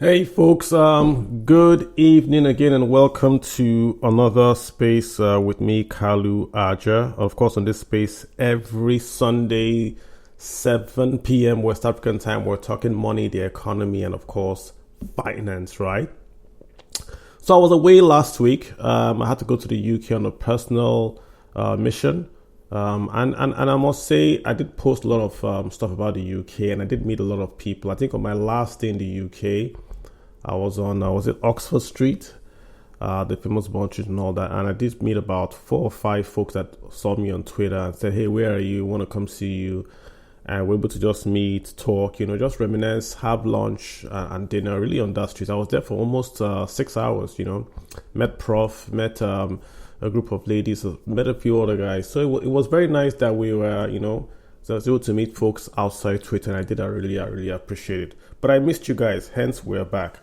Hey folks, good evening again and welcome to another space with me, Kalu Aja. Of course, on this space, every Sunday, 7 p.m. West African time, we're talking money, the economy, and of course, finance, right? So I was away last week. I had to go to the UK on a personal mission. And I must say, I did post a lot of stuff about the UK and I did meet a lot of people. I think on my last day in the UK, I was at Oxford Street, the famous Bond Street and all that. And I did meet about 4 or 5 folks that saw me on Twitter and said, hey, where are you? Want to come see you? And we're able to just meet, talk, just reminisce, have lunch and dinner really on that street. I was there for almost 6 hours, met Prof, met a group of ladies, met a few other guys. So it was very nice that we were, so I was able to meet folks outside Twitter, and I really appreciate it. But I missed you guys, hence we're back.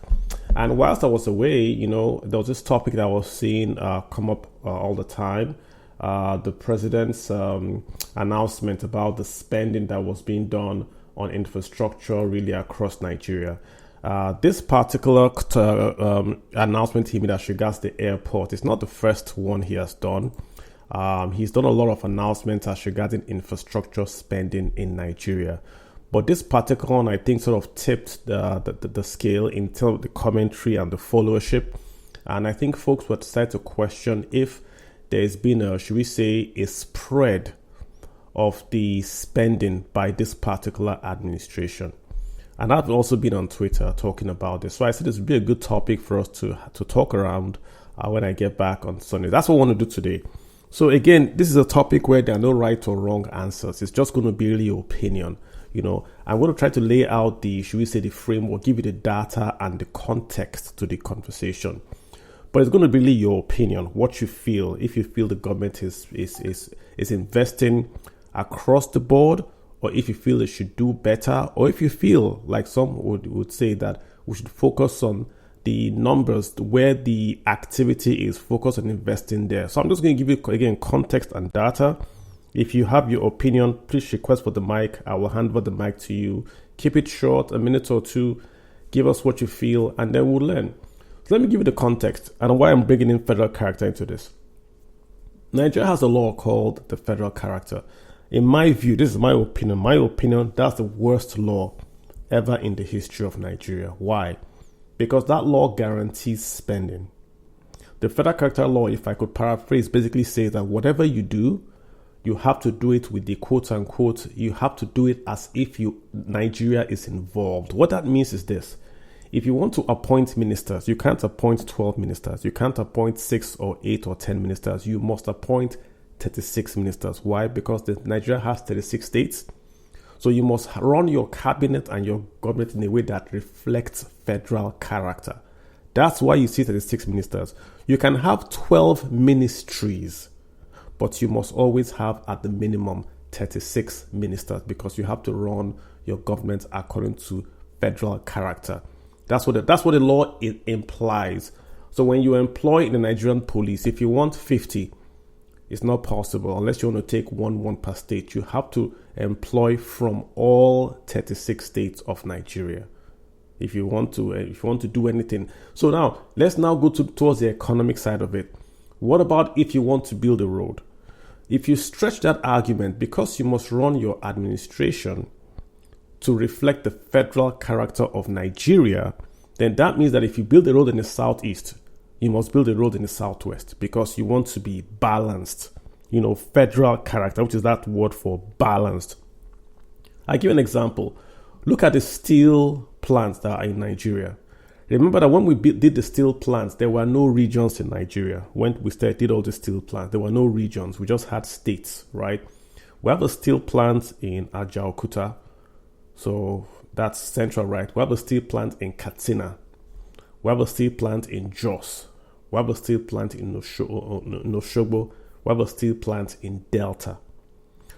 And whilst I was away, there was this topic that I was seeing come up all the time. The president's announcement about the spending that was being done on infrastructure really across Nigeria. This particular announcement he made as regards the airport is not the first one he has done. He's done a lot of announcements as regarding infrastructure spending in Nigeria. But this particular one, I think, sort of tipped the scale in terms of the commentary and the followership. And I think folks were decided to question if there's been a spread of the spending by this particular administration. And I've also been on Twitter talking about this. So I said this would be a good topic for us to talk around when I get back on Sunday. That's what I want to do today. So again, this is a topic where there are no right or wrong answers. It's just going to be really opinion. I'm going to try to lay out the framework, give you the data and the context to the conversation. But it's going to be really your opinion, what you feel. If you feel the government is investing across the board, or if you feel it should do better, or if you feel like some would say that we should focus on the numbers where the activity is, focus on investing there. So I'm just going to give you, again, context and data. If you have your opinion, please request for the mic. I will hand over the mic to you. Keep it short, a minute or two. Give us what you feel, and then we'll learn. So let me give you the context and why I'm bringing in federal character into this. Nigeria has a law called the Federal Character. In my view, this is my opinion, that's the worst law ever in the history of Nigeria. Why? Because that law guarantees spending. The Federal Character law, if I could paraphrase, basically says that whatever you do, you have to do it with the quote unquote, you have to do it as if Nigeria is involved. What that means is this. If you want to appoint ministers, you can't appoint 12 ministers. You can't appoint 6 or 8 or 10 ministers. You must appoint 36 ministers. Why? Because Nigeria has 36 states. So you must run your cabinet and your government in a way that reflects federal character. That's why you see 36 ministers. You can have 12 ministries, but you must always have at the minimum 36 ministers because you have to run your government according to federal character. That's what the law implies. So when you employ in the Nigerian police, if you want 50, it's not possible unless you want to take one per state. You have to employ from all 36 states of Nigeria if you want to do anything. So now let's now go towards the economic side of it. What about if you want to build a road? If you stretch that argument, because you must run your administration to reflect the federal character of Nigeria, then that means that if you build a road in the southeast, you must build a road in the southwest because you want to be balanced. Federal character, which is that word for balanced. I give an example. Look at the steel plants that are in Nigeria. Remember that when we did the steel plants, there were no regions in Nigeria. When we did all the steel plants, there were no regions. We just had states, right? We have a steel plant in Ajaokuta. So that's central, right? We have a steel plant in Katsina. We have a steel plant in Jos. We have a steel plant in Noshogbo. We have a steel plant in Delta.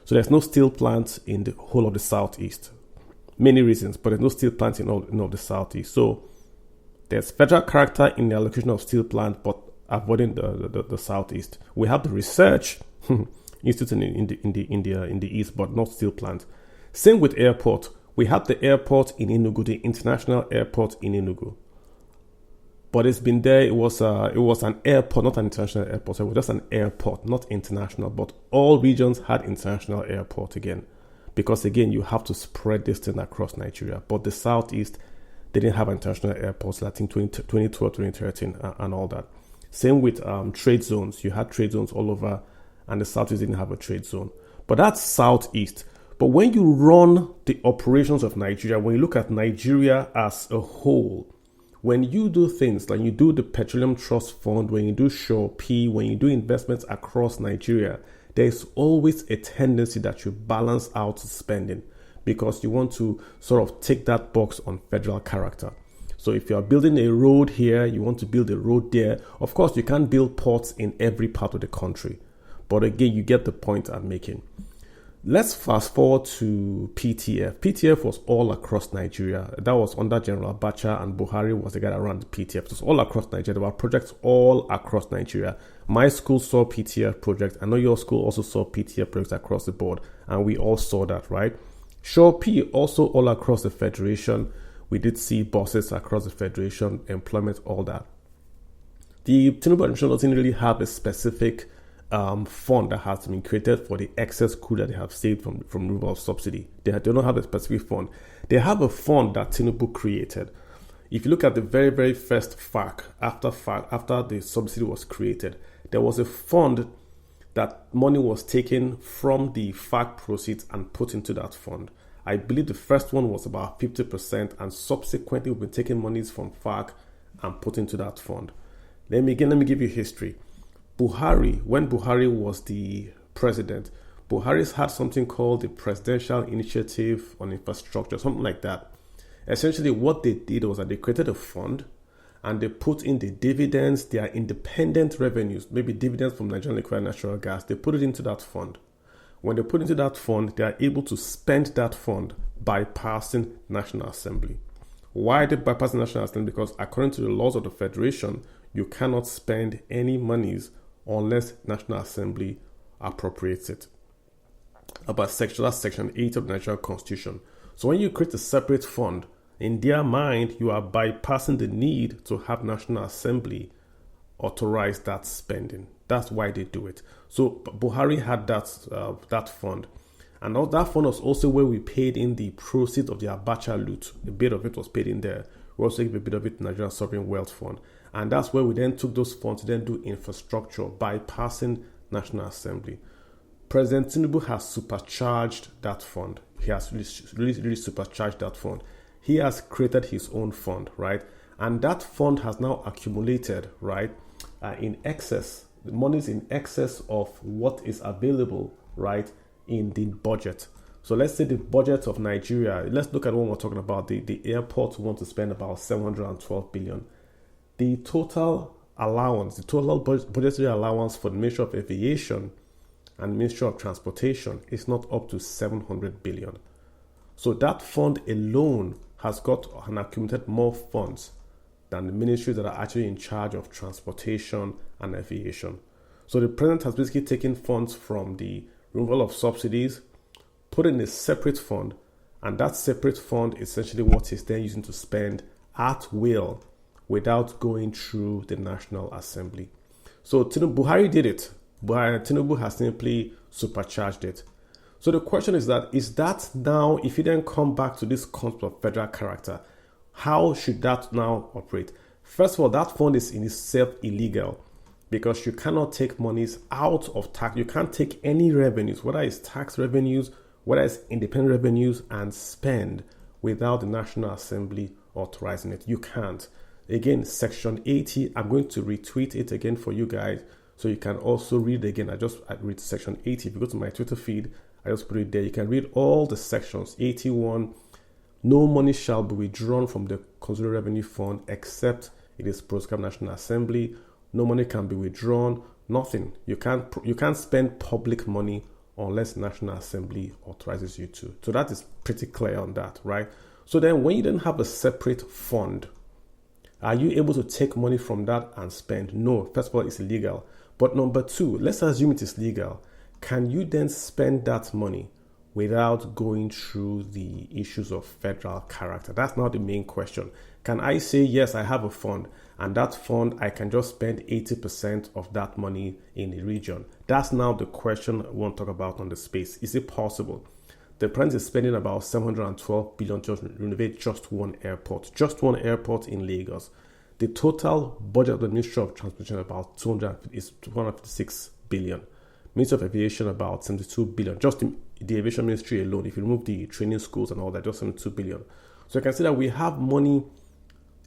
So there's no steel plant in the whole of the southeast. Many reasons, but there's no steel plant in all of the southeast. So there's federal character in the allocation of steel plant, but avoiding the southeast. We have the research institute in the east, but not steel plant. Same with airport. We have the airport in Enugu, the international airport in Enugu. but it's been there. It was an airport, not an international airport. So it was just an airport, not international. But all regions had international airport again, because again you have to spread this thing across Nigeria. But the Southeast, they didn't have international airports. I think 2012, 2013, and all that. Same with trade zones. You had trade zones all over, and the Southeast didn't have a trade zone. But that's Southeast. But when you run the operations of Nigeria, when you look at Nigeria as a whole, when you do things like you do the Petroleum Trust Fund, when you do Sure P, when you do investments across Nigeria, there's always a tendency that you balance out spending, because you want to sort of take that box on federal character. So if you're building a road here, you want to build a road there. Of course, you can't build ports in every part of the country. But again, you get the point I'm making. Let's fast forward to PTF. PTF was all across Nigeria. That was under General Abacha, and Buhari was the guy that ran the PTF. It was all across Nigeria. There were projects all across Nigeria. My school saw PTF projects. I know your school also saw PTF projects across the board, and we all saw that, right? Sure P also all across the federation. We did see buses across the federation, employment, all that. The Tinubu administration doesn't really have a specific fund that has been created for the excess crude that they have saved from removal of subsidy. They don't have a specific fund. They have a fund that Tinubu created. If you look at the very, very first FAC, after the subsidy was created, there was a fund that money was taken from the FAC proceeds and put into that fund. I believe the first one was about 50%, and subsequently we've been taking monies from FAC and put into that fund. Let me give you history. Buhari, when Buhari was the president, Buhari's had something called the Presidential Initiative on Infrastructure, something like that. Essentially, what they did was that they created a fund and they put in the dividends, their independent revenues, maybe dividends from Nigerian liquefied natural gas. They put it into that fund. When they put into that fund, they are able to spend that fund bypassing National Assembly. Why did bypass the National Assembly? Because according to the laws of the Federation, you cannot spend any monies unless National Assembly appropriates it. That's section 8 of the Nigerian Constitution. So when you create a separate fund, in their mind, you are bypassing the need to have National Assembly authorize that spending. That's why they do it. So Buhari had that fund. And that fund was also where we paid in the proceeds of the Abacha loot. A bit of it was paid in there. We also gave a bit of it to Nigerian Sovereign Wealth Fund. And that's where we then took those funds to then do infrastructure, bypassing National Assembly. President Tinubu has supercharged that fund. He has really supercharged that fund. He has created his own fund, right? And that fund has now accumulated, right, in excess. The money is in excess of what is available, right, in the budget. So let's say the budget of Nigeria, let's look at what we're talking about. The airports want to spend about 712 billion. The total allowance, the total budgetary allowance for the Ministry of Aviation and Ministry of Transportation is not up to 700 billion. So that fund alone has got and accumulated more funds than the ministries that are actually in charge of transportation and aviation. So the president has basically taken funds from the removal of subsidies, put in a separate fund, and that separate fund is essentially what he's then using to spend at will without going through the National Assembly. So Buhari did it. Tinubu has simply supercharged it. So the question is that now, if you then come back to this concept of federal character, how should that now operate? First of all, that fund is in itself illegal because you cannot take monies out of tax. You can't take any revenues, whether it's tax revenues, whether it's independent revenues, and spend without the National Assembly authorizing it. You can't. Again, section 80, I'm going to retweet it again for you guys so you can also read it again. I read section 80. If you go to my Twitter feed, I just put it there. You can read all the sections. 81, no money shall be withdrawn from the Consolidated Revenue Fund except it is proscribed National Assembly. No money can be withdrawn. Nothing. You can't spend public money unless National Assembly authorizes you to. So that is pretty clear on that, right? So then when you don't have a separate fund, are you able to take money from that and spend? No. First of all, it's illegal. But number two, let's assume it is legal. Can you then spend that money without going through the issues of federal character? That's not the main question. Can I say, yes, I have a fund, and that fund, I can just spend 80% of that money in the region? That's now the question I want to talk about on the space. Is it possible? The president is spending about 712 billion to renovate just one airport in Lagos. The total budget of the Ministry of Transportation about 256 billion. Ministry of Aviation about 72 billion. Just the aviation ministry alone, if you remove the training schools and all that, just 72 billion. So you can see that we have money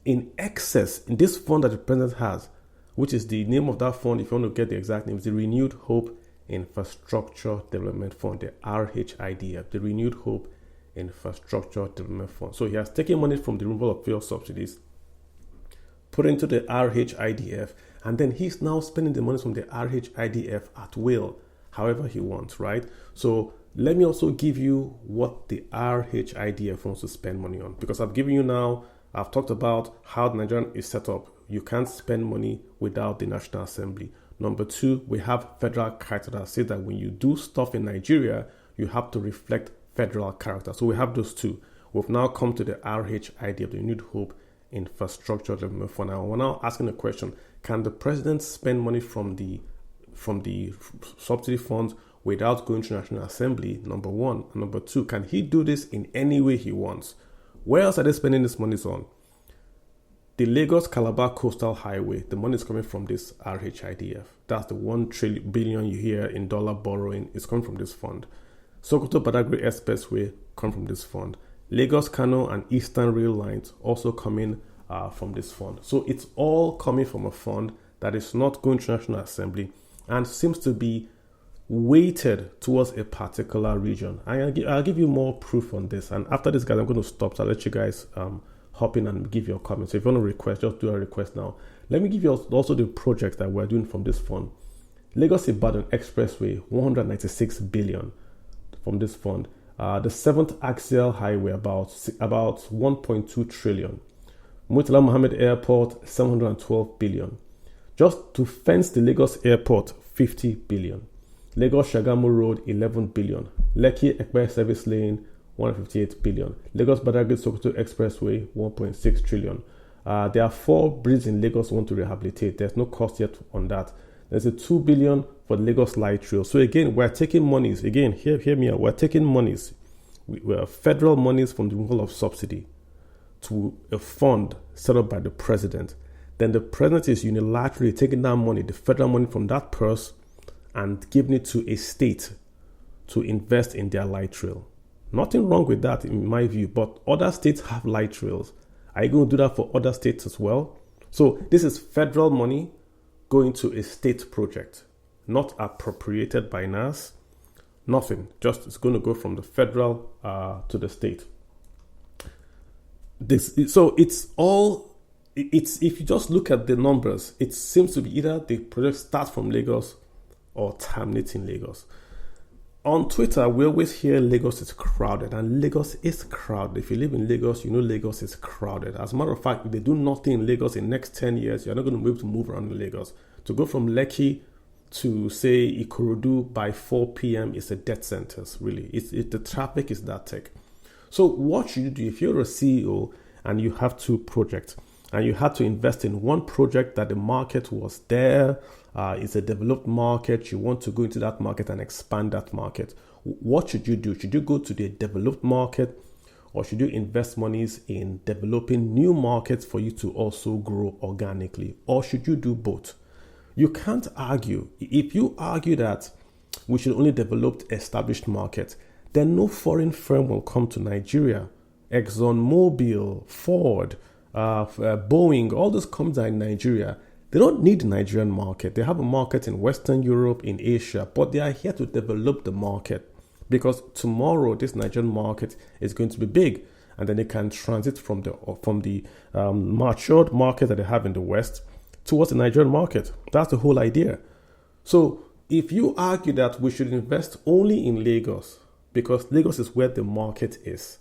in excess in this fund that the president has, which is the name of that fund, if you want to get the exact name, is the Renewed Hope Infrastructure Development Fund, the RHIDF, the Renewed Hope Infrastructure Development Fund. So he has taken money from the removal of fuel subsidies, put into the RHIDF, and then he's now spending the money from the RHIDF at will, however he wants, right? So let me also give you what the RHIDF wants to spend money on, because I've talked about how Nigeria is set up. You can't spend money without the National Assembly. Number two, we have federal character that says that when you do stuff in Nigeria, you have to reflect federal character. So we have those two. We've now come to the RHIDF, the Renewed Hope Infrastructure Development Fund. Now we're now asking the question: can the president spend money from the subsidy funds without going to National Assembly? Number one. And number two, can he do this in any way he wants? Where else are they spending this money on? The Lagos-Calabar Coastal Highway, the money is coming from this RHIDF. That's the 1 billion you hear in dollar borrowing is coming from this fund. Sokoto-Badagry Expressway come from this fund. Lagos-Kano and Eastern Rail Lines also coming from this fund. So it's all coming from a fund that is not going to National Assembly and seems to be weighted towards a particular region. I'll give you more proof on this. And after this, guys, I'm going to stop. So I'll let you guys hop in and give your comments. So if you want to request, just do a request now. Let me give you also the projects that we're doing from this fund. Lagos-Ibadan Expressway, 196 billion from this fund. The 7th Axial Highway, about 1.2 trillion. Murtala Mohammed Airport, 712 billion. Just to fence the Lagos Airport, 50 billion. Lagos-Shagamu Road, 11 billion. Lekki-Ekpe Service Lane, 158 billion. Lagos-Badagry-Sokoto Expressway, 1.6 trillion. There are 4 bridges in Lagos we want to rehabilitate. There's no cost yet on that. There's a 2 billion for the Lagos Light Rail. So again, we're taking monies. Again, hear me out. We're taking monies. We're federal monies from the removal of subsidy to a fund set up by the president. Then the president is unilaterally taking that money, the federal money from that purse, and giving it to a state to invest in their light rail. Nothing wrong with that in my view, but other states have light rails. Are you going to do that for other states as well? So this is federal money going to a state project, not appropriated by NAS, nothing. Just it's going to go from the federal to the state. So it's if you just look at the numbers, it seems to be either the project starts from Lagos or terminates in Lagos. On Twitter, we always hear Lagos is crowded, and Lagos is crowded. If you live in Lagos, you know Lagos is crowded. As a matter of fact, if they do nothing in Lagos in the next 10 years, you're not going to be able to move around in Lagos. To go from Lekki to, say, Ikorodu by 4 p.m. is a death sentence, really. The traffic is that thick. So what should you do if you're a CEO and you have 2 projects and you had to invest in one project that the market was there, it's a developed market, you want to go into that market and expand that market? What should you do? Should you go to the developed market, or should you invest monies in developing new markets for you to also grow organically? Or should you do both? You can't argue. If you argue that we should only develop established markets, then no foreign firm will come to Nigeria. ExxonMobil, Ford, Boeing, all those companies are in Nigeria. They don't need the Nigerian market. They have a market in Western Europe, in Asia, but they are here to develop the market, because tomorrow this Nigerian market is going to be big, and then they can transit from the matured market that they have in the West towards the Nigerian market. That's the whole idea. So if you argue that we should invest only in Lagos because Lagos is where the market is,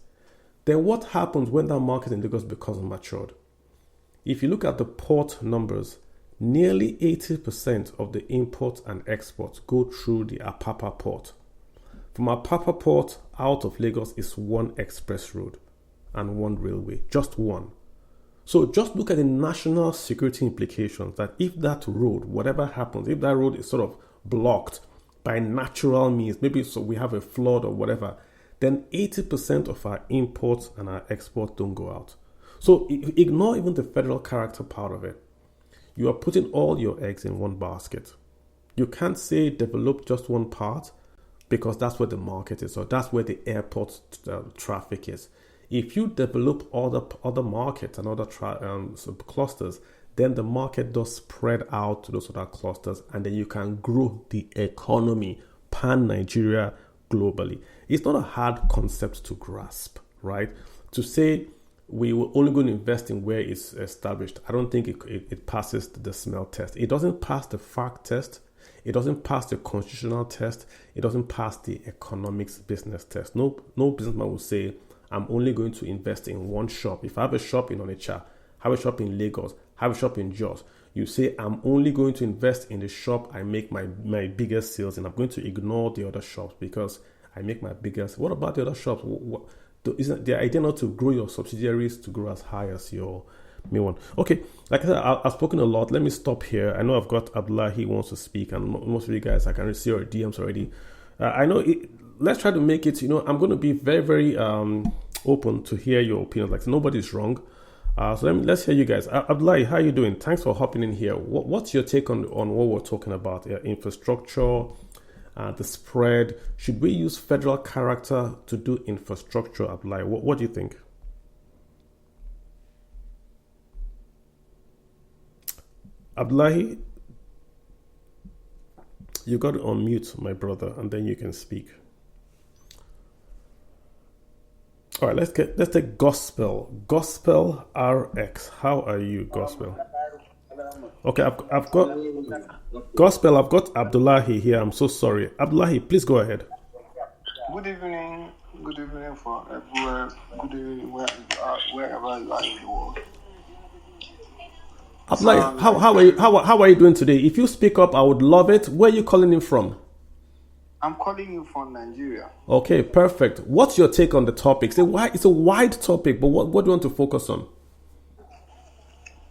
then what happens when that market in Lagos becomes matured? If you look at the port numbers, nearly 80% of the imports and exports go through the Apapa port. From Apapa Port out of Lagos is one express road and one railway, just one. So just look at the national security implications that if that road, whatever happens, if that road is sort of blocked by natural means, maybe so we have a flood or whatever, then 80% of our imports and our exports don't go out. So ignore even the federal character part of it. You are putting all your eggs in one basket. You can't say develop just one part because that's where the market is or that's where the airport traffic is. If you develop other markets and other clusters, then the market does spread out to those other clusters and then you can grow the economy pan-Nigeria globally. It's not a hard concept to grasp, right? To say we were only going to invest in where it's established, I don't think it passes the smell test. It doesn't pass the fact test. It doesn't pass the constitutional test. It doesn't pass the economics business test. No businessman will say, I'm only going to invest in one shop. If I have a shop in Onitsha, have a shop in Lagos, have a shop in Jos, you say, I'm only going to invest in the shop I make my biggest sales and I'm going to ignore the other shops because I make my biggest. What about the other shops? Isn't the idea not to grow your subsidiaries to grow as high as your main one? Okay, like I said, I've spoken a lot. Let me stop here. I know I've got Abdullahi wants to speak, and most of you guys, I can see your DMs already. I know. Let's try to make it. I'm going to be very, very open to hear your opinions. Like nobody's wrong. So let's hear you guys. Abdullahi, how are you doing? Thanks for hopping in here. What's your take on what we're talking about? Infrastructure. The spread. Should we use federal character to do infrastructure, Abdullahi? What do you think? Abdullahi, you got to unmute, my brother, and then you can speak. All right, let's take Gospel RX. How are you, Gospel? Okay, I've got Gospel. I've got Abdullahi here. I'm so sorry, Abdullahi. Please go ahead. Good evening. Good evening for everywhere. Good evening wherever you are in the world. Abdullahi, how are you doing today? If you speak up, I would love it. Where are you calling in from? I'm calling you from Nigeria. Okay, perfect. What's your take on the topic? It's a wide topic, but what do you want to focus on?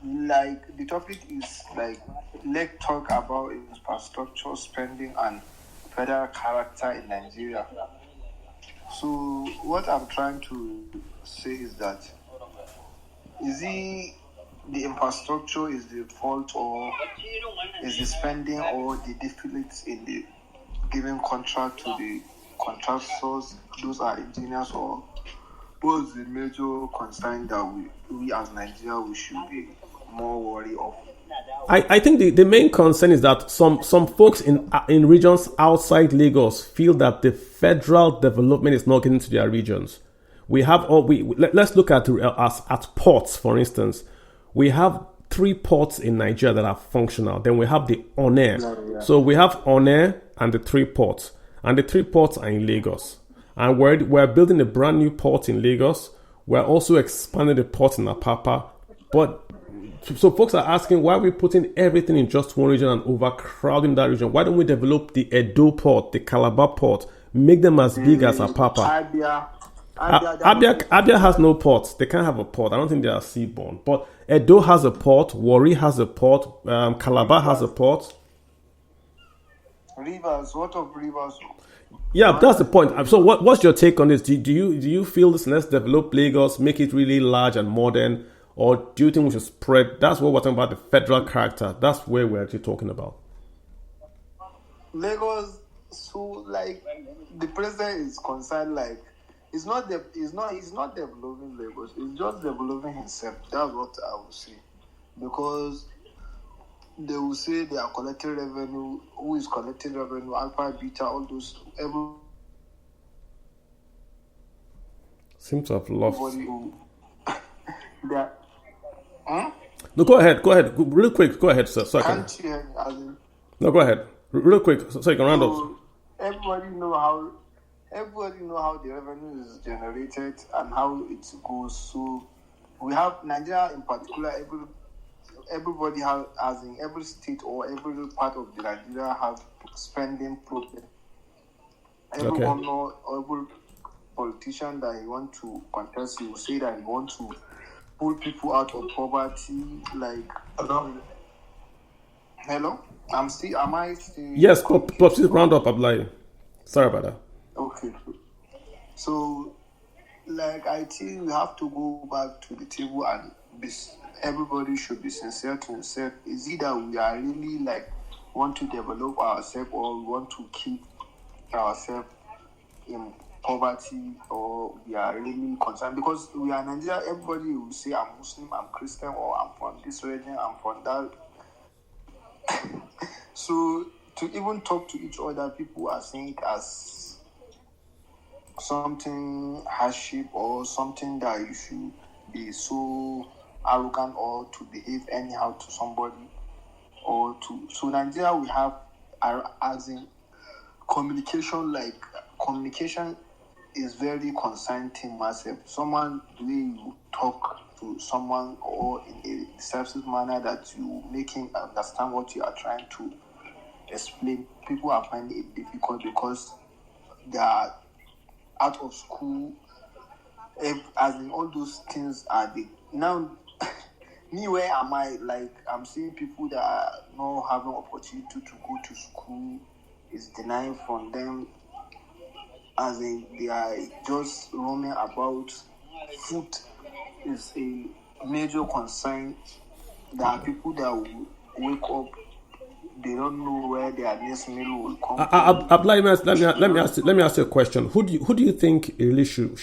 Like the topic is like let's talk about infrastructure spending and federal character in Nigeria. So what I'm trying to say is that is the infrastructure is the fault or is the spending or the deficits in the giving contract to the contractors, those are engineers, or what's the major concern that we as Nigeria we should be more worried of? I think the main concern is that some folks in regions outside Lagos feel that the federal development is not getting to their regions. Let's look at ports, for instance. We have 3 ports in Nigeria that are functional. Then we have the On-Air. Yeah. So we have On-Air and the 3 ports. And the 3 ports are in Lagos. And we're building a brand new port in Lagos. We're also expanding the port in Apapa. But so folks are asking, why are we putting everything in just one region and overcrowding that region? Why don't we develop the Edo port, the Calabar port, make them as big as Apapa? Abia has no port. They can't have a port. I don't think they are seaborne. But Edo has a port. Warri has a port. Calabar has a port. Rivers. What of rivers? Yeah, that's the point. So what's your take on this? Do you feel this? Let's develop Lagos, make it really large and modern, or do you think we should spread? That's what we're talking about. The federal character. That's where we're actually talking about. Lagos. So like the president is concerned, like. He's not developing Lagos. He's just developing himself. That's what I would say. Because they will say they are collecting revenue. Who is collecting revenue? Alpha, Beta, all those. Seems to have lost. Huh? No, go ahead. Real quick. Go ahead, sir. So Can't you hear me? No, go ahead. Real quick, so you can round up. Everybody know how the revenue is generated and how it goes. So we have Nigeria in particular. Everybody has in every state or every part of the Nigeria have spending problem. Every Okay. governor or every politician that he want to contest, he will say that he want to pull people out of poverty. Like, hello, am I still? Yes, please round up, Ablai. Sorry about that. Okay. So, like, I think we have to go back to the table and everybody should be sincere to himself. Is it that we are really like want to develop ourselves, or we want to keep ourselves in poverty, or we are really concerned because we are Nigeria? Everybody will say I'm Muslim, I'm Christian, or I'm from this region, I'm from that. So to even talk to each other, people are saying it as something hardship or something that you should be so arrogant or to behave anyhow to somebody or to. So Nigeria, we have as in communication. Like communication is very concerned thing myself. Someone the way you talk to someone or in a decisive manner that you make him understand what you are trying to explain. People are finding it difficult because they are out of school. As in all those things are the now. Me, where am I? Like I'm seeing people that are not having opportunity to go to school is denying from them. As in they are just roaming about. Food is a major concern. There are people that will wake up, they don't know where their next meal will come from. Ablai, let me ask you a question. Who do you think really should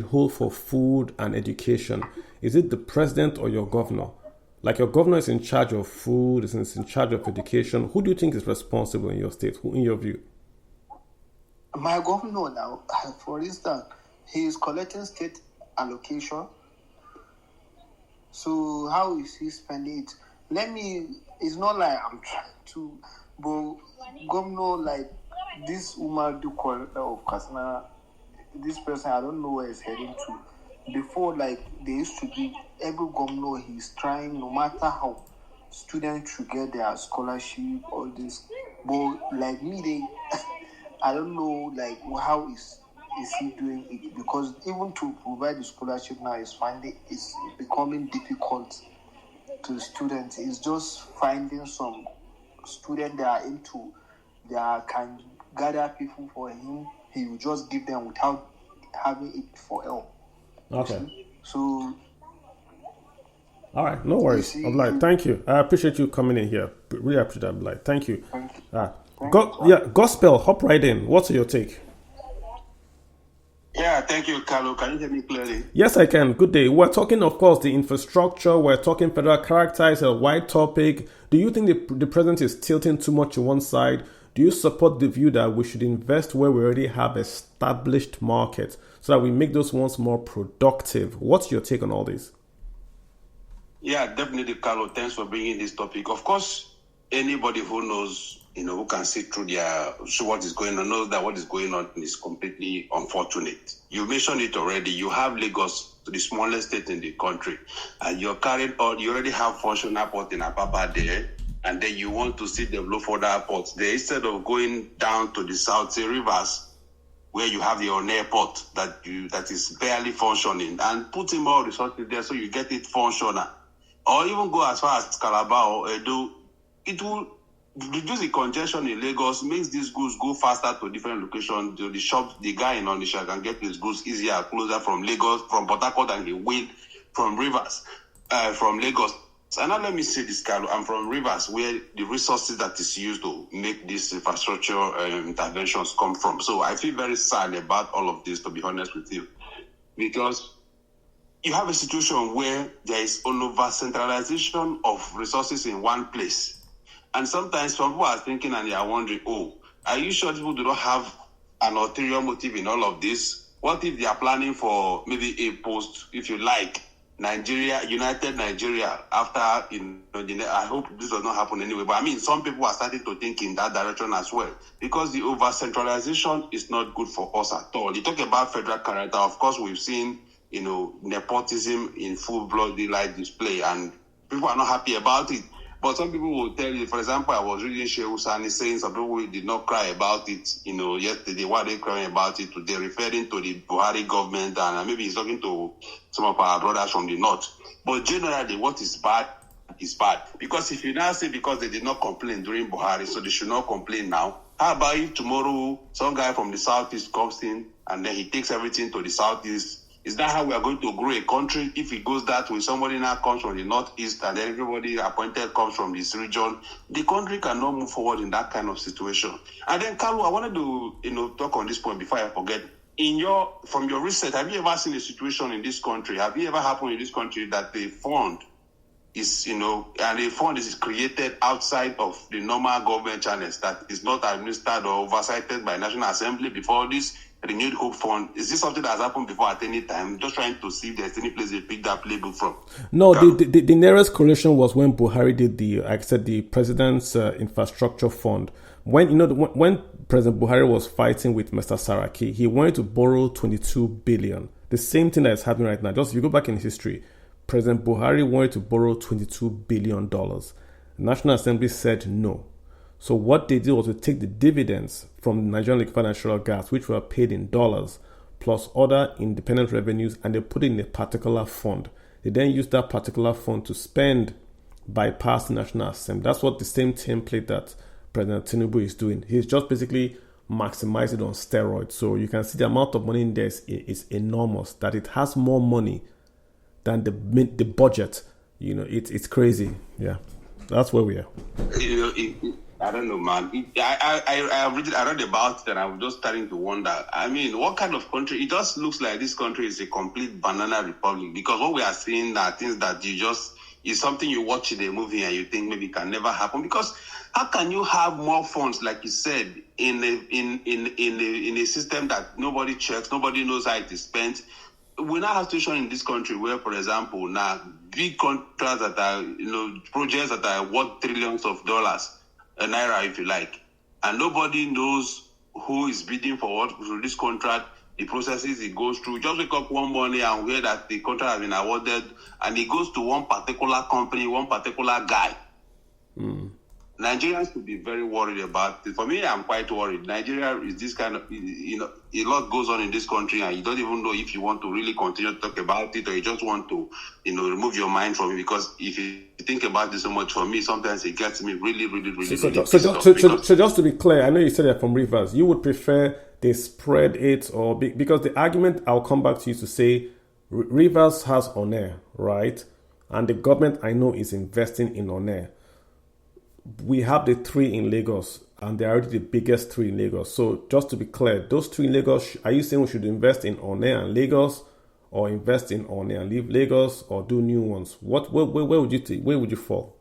hold for food and education? Is it the president or your governor? Like your governor is in charge of food, is in charge of education. Who do you think is responsible in your state? Who, in your view? My governor now, for instance, he is collecting state allocation. So how is he spending it? It's not like I'm trying to, but governor like this Umar Dukwal of Kasna, this person, I don't know where he's heading to. Before, like, they used to be, every governor, he's trying, no matter how students should get their scholarship, all this. But, like me, I don't know, like, how is he doing it? Because even to provide the scholarship now is becoming difficult to the students. It's just finding some students that are into, that can gather people for him. He will just give them without having it for help. Okay. So, all right, no worries. Ablai, thank you. I appreciate you coming in here. Really appreciate that, Ablai. Thank you. Gospel, hop right in. What's your take? Yeah, thank you, Carlo. Can you hear me clearly? Yes, I can. Good day. We're talking, of course, the infrastructure. We're talking federal character. It's a wide topic. Do you think the president is tilting too much to one side? Do you support the view that we should invest where we already have established markets so that we make those ones more productive? What's your take on all this? Yeah, definitely, Carlo. Thanks for bringing this topic. Of course, anybody who knows, who can see through what is going on, knows that what is going on is completely unfortunate. You mentioned it already. You have Lagos, the smallest state in the country, and you already have functional airport in Apapa there, and then you want to see develop further airports there instead of going down to the South Sea Rivers, where you have your own airport that is barely functioning, and putting more resources there so you get it functional. Or even go as far as Calabar or Edo, it will reduce the congestion in Lagos, makes these goods go faster to different locations. The shops, the guy in Onisha can get his goods easier, closer from Lagos, from Port Harcourt, and he win from Rivers, from Lagos. And now let me say this, Carlo, I'm from Rivers, where the resources that is used to make these infrastructure interventions come from. So I feel very sad about all of this, to be honest with you, because you have a situation where there is an over-centralization of resources in one place. And sometimes some people are thinking and they are wondering, are you sure people do not have an ulterior motive in all of this? What if they are planning for maybe a post, if you like, United Nigeria, after, I hope this does not happen anyway, but I mean, some people are starting to think in that direction as well, because the over-centralization is not good for us at all. You talk about federal character, of course, we've seen, nepotism in full-blood light display, and people are not happy about it. But some people will tell you, for example, I was reading Shehu Sani saying some people did not cry about it, yesterday. Why are they crying about it today? Referring to the Buhari government, and maybe he's talking to some of our brothers from the north. But generally, what is bad is bad. Because if you now say because they did not complain during Buhari, so they should not complain now, how about if tomorrow some guy from the southeast comes in and then he takes everything to the southeast? Is that how we are going to grow a country? If it goes that way, somebody now comes from the northeast and then everybody appointed comes from this region, the country cannot move forward in that kind of situation. And then, Kalu, I wanted to talk on this point before I forget. From your research, have you ever seen a situation in this country? Have you ever happened in this country that the fund is, and the fund is created outside of the normal government channels, that is not administered or oversighted by National Assembly before this renewed hope fund? Is this something that has happened before at any time? Just trying to see if there's any place they pick that playbook from. No, the nearest correlation was when Buhari did the president's infrastructure fund. When President Buhari was fighting with Mr. Saraki, he wanted to borrow 22 billion. The same thing that is happening right now. Just if you go back in history, President Buhari wanted to borrow $22 billion. The National Assembly said no. So what they did was to take the dividends from the Nigerian Liquefied Natural Gas, which were paid in dollars, plus other independent revenues, and they put it in a particular fund. They then used that particular fund to spend, bypass the National Assembly. That's what the same template that President Tinubu is doing. He's just basically maximized it on steroids. So you can see the amount of money in there is enormous, that it has more money than the budget. It's crazy. Yeah, that's where we are. I don't know, man. I read about it and I'm just starting to wonder. I mean, what kind of country? It just looks like this country is a complete banana republic, because what we are seeing are things that is something you watch in a movie and you think maybe can never happen. Because how can you have more funds, like you said, in a system that nobody checks, nobody knows how it is spent? We now have a situation in this country where, for example, now big contracts that are, projects that are worth trillions of dollars, a naira if you like, and nobody knows who is bidding for what through this contract, the processes it goes through. Just wake up one morning and hear that the contract has been awarded, and it goes to one particular company, one particular guy. Nigerians should be very worried about it. For me, I'm quite worried. Nigeria is this kind of, a lot goes on in this country, and you don't even know if you want to really continue to talk about it, or you just want to, remove your mind from it. Because if you think about it so much, for me, sometimes it gets me really, really, really. So just to be clear, I know you said that from Rivers, you would prefer they spread it, or because the argument I'll come back to you to say Rivers has Onair, right? And the government I know is investing in Onair. We have the 3 in Lagos, and they're already the biggest 3 in Lagos. So just to be clear, those 3 in Lagos, are you saying we should invest in Onair and Lagos, or invest in Onair and leave Lagos, or do new ones? Where would you think? Where would you fall?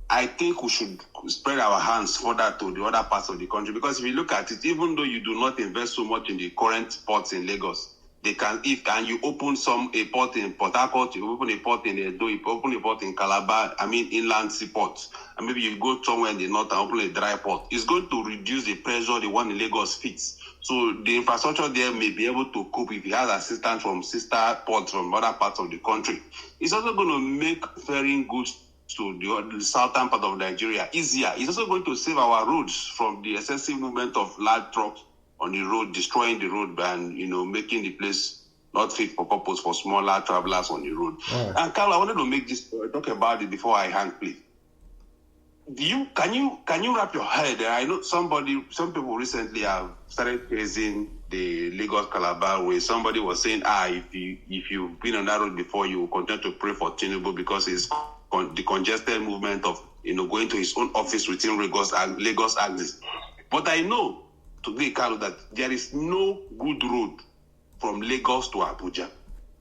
I think we should spread our hands further to the other parts of the country, because if you look at it, even though you do not invest so much in the current ports in Lagos, you open a port in Port Harcourt, you open a port in Edo, you open a port in Calabar, inland seaports, and maybe you go somewhere in the north and open a dry port, it's going to reduce the pressure the one in Lagos fits. So the infrastructure there may be able to cope if it has assistance from sister ports from other parts of the country. It's also going to make ferrying goods to the southern part of Nigeria easier. It's also going to save our roads from the excessive movement of large trucks on the road, destroying the road, and making the place not fit for purpose for smaller travelers on the road. Right. And Carl, I wanted to talk about it before I hang, please. Can you wrap your head? I know some people recently have started praising the Lagos Calabar way. Somebody was saying, if you've been on that road before, you will continue to pray for Tinubu because it's the congested movement of going to his own office within Lagos axis. But I know today, Carlo, that there is no good road from Lagos to Abuja.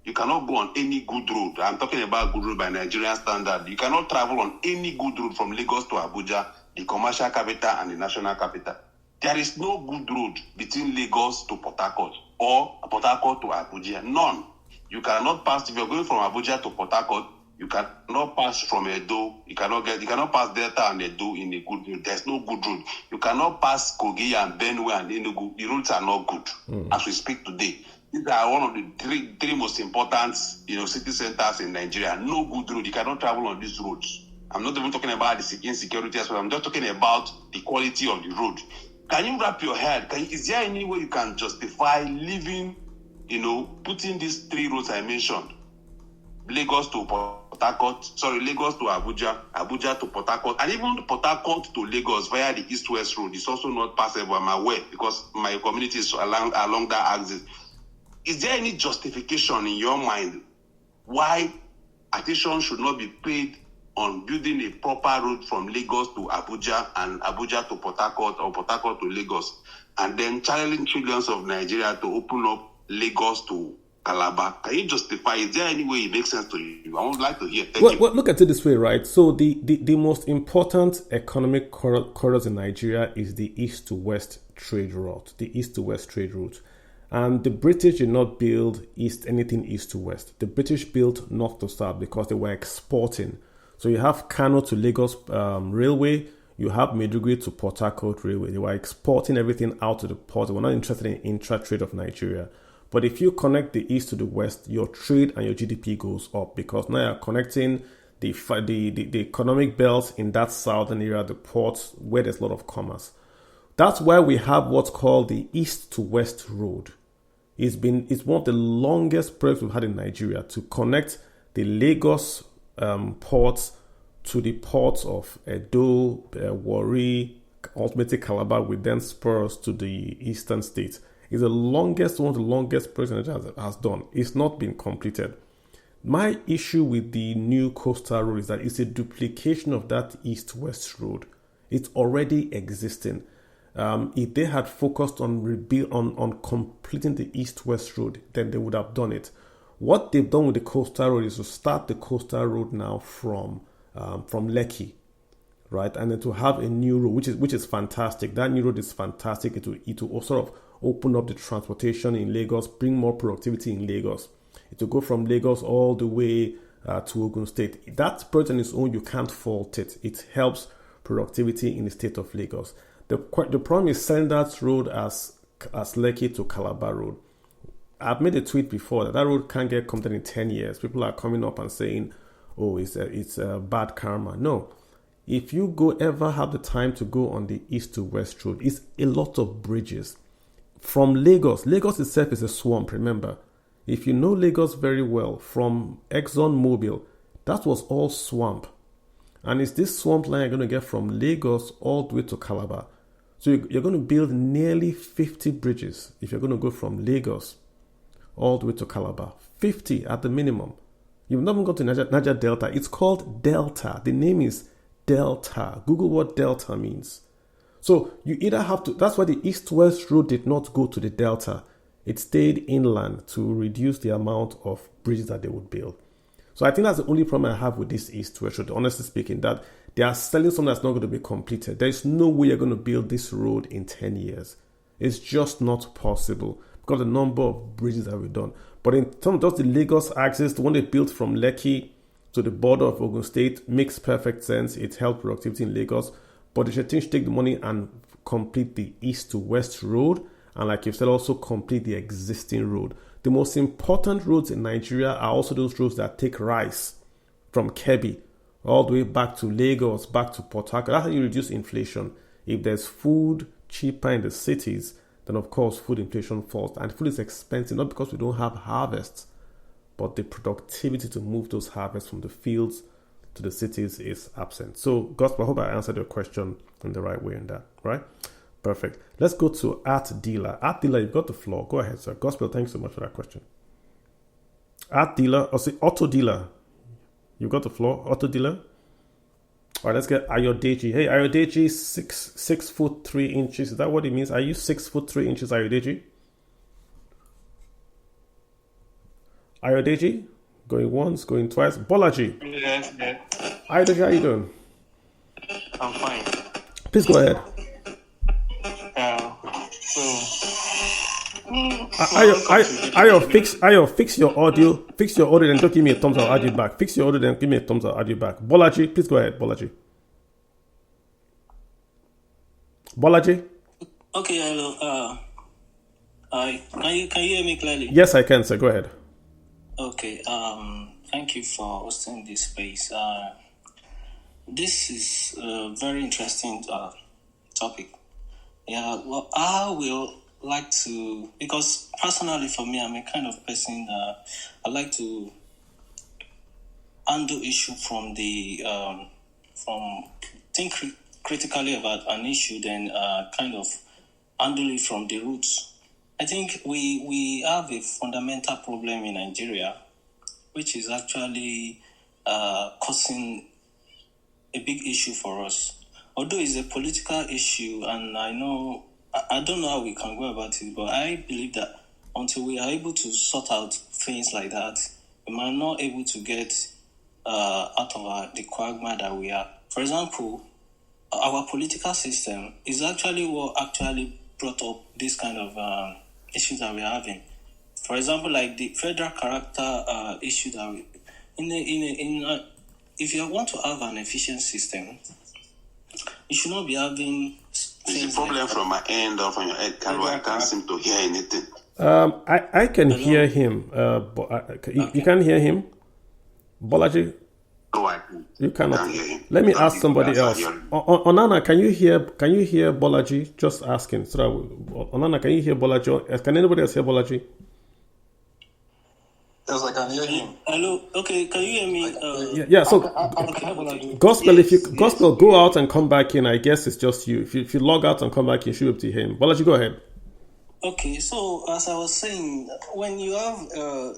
You cannot go on any good road. I'm talking about good road by Nigerian standard. You cannot travel on any good road from Lagos to Abuja, the commercial capital and the national capital. There is no good road between Lagos to Port Harcourt or Port Harcourt to Abuja. None. You cannot pass, if you're going from Abuja to Port Harcourt, you cannot pass from Edo. You cannot pass Delta and Edo in a good road. There's no good road. You cannot pass Kogi and Benue and Enugu. The roads are not good as we speak today. These are one of the three most important, city centers in Nigeria. No good road. You cannot travel on these roads. I'm not even talking about the insecurity as well. I'm just talking about the quality of the road. Can you wrap your head? Is there any way you can justify leaving, putting these three roads I mentioned, Lagos to Lagos to Abuja, Abuja to Port Harcourt, and even Port Harcourt to Lagos via the East-West Road is also not passable, I'm aware, because my community is along that axis. Is there any justification in your mind why attention should not be paid on building a proper road from Lagos to Abuja and Abuja to Port Harcourt or Port Harcourt to Lagos, and then channeling trillions of Nigeria to open up Lagos to Calabar? Can you justify? Is there any way it makes sense to you? I would like to hear. Thank you. Well, look at it this way, right? So the most important economic corridors in Nigeria is the east to west trade route, and the British did not build anything east to west. The British built north to south because they were exporting. So you have Kano to Lagos railway, you have Maiduguri to Port Harcourt railway. They were exporting everything out to the port. They were not interested in intra-trade of Nigeria. But if you connect the east to the west, your trade and your GDP goes up, because now you're connecting the economic belts in that southern area, the ports where there's a lot of commerce. That's why we have what's called the east to west road. It's one of the longest projects we've had in Nigeria to connect the Lagos ports to the ports of Edo, Warri, ultimately Calabar, with then spurs to the eastern states. It's one of the longest projects Nigeria has done. It's not been completed. My issue with the new coastal road is that it's a duplication of that east-west road. It's already existing. If they had focused on completing the east-west road, then they would have done it. What they've done with the coastal road is to start the coastal road now from Lekki, right, and then to have a new road, which is fantastic. That new road is fantastic. It will sort of open up the transportation in Lagos, bring more productivity in Lagos. It will go from Lagos all the way to Ogun State. That project on its own, you can't fault it. It helps productivity in the state of Lagos. The problem is selling that road as Lekki to Calabar Road. I've made a tweet before that road can't get completed in 10 years. People are coming up and saying, oh, it's a bad karma. No. If you ever have the time to go on the east to west road, it's a lot of bridges. From Lagos itself is a swamp, remember. If you know Lagos very well, from Exxon Mobil, that was all swamp. And it's this swamp line you're going to get from Lagos all the way to Calabar. So you're going to build nearly 50 bridges if you're going to go from Lagos all the way to Calabar. 50 at the minimum. You've not even gone to Niger Delta. It's called Delta. The name is Delta. Google what Delta means. So you either have to, that's why the east-west road did not go to the Delta. It stayed inland to reduce the amount of bridges that they would build. So I think that's the only problem I have with this east-west road, honestly speaking, that they are selling something that's not going to be completed. There's no way you're going to build this road in 10 years. It's just not possible because of the number of bridges that we've done. But in terms of the Lagos axis, the one they built from Lekki to the border of Ogun State makes perfect sense. It helped productivity in Lagos. But they should take the money and complete the east to west road. And like you've said, also complete the existing road. The most important roads in Nigeria are also those roads that take rice from Kebbi all the way back to Lagos, back to Port Harcourt. That's how you reduce inflation. If there's food cheaper in the cities, then of course food inflation falls. And food is expensive, not because we don't have harvests, but the productivity to move those harvests from the fields to the cities is absent. So, Gospel, I hope I answered your question in the right way in that, right? Perfect. Let's go to Art Dealer. Art Dealer, you've got the floor. Go ahead, sir. Gospel, thanks so much for that question. Art Dealer, or say Auto Dealer. You've got the floor. Auto Dealer. All right, let's get Ayodeji. Hey, Ayodeji, 6 foot 3 inches. Is that what it means? Are you 6 foot 3 inches, Ayodeji? Ayodeji? Going once, going twice. Bolaji. Yes. Ayodeji, how you doing? I'm fine. Please go ahead. Ayo, fix your audio. Fix your audio, then don't give me a thumbs up. I'll add you back. Fix your audio, then give me a thumbs up. I'll add you back. Bolaji, please go ahead. Bolaji. Okay, hello. Can you hear me clearly? Yes, I can, sir. Go ahead. Okay. Thank you for hosting this space. This is a very interesting topic. Yeah. Well, I will like to, because personally for me, I'm a kind of person I like to handle issue from the from think critically about an issue, then kind of handle it from the roots. I think we have a fundamental problem in Nigeria, which is actually causing a big issue for us. Although it's a political issue, and I don't know how we can go about it, but I believe that until we are able to sort out things like that, we might not able to get out of the quagmire that we are. For example, our political system is actually what actually brought up this kind of issues that we're having. For example, like the federal character issue that we, if you want to have an efficient system, you should not be having. There's a problem from my end or from your end, Carlo. I can't seem to hear anything. I can hear him. But you can't hear him, Bolaji. No, I can't. You cannot. Can't hear him. Let me ask somebody else. Onana, can you hear Bolaji? Just asking. So Onana, can you hear Bolaji? Can anybody else hear Bolaji? Yes, I can hear him. Hello. Okay, can you hear me? Yeah. So Okay. Gospel, Yes, Gospel, go out and come back in. I guess it's just you. If you log out and come back in, you should be able to hear him. Bolaji, go ahead. Okay, so as I was saying, when you have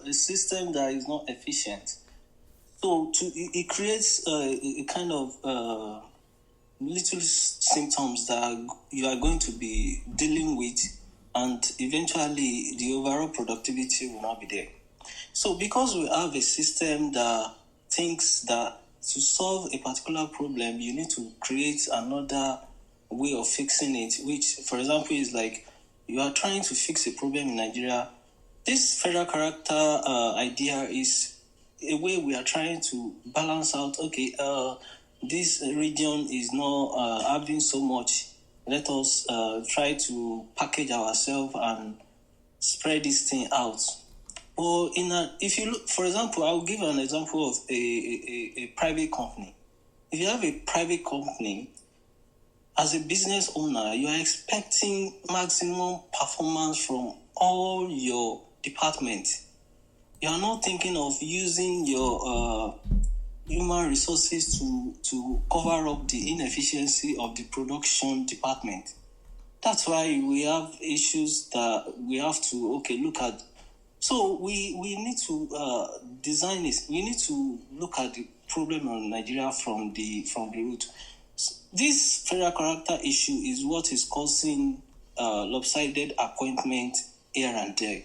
a system that is not efficient, so it creates a kind of little symptoms that you are going to be dealing with, and eventually the overall productivity will not be there. So because we have a system that thinks that to solve a particular problem, you need to create another way of fixing it, which, for example, is like you are trying to fix a problem in Nigeria. This federal character idea is a way we are trying to balance out, okay, this region is not having so much. Let us try to package ourselves and spread this thing out. Or if you look, for example, I'll give an example of a private company. If you have a private company, as a business owner, you are expecting maximum performance from all your departments. You are not thinking of using your human resources to cover up the inefficiency of the production department. That's why we have issues that we have to look at. So we need to design this. We need to look at the problem in Nigeria from the root. This federal character issue is what is causing lopsided appointment here and there,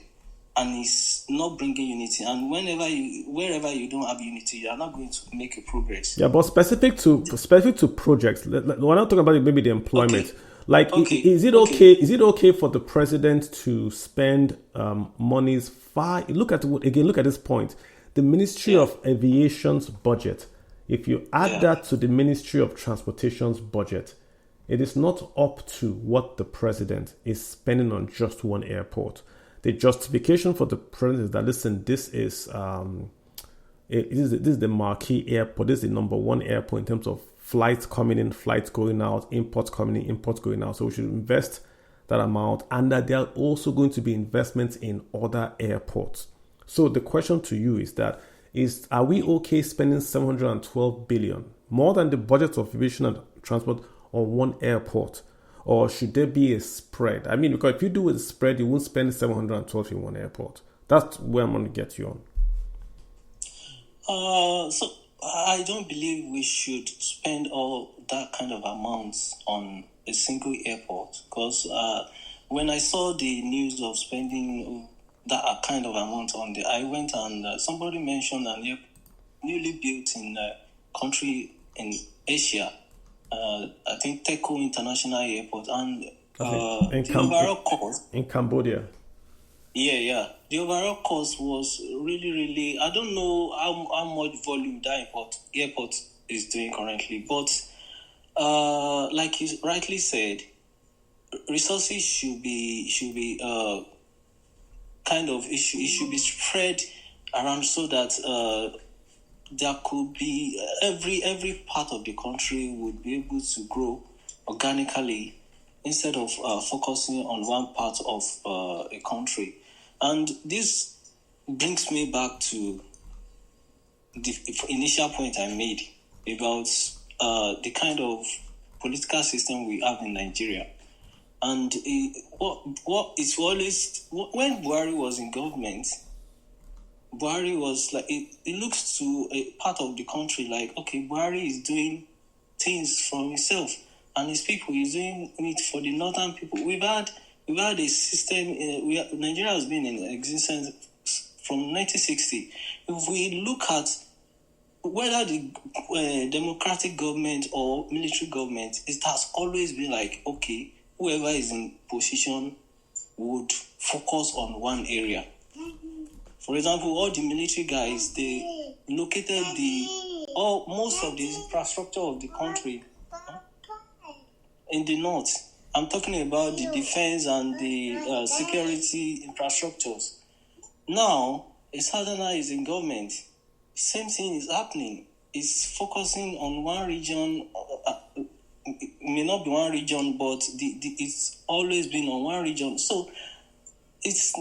and it's not bringing unity. And wherever you don't have unity, you are not going to make a progress. Yeah, but specific to projects, we're not talking about maybe the employment. Okay. Like, Okay. is it okay? Is it okay for the president to spend monies far? Look at this point. The Ministry of Aviation's budget. If you add that to the Ministry of Transportation's budget, it is not up to what the president is spending on just one airport. The justification for the president is that, listen, this is the marquee airport. This is the number one airport in terms of flights coming in, flights going out, imports coming in, imports going out. So we should invest that amount, and that there are also going to be investments in other airports. So the question to you is that, are we okay spending 712 billion, more than the budget of aviation and transport, on one airport? Or should there be a spread? I mean, because if you do a spread, you won't spend 712 in one airport. That's where I'm going to get you on. So I don't believe we should spend all that kind of amounts on a single airport, because when I saw the news of spending that kind of amount on I went and somebody mentioned a newly built in country in Asia, I think Teko International Airport, and the overall cost in Cambodia. Yeah. The overall cost was really, I don't know how much volume that airport is doing currently, but like you rightly said, resources should be kind of issue. It should be spread around so that there could be every part of the country would be able to grow organically instead of focusing on one part of a country. And this brings me back to the initial point I made about the kind of political system we have in Nigeria. And what it's always, when Buhari was in government, Buhari was like, it looks to a part of the country like, okay, Buhari is doing things for himself and his people, is doing it for the northern people. We've had a system, Nigeria has been in existence from 1960. If we look at whether the democratic government or military government, it has always been like, okay, whoever is in position would focus on one area. For example, all the military guys, they located most of the infrastructure of the country in the north. I'm talking about the defense and the security infrastructures. Now, a southerner is in government. Same thing is happening. It's focusing on one region. It may not be one region, but it's always been on one region. So it's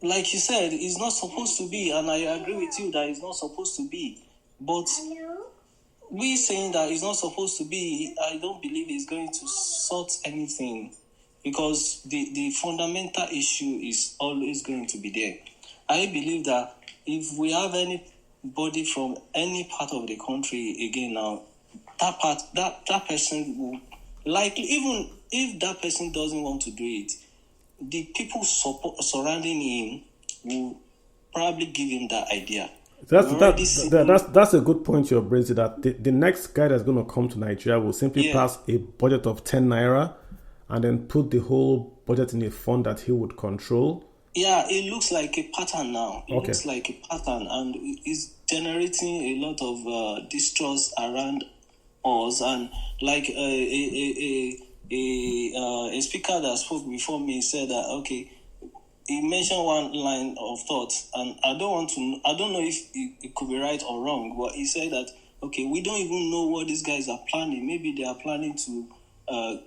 like you said, it's not supposed to be, and I agree with you that it's not supposed to be. But we saying that it's not supposed to be, I don't believe it's going to sort anything, because the fundamental issue is always going to be there. I believe that if we have anybody from any part of the country again now, that person will likely, even if that person doesn't want to do it, the people surrounding him will probably give him that idea. That's a good point you're raising, that the next guy that's going to come to Nigeria will simply pass a budget of 10 naira and then put the whole budget in a fund that he would control. Yeah, it looks like a pattern now. Looks like a pattern, and it's generating a lot of distrust around us. And like a speaker that spoke before me said that, okay, he mentioned one line of thought, and I don't know if it could be right or wrong, but he said that, okay, we don't even know what these guys are planning. Maybe they are planning to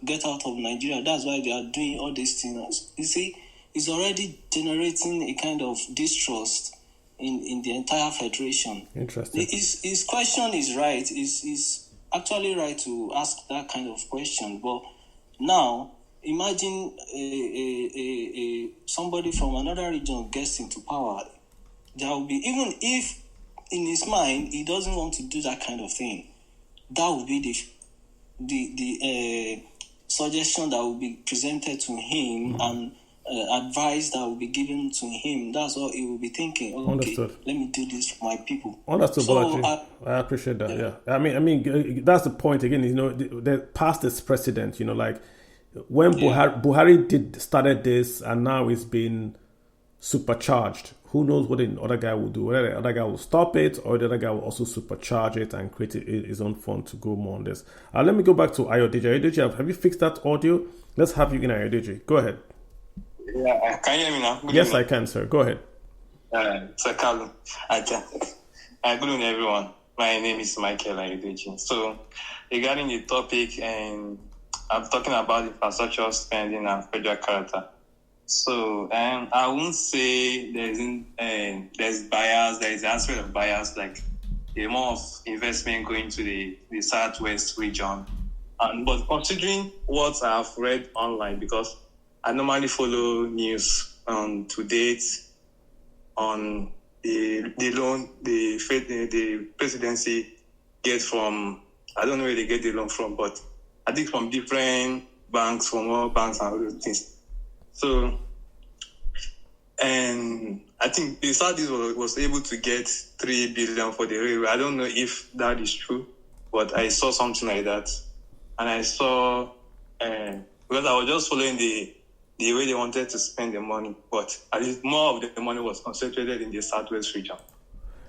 get out of Nigeria. That's why they are doing all these things. You see, it's already generating a kind of distrust in the entire federation. Interesting. His question is right. Is actually right to ask that kind of question. But now, imagine somebody from another region gets into power. There will be, even if in his mind he doesn't want to do that kind of thing, that will be the suggestion that will be presented to him, and advice that will be given to him. That's what he will be thinking. Oh, okay, let me do this for my people. Understood. So, I appreciate that. Yeah. I mean, that's the point again. You know, the past is precedent. You know, like when Buhari started this, and now it's been supercharged. Who knows what the other guy will do? Whether the other guy will stop it, or the other guy will also supercharge it and create his own fund to go more on this. Let me go back to Ayodeji. Ayodeji, have you fixed that audio? Let's have you in, Ayodeji. Go ahead. Yeah, can you hear me now? Good evening. I can, sir. Go ahead. Sir Carlo. Good evening, everyone. My name is Michael Ayodeji. So, regarding the topic, and I'm talking about infrastructure spending and federal character. So, I won't say there's bias. There is an aspect of bias, like the amount of investment going to the southwest region. But considering what I've read online, because I normally follow news to date on the loan the presidency gets from, I don't know where they get the loan from, but I think from different banks, from all banks and all those things. So, and I think the Southeast was able to get 3 billion for the railway. I don't know if that is true, but I saw something like that. And I saw, because I was just following the way they wanted to spend the money, but at least more of the money was concentrated in the southwest region.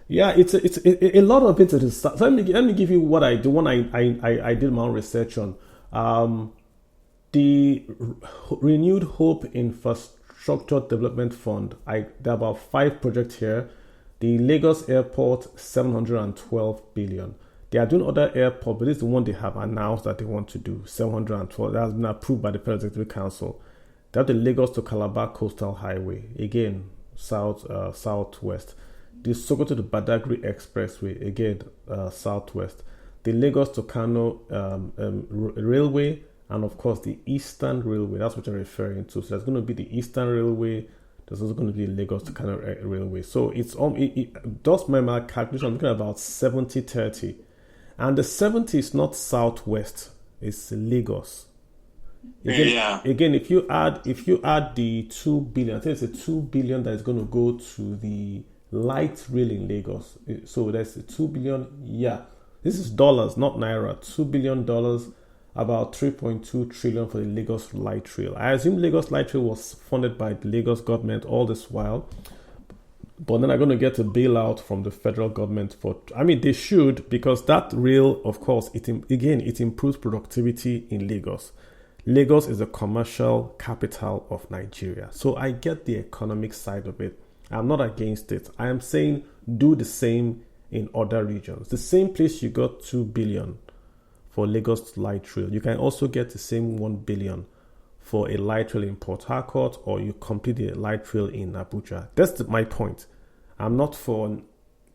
Yeah, it's a lot of it is. So let me give you what I do. One I did my own research on. The renewed hope Infrastructure Development Fund. There are about 5 projects here. The Lagos Airport, 712 billion. They are doing other airports, but this is the one they have announced that they want to do, 712. That has been approved by the Federal Executive Council. They have the Lagos to Calabar Coastal Highway, again, southwest. The Sokoto to Badagry Expressway, again, southwest. The Lagos to Kano Railway, and of course the Eastern Railway. That's what you're referring to. So there's going to be the Eastern Railway. There's also going to be the Lagos to Kano Railway. So it's just my calculation. I'm looking at about 70-30. And the 70 is not southwest, it's Lagos. Again, if you add the 2 billion, I think it's a 2 billion that is going to go to the light rail in Lagos. So there's a 2 billion, this is dollars, not naira. $2 billion, about 3.2 trillion for the Lagos light rail. I assume Lagos light rail was funded by the Lagos government all this while. But then I'm going to get a bailout from the federal government they should, because that rail, of course, it improves productivity in Lagos. Lagos is the commercial capital of Nigeria. So I get the economic side of it. I'm not against it. I am saying do the same in other regions. The same place you got 2 billion for Lagos light rail, you can also get the same 1 billion for a light rail in Port Harcourt, or you complete the light rail in Abuja. That's my point. I'm not for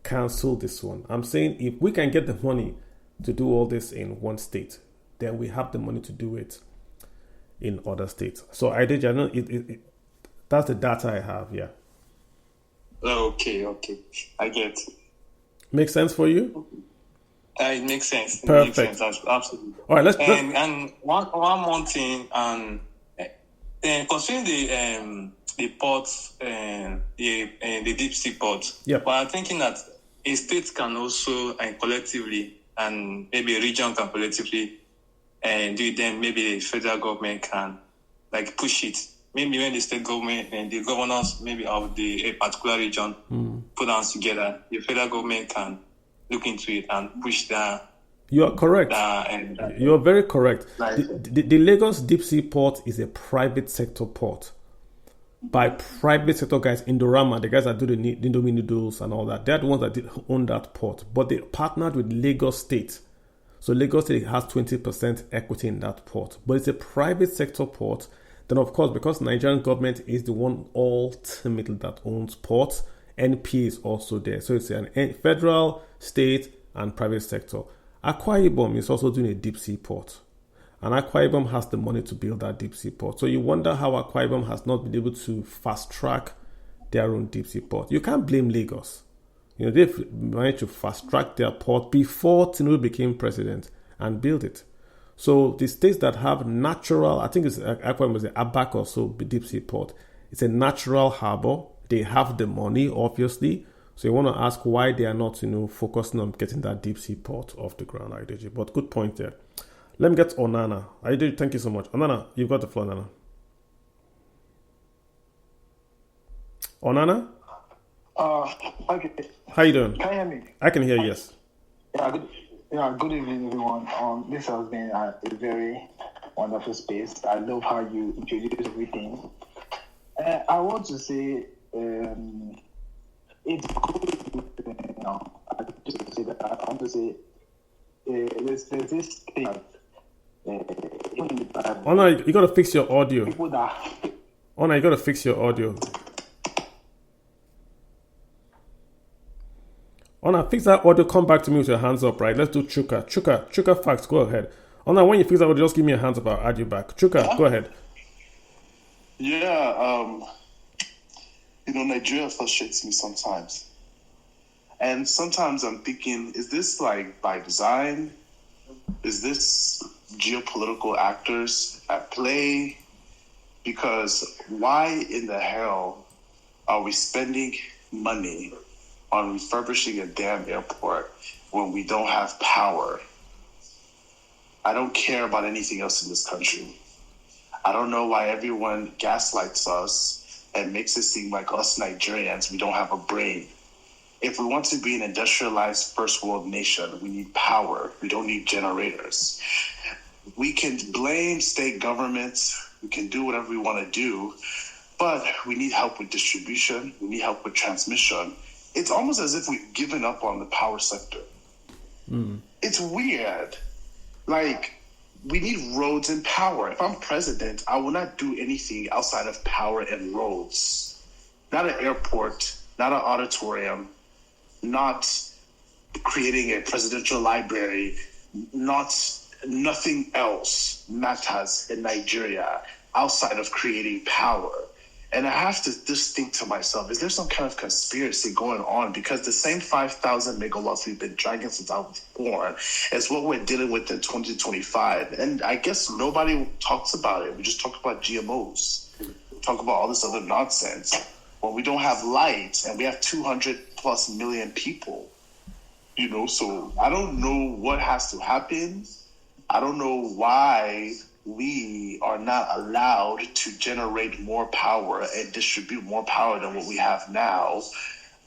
cancel this one. I'm saying if we can get the money to do all this in one state, then we have the money to do it in other states. So I know that's the data I have. Yeah. Okay. I get. Makes sense for you? It makes sense. Perfect. It makes sense. Absolutely. All right. And one more thing, and considering the ports and the deep sea ports. Yeah. But I'm thinking that a state can also collectively, and maybe a region can collectively do it. Then maybe the federal government can push it. Maybe when the state government and the governors maybe of a particular region put hands together, the federal government can look into it and push that. You are correct. You are very correct. The Lagos Deep Sea Port is a private sector port by private sector guys. Indorama, the guys that do the Indomie noodles and all that, they're the ones that own that port. But they partnered with Lagos State. So Lagos State has 20% equity in that port. But it's a private sector port. Then, of course, because Nigerian government is the one ultimately that owns ports, NP is also there. So it's a federal, state, and private sector. Akwa Ibom is also doing a deep sea port. And Akwa Ibom has the money to build that deep sea port. So you wonder how Akwa Ibom has not been able to fast track their own deep sea port. You can't blame Lagos. They've managed to fast track their port before Tinubu became president and build it. So the states that have natural, I think it's Akwa Ibom is the Abak or so deep sea port. It's a natural harbor. They have the money, obviously. So you want to ask why they are not, focusing on getting that deep sea port off the ground, IDG. But good point there. Let me get Onana. IDG, thank you so much. Onana, you've got the floor, Onana. Onana? Okay. How you doing? Can you hear me? I can hear you, yes. Good evening, everyone. This has been a very wonderful space. I love how you introduce everything. I want to say it's good now. I just say that I want to say there's this thing that in the Bible. Oh no, you gotta fix your audio. People that Oh no, you gotta fix your audio. Oh no, fix that audio. Come back to me with your hands up, right? Let's do Chuka facts. Go ahead. Oh no, when you fix that audio, just give me a hands up. I'll add you back. Chuka, go ahead. Yeah, Nigeria frustrates me sometimes. And sometimes I'm thinking, is this by design? Is this geopolitical actors at play? Because why in the hell are we spending money on refurbishing a damn airport when we don't have power? I don't care about anything else in this country. I don't know why everyone gaslights us and makes it seem like us Nigerians, we don't have a brain. If we want to be an industrialized first world nation, we need power. We don't need generators. We can blame state governments. We can do whatever we want to do. but we need help with distribution. We need help with transmission. It's almost as if we've given up on the power sector. It's weird. Like, we need roads and power. If I'm president, I will not do anything outside of power and roads. Not an airport, not an auditorium, not creating a presidential library, nothing else matters in Nigeria outside of creating power. And I have to just think to myself, is there some kind of conspiracy going on? Because the same 5,000 megawatts we've been dragging since I was born is what we're dealing with in 2025. And I guess nobody talks about it. We just talk about GMOs, talk about all this other nonsense. When we don't have light and we have 200 plus million people, so I don't know what has to happen. I don't know why we are not allowed to generate more power and distribute more power than what we have now.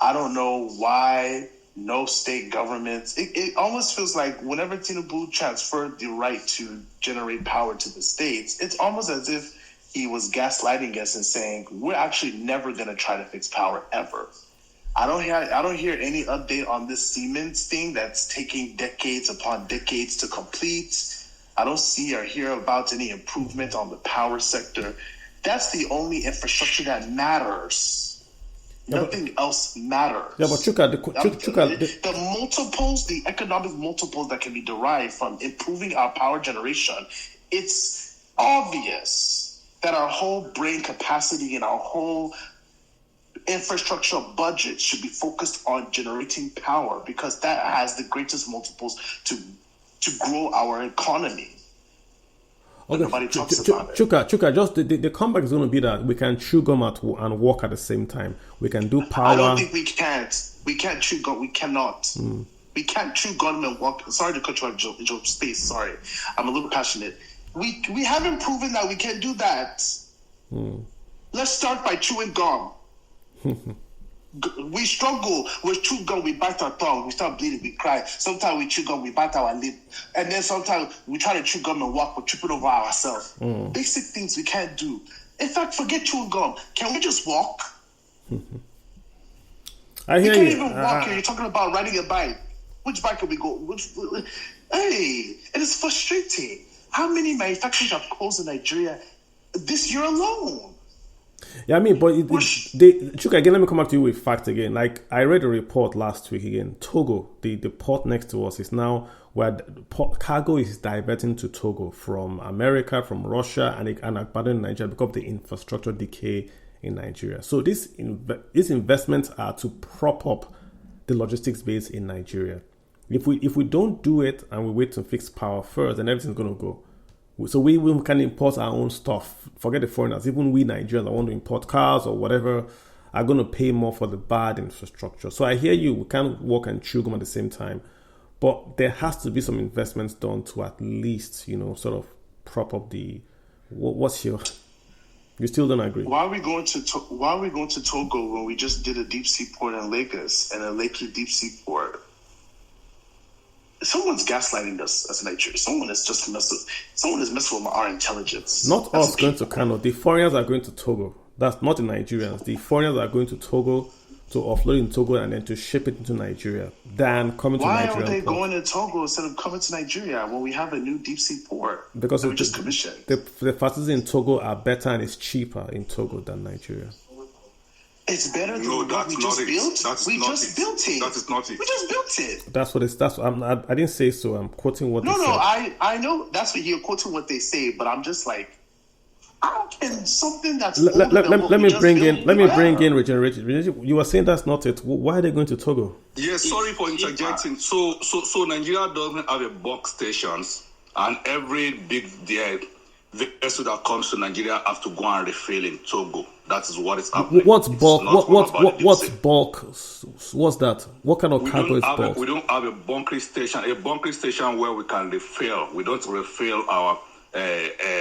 I don't know why no state governments. It almost feels like whenever Tinubu transferred the right to generate power to the states, it's almost as if he was gaslighting us and saying, we're actually never going to try to fix power ever. I don't hear any update on this Siemens thing that's taking decades upon decades to complete. I don't see or hear about any improvement on the power sector. That's the only infrastructure that matters. Nothing else matters. Yeah, but Chuka, the multiples, the economic multiples that can be derived from improving our power generation, it's obvious that our whole brain capacity and our whole infrastructure budget should be focused on generating power, because that has the greatest multiples to grow our economy. Okay, nobody talks about it. Chuka, just the comeback is going to be that we can chew gum and walk at the same time. We can do power. I don't think we can't. We can't chew gum. We cannot. We can't chew gum and walk. Sorry to cut you off, Joe Space. Sorry. I'm a little passionate. We haven't proven that we can do that. Let's start by chewing gum. We struggle with chew gum, we bite our tongue, we start bleeding, we cry. Sometimes we chew gum, we bite our lip. And then sometimes we try to chew gum and walk, we're tripping over ourselves. Basic things we can't do. In fact, forget chewing gum. Can we just walk? I hear you. You can't even walk here. You're talking about riding a bike. Which bike can we go? Hey, it is frustrating. How many manufacturers have closed in Nigeria this year alone? Yeah, I mean, but Chuka, again, let me come back to you with facts again. Like, I read a report last week again. Togo, the port next to us, is now where cargo is diverting to Togo from America, from Russia, and abandoning Nigeria because of the infrastructure decay in Nigeria. So these investments are to prop up the logistics base in Nigeria. If we don't do it and we wait to fix power first, then everything's going to go. So we can import our own stuff. Forget the foreigners. Even we Nigerians that want to import cars or whatever are going to pay more for the bad infrastructure. So I hear you. We can't walk and chew gum at the same time. But there has to be some investments done to at least, sort of prop up the... What's your... You still don't agree? Why are we going to Togo when we just did a deep sea port in Lagos and a Lekki deep sea port? Someone's gaslighting us as Nigeria. Someone is messing with our intelligence. Not us going to Kano. The foreigners are going to Togo. That's not the Nigerians. The foreigners are going to Togo to offload in Togo and then to ship it into Nigeria. Then coming to Nigeria. Why are they going to Togo instead of coming to Nigeria when we have a new deep sea port? Because we just commissioned. The facilities in Togo are better and it's cheaper in Togo than Nigeria. It's better than what we just built. We just built it. That is not it. We just built it. That's what it's. I didn't say so. I'm quoting what they said. I know that's what you're quoting what they say, but I'm just like, how can something that's let me bring in Richard. You were saying that's not it. Why are they going to Togo? Yes, sorry for interjecting. So Nigeria doesn't have a bulk stations, and every big vessel that comes to Nigeria have to go and refill in Togo. That is what is happening. What's bulk? What's bulk? What's that? What kind of cargo is bulk? We don't have a bunkering station. A bunkering station where we can refill. We don't refill our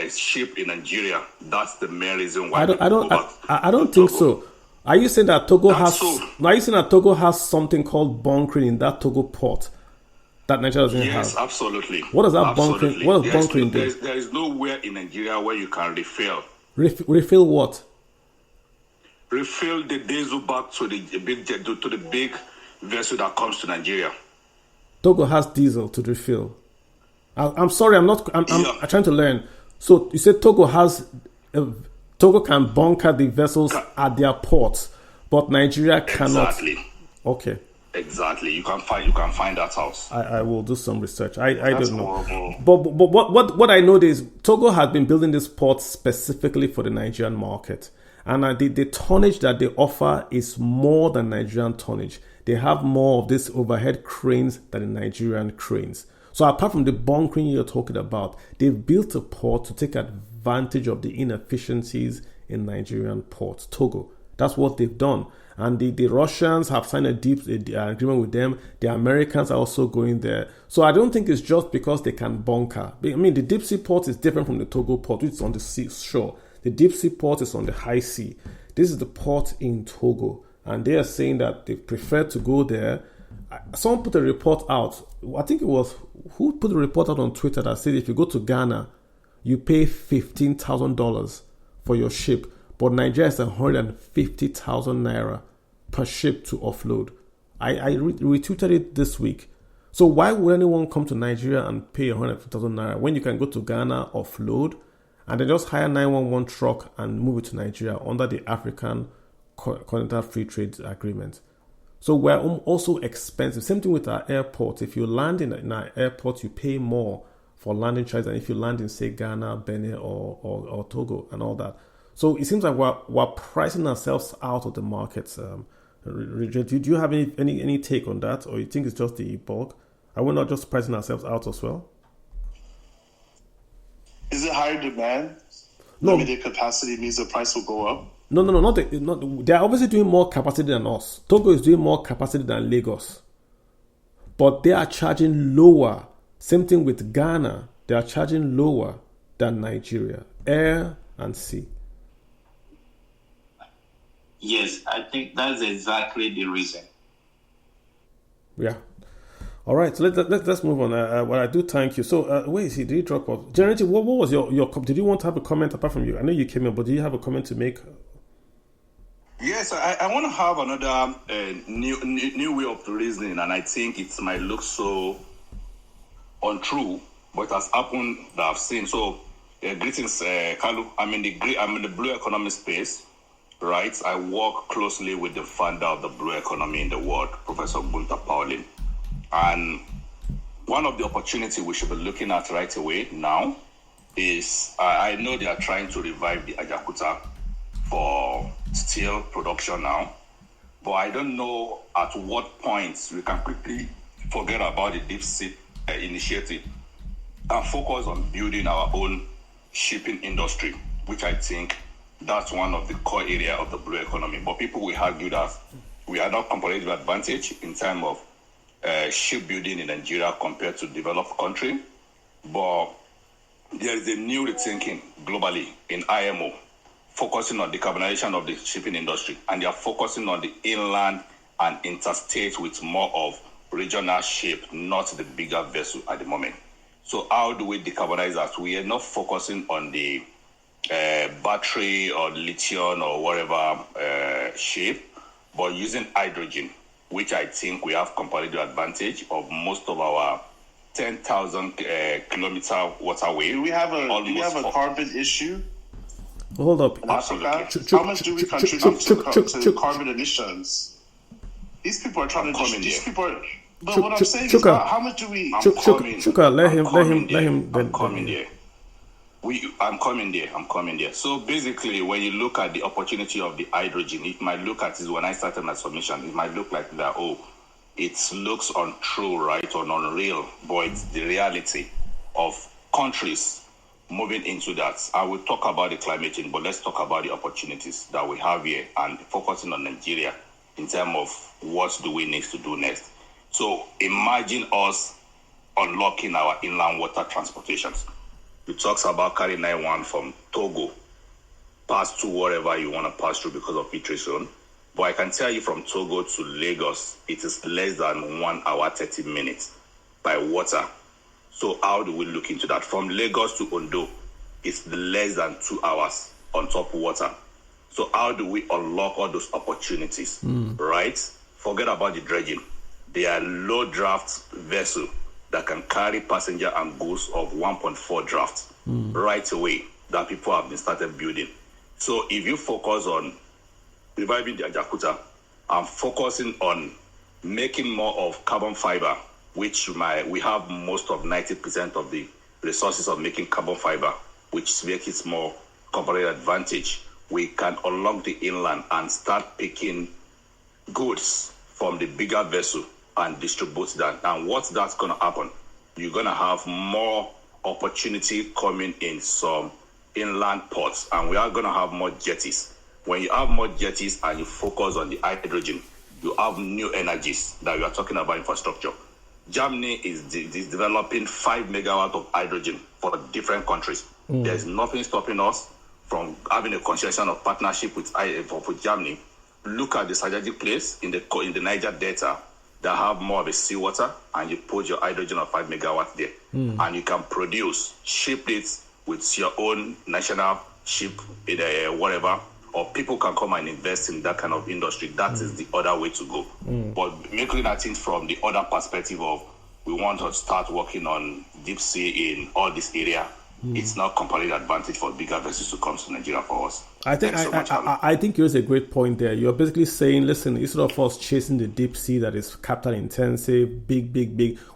ship in Nigeria. That's the main reason why. I don't think so. Are you saying that Togo has something called bunkering in that Togo port that Nigeria doesn't have? Yes, absolutely. What does that bunkering? What does bunkering do? There is nowhere in Nigeria where you can refill. Refill what? refill the diesel back to the big vessel that comes to Nigeria. Togo has diesel to refill. I'm sorry, I'm trying to learn. So you said Togo can bunker the vessels at their ports, but Nigeria cannot. Exactly. Okay. Exactly. You can find that out. I will do some research. I That's don't know. horrible. But what I know is Togo has been building this port specifically for the Nigerian market. And the tonnage that they offer is more than Nigerian tonnage. They have more of these overhead cranes than the Nigerian cranes. So apart from the bunkering you're talking about, they've built a port to take advantage of the inefficiencies in Nigerian ports. Togo. That's what they've done. And the Russians have signed a deep agreement with them. The Americans are also going there. So I don't think it's just because they can bunker. I mean, the deep sea port is different from the Togo port, which is on the sea shore. The deep sea port is on the high sea. This is the port in Togo. And they are saying that they prefer to go there. Someone put a report out. I think it was, who put a report out on Twitter that said if you go to Ghana, you pay $15,000 for your ship. But Nigeria is 150,000 naira per ship to offload. I retweeted it this week. So why would anyone come to Nigeria and pay 150,000 naira when you can go to Ghana, offload, and then just hire 911 truck and move it to Nigeria under the African Continental Free Trade Agreement? So we're also expensive. Same thing with our airport. If you land in our airport, you pay more for landing charges than if you land in, say, Ghana, Benin, or Togo and all that. So it seems like we're pricing ourselves out of the markets. Do you have any take on that, or you think it's just the bulk? Are we not just pricing ourselves out as well? Is it higher demand? No. Limited capacity means the price will go up? No, not they're obviously doing more capacity than us. Togo is doing more capacity than Lagos. But they are charging lower. Same thing with Ghana. They are charging lower than Nigeria. Air and sea. Yes, I think that's exactly the reason. Yeah. All right, so let's move on. Well, I do thank you. So, where is he? Did he drop off? Generally, what was your? Did you want to have a comment apart from you? I know you came in, but do you have a comment to make? Yes, I want to have another new way of reasoning, and I think it might look so untrue, but it has happened that I've seen. So, greetings, Kalu. I'm in the blue economy space, right? I work closely with the founder of the blue economy in the world, Professor Gunther Paulin. And one of the opportunities we should be looking at right away now is I know they are trying to revive the Ajakuta for steel production now, but I don't know at what point we can quickly forget about the deep sea initiative and focus on building our own shipping industry, which I think that's one of the core area of the blue economy. But people will argue that we are not comparative advantage in terms of shipbuilding in Nigeria compared to developed country, but there is a new rethinking globally in IMO, focusing on decarbonization of the shipping industry, and they are focusing on the inland and interstate with more of regional ship, not the bigger vessel at the moment. So how do we decarbonize that? We are not focusing on the battery or lithium or whatever ship, but using hydrogen, which I think we have comparative advantage of most of our 10,000 kilometer waterway. Do we have a carbon issue? Hold up. In Africa? How much do we contribute to carbon emissions? These people are trying to these people are, but what I'm saying is how much do we Chuka, let him I'm coming there. I'm coming there. So basically, when you look at the opportunity of the hydrogen, it might look at it when I started my submission, it might look like that, it looks untrue, right, or unreal, but it's the reality of countries moving into that. I will talk about the climate change, but let's talk about the opportunities that we have here and focusing on Nigeria in terms of what do we need to do next. So imagine us unlocking our inland water transportations. It talks about carrying 91 from Togo, pass through wherever you want to pass through because of filtration. But I can tell you from Togo to Lagos, it is less than 1 hour, 30 minutes by water. So how do we look into that? From Lagos to Ondo, it's less than 2 hours on top of water. So how do we unlock all those opportunities, right? Forget about the dredging. There are low draft vessels that can carry passenger and goods of 1.4 drafts right away that people have been started building. So if you focus on reviving the Ajakuta and focusing on making more of carbon fiber, which we have most of 90% of the resources of making carbon fiber, which makes it more competitive advantage, we can unlock the inland and start picking goods from the bigger vessel and distribute that. And what's that's going to happen? You're going to have more opportunity coming in some inland ports, and we are going to have more jetties. When you have more jetties and you focus on the hydrogen, you have new energies that we are talking about infrastructure. Germany is developing 5 megawatts of hydrogen for different countries. There's nothing stopping us from having a concession of partnership with Germany. Look at the strategic place in the Niger Delta that have more of a seawater, and you put your hydrogen of 5 megawatts there, and you can ship it with your own national ship, whatever, or people can come and invest in that kind of industry. That is the other way to go. But making at it from the other perspective of we want to start working on deep sea in all this area. It's not competitive advantage for bigger vessels to come to Nigeria for us. I think you raise a great point there. You're basically saying, listen, instead of us chasing the deep sea that is capital intensive, big,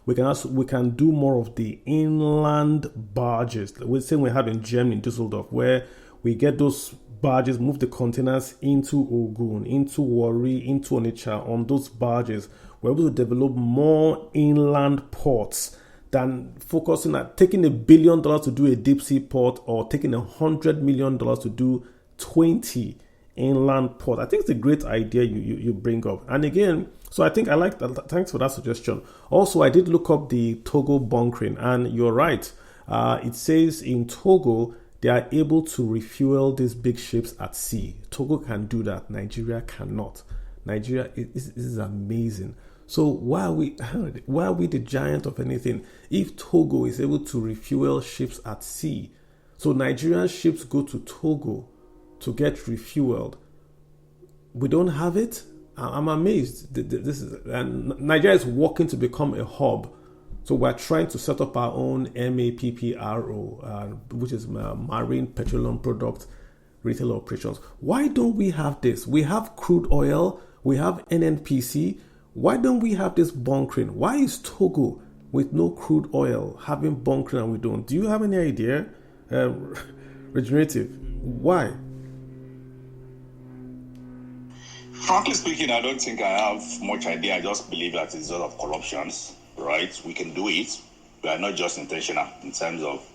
we can do more of the inland barges. We're saying we have in Germany, in Düsseldorf, where we get those barges, move the containers into Ogun, into Warri, into Onitsha. On those barges, we're able to develop more inland ports than focusing at taking $1 billion to do a deep sea port or taking $100 million to do 20 inland port. I think it's a great idea you bring up. And again, so I think I like that. Thanks for that suggestion. Also, I did look up the Togo bunkering, and you're right. It says in Togo, they are able to refuel these big ships at sea. Togo can do that. Nigeria cannot. Nigeria is amazing. So why are we the giant of anything? If Togo is able to refuel ships at sea, so Nigerian ships go to Togo to get refueled, we don't have it? I'm amazed. And Nigeria is working to become a hub. So we're trying to set up our own MAPPRO, which is Marine Petroleum Product Retail Operations. Why don't we have this? We have crude oil, we have NNPC. Why don't we have this bunkering? Why is Togo with no crude oil having bunkering and we don't? Do you have any idea? Regenerative, why? Frankly speaking, I don't think I have much idea. I just believe that it's a lot of corruptions, right? We can do it. We are not just intentional in terms of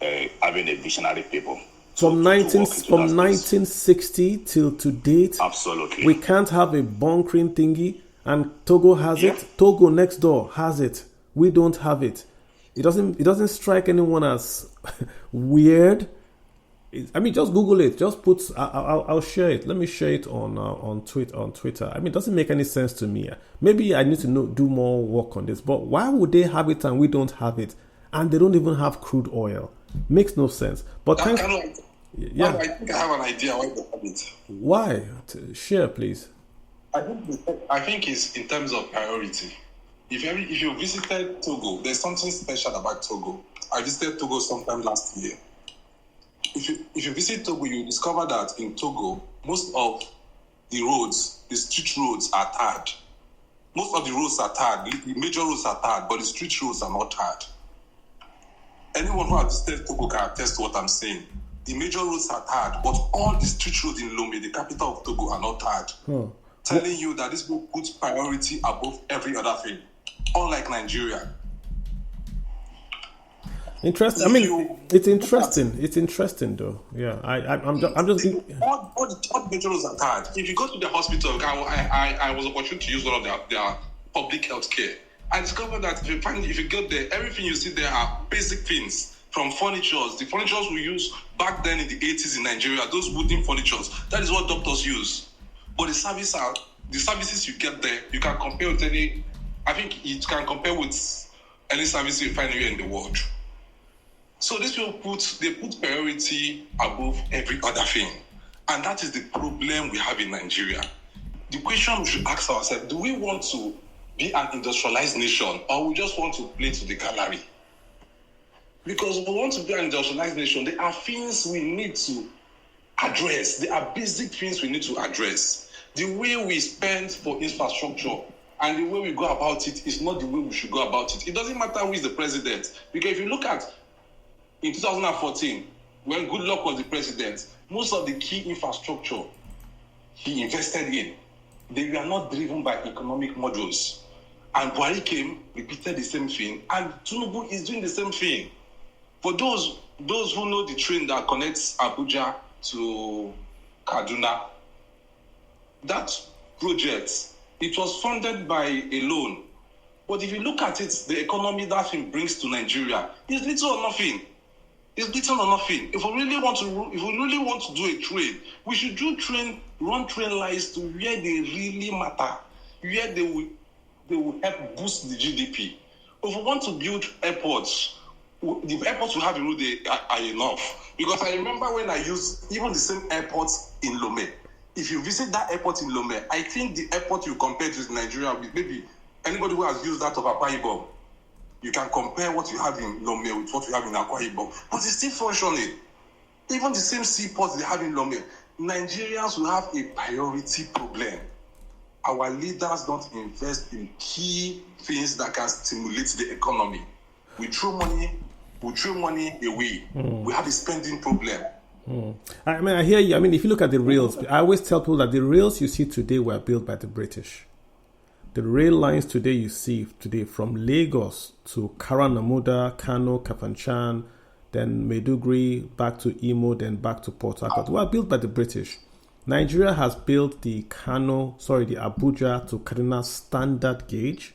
having a visionary people. From 1960 till to date, absolutely, we can't have a bunkering thingy. And Togo has it. Togo next door has it. We don't have it. It doesn't strike anyone as weird. I mean, just Google it. Just put. I'll share it. Let me share it on Twitter. I mean, it doesn't make any sense to me. Maybe I need to do more work on this. But why would they have it and we don't have it? And they don't even have crude oil. Makes no sense. But I think I have an idea why they have it. Why? Share, please. I think it's in terms of priority. If you visited Togo, there's something special about Togo. I visited Togo sometime last year. If you visit Togo, you discover that in Togo, most of the roads, the street roads are tarred. Most of the roads are tarred. The major roads are tarred, but the street roads are not tarred. Anyone who has visited Togo can attest to what I'm saying. The major roads are tarred, but all the street roads in Lomé, the capital of Togo, are not tarred. Telling you that this will put priority above every other thing, unlike Nigeria. Interesting. I mean, it's interesting. It's interesting, though. Yeah, I'm just. All the major roads are tarred. If you go to the hospital, I was opportunity to use one of their public health care. I discovered that if you get there, everything you see there are basic things. From furnitures, the furnitures we use back then in the 80s in Nigeria, those wooden furnitures, that is what doctors use. But the services you get there, you can compare with any. I think you can compare with any service you find anywhere in the world. So these people put priority above every other thing. And that is the problem we have in Nigeria. The question we should ask ourselves, do we want to be an industrialized nation or we just want to play to the gallery? Because we want to be an industrialized nation, there are things we need to address. There are basic things we need to address. The way we spend for infrastructure and the way we go about it is not the way we should go about it. It doesn't matter who is the president. Because if you look at in 2014, when Goodluck was the president, most of the key infrastructure he invested in, they were not driven by economic models. And Buhari came, repeated the same thing, and Tinubu is doing the same thing. For those who know the train that connects Abuja to Kaduna, that project, it was funded by a loan. But if you look at it, the economy that thing brings to Nigeria is little or nothing. It's little or nothing. If we really want to do a trade, we should run train lines to where they really matter, where they will help boost the GDP. If we want to build airports, the airports we have in Rude are enough. Because I remember when I used even the same airport in Lome. If you visit that airport in Lome, I think the airport you compare to Nigeria with maybe anybody who has used that of Akwa Ibom, you can compare what you have in Lome with what you have in Akwa Ibom. But it's still functioning. Even the same seaports they have in Lome, Nigerians will have a priority problem. Our leaders don't invest in key things that can stimulate the economy. We throw money away. We have a spending problem. I mean, I hear you. I mean, if you look at the rails, I always tell people that the rails you see today were built by the British. The rail lines today you see today from Lagos to Karanamuda, Kano, Kafanchan, then Maiduguri, back to Imo, then back to Port Harcourt, were built by the British. Nigeria has built the Abuja to Kaduna standard gauge,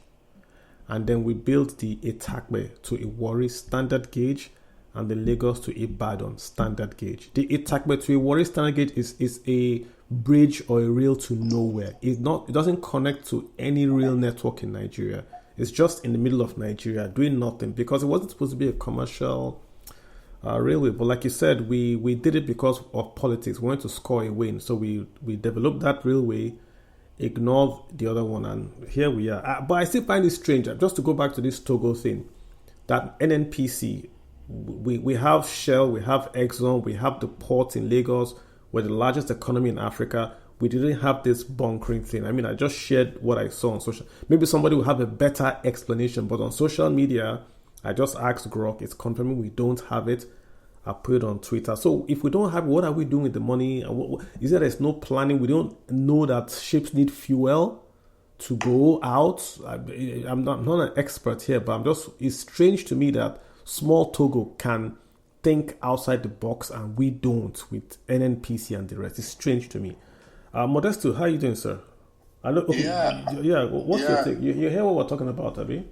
and then we built the Itakbe to Iwari standard gauge, and the Lagos to Ibadan standard gauge. The Itakbe to Iwari standard gauge is a bridge or a rail to nowhere. It doesn't connect to any rail network in Nigeria. It's just in the middle of Nigeria doing nothing because it wasn't supposed to be a commercial railway. But like you said, we did it because of politics. We wanted to score a win. So we developed that railway, ignored the other one, and here we are. But I still find it strange, just to go back to this Togo thing, that NNPC, we have Shell, we have Exxon, we have the port in Lagos, we're the largest economy in Africa. We didn't have this bunkering thing. I mean, I just shared what I saw on social. Maybe somebody will have a better explanation, but on social media, I just asked Grok. It's confirming we don't have it. I put it on Twitter. So if we don't have it, what are we doing with the money? Is there's no planning? We don't know that ships need fuel to go out. I'm not an expert here, but it's strange to me that small Togo can think outside the box and we don't with NNPC and the rest. It's strange to me. Modesto, how are you doing, sir? I know. Okay, yeah. What's your take? You hear what we're talking about, Abi?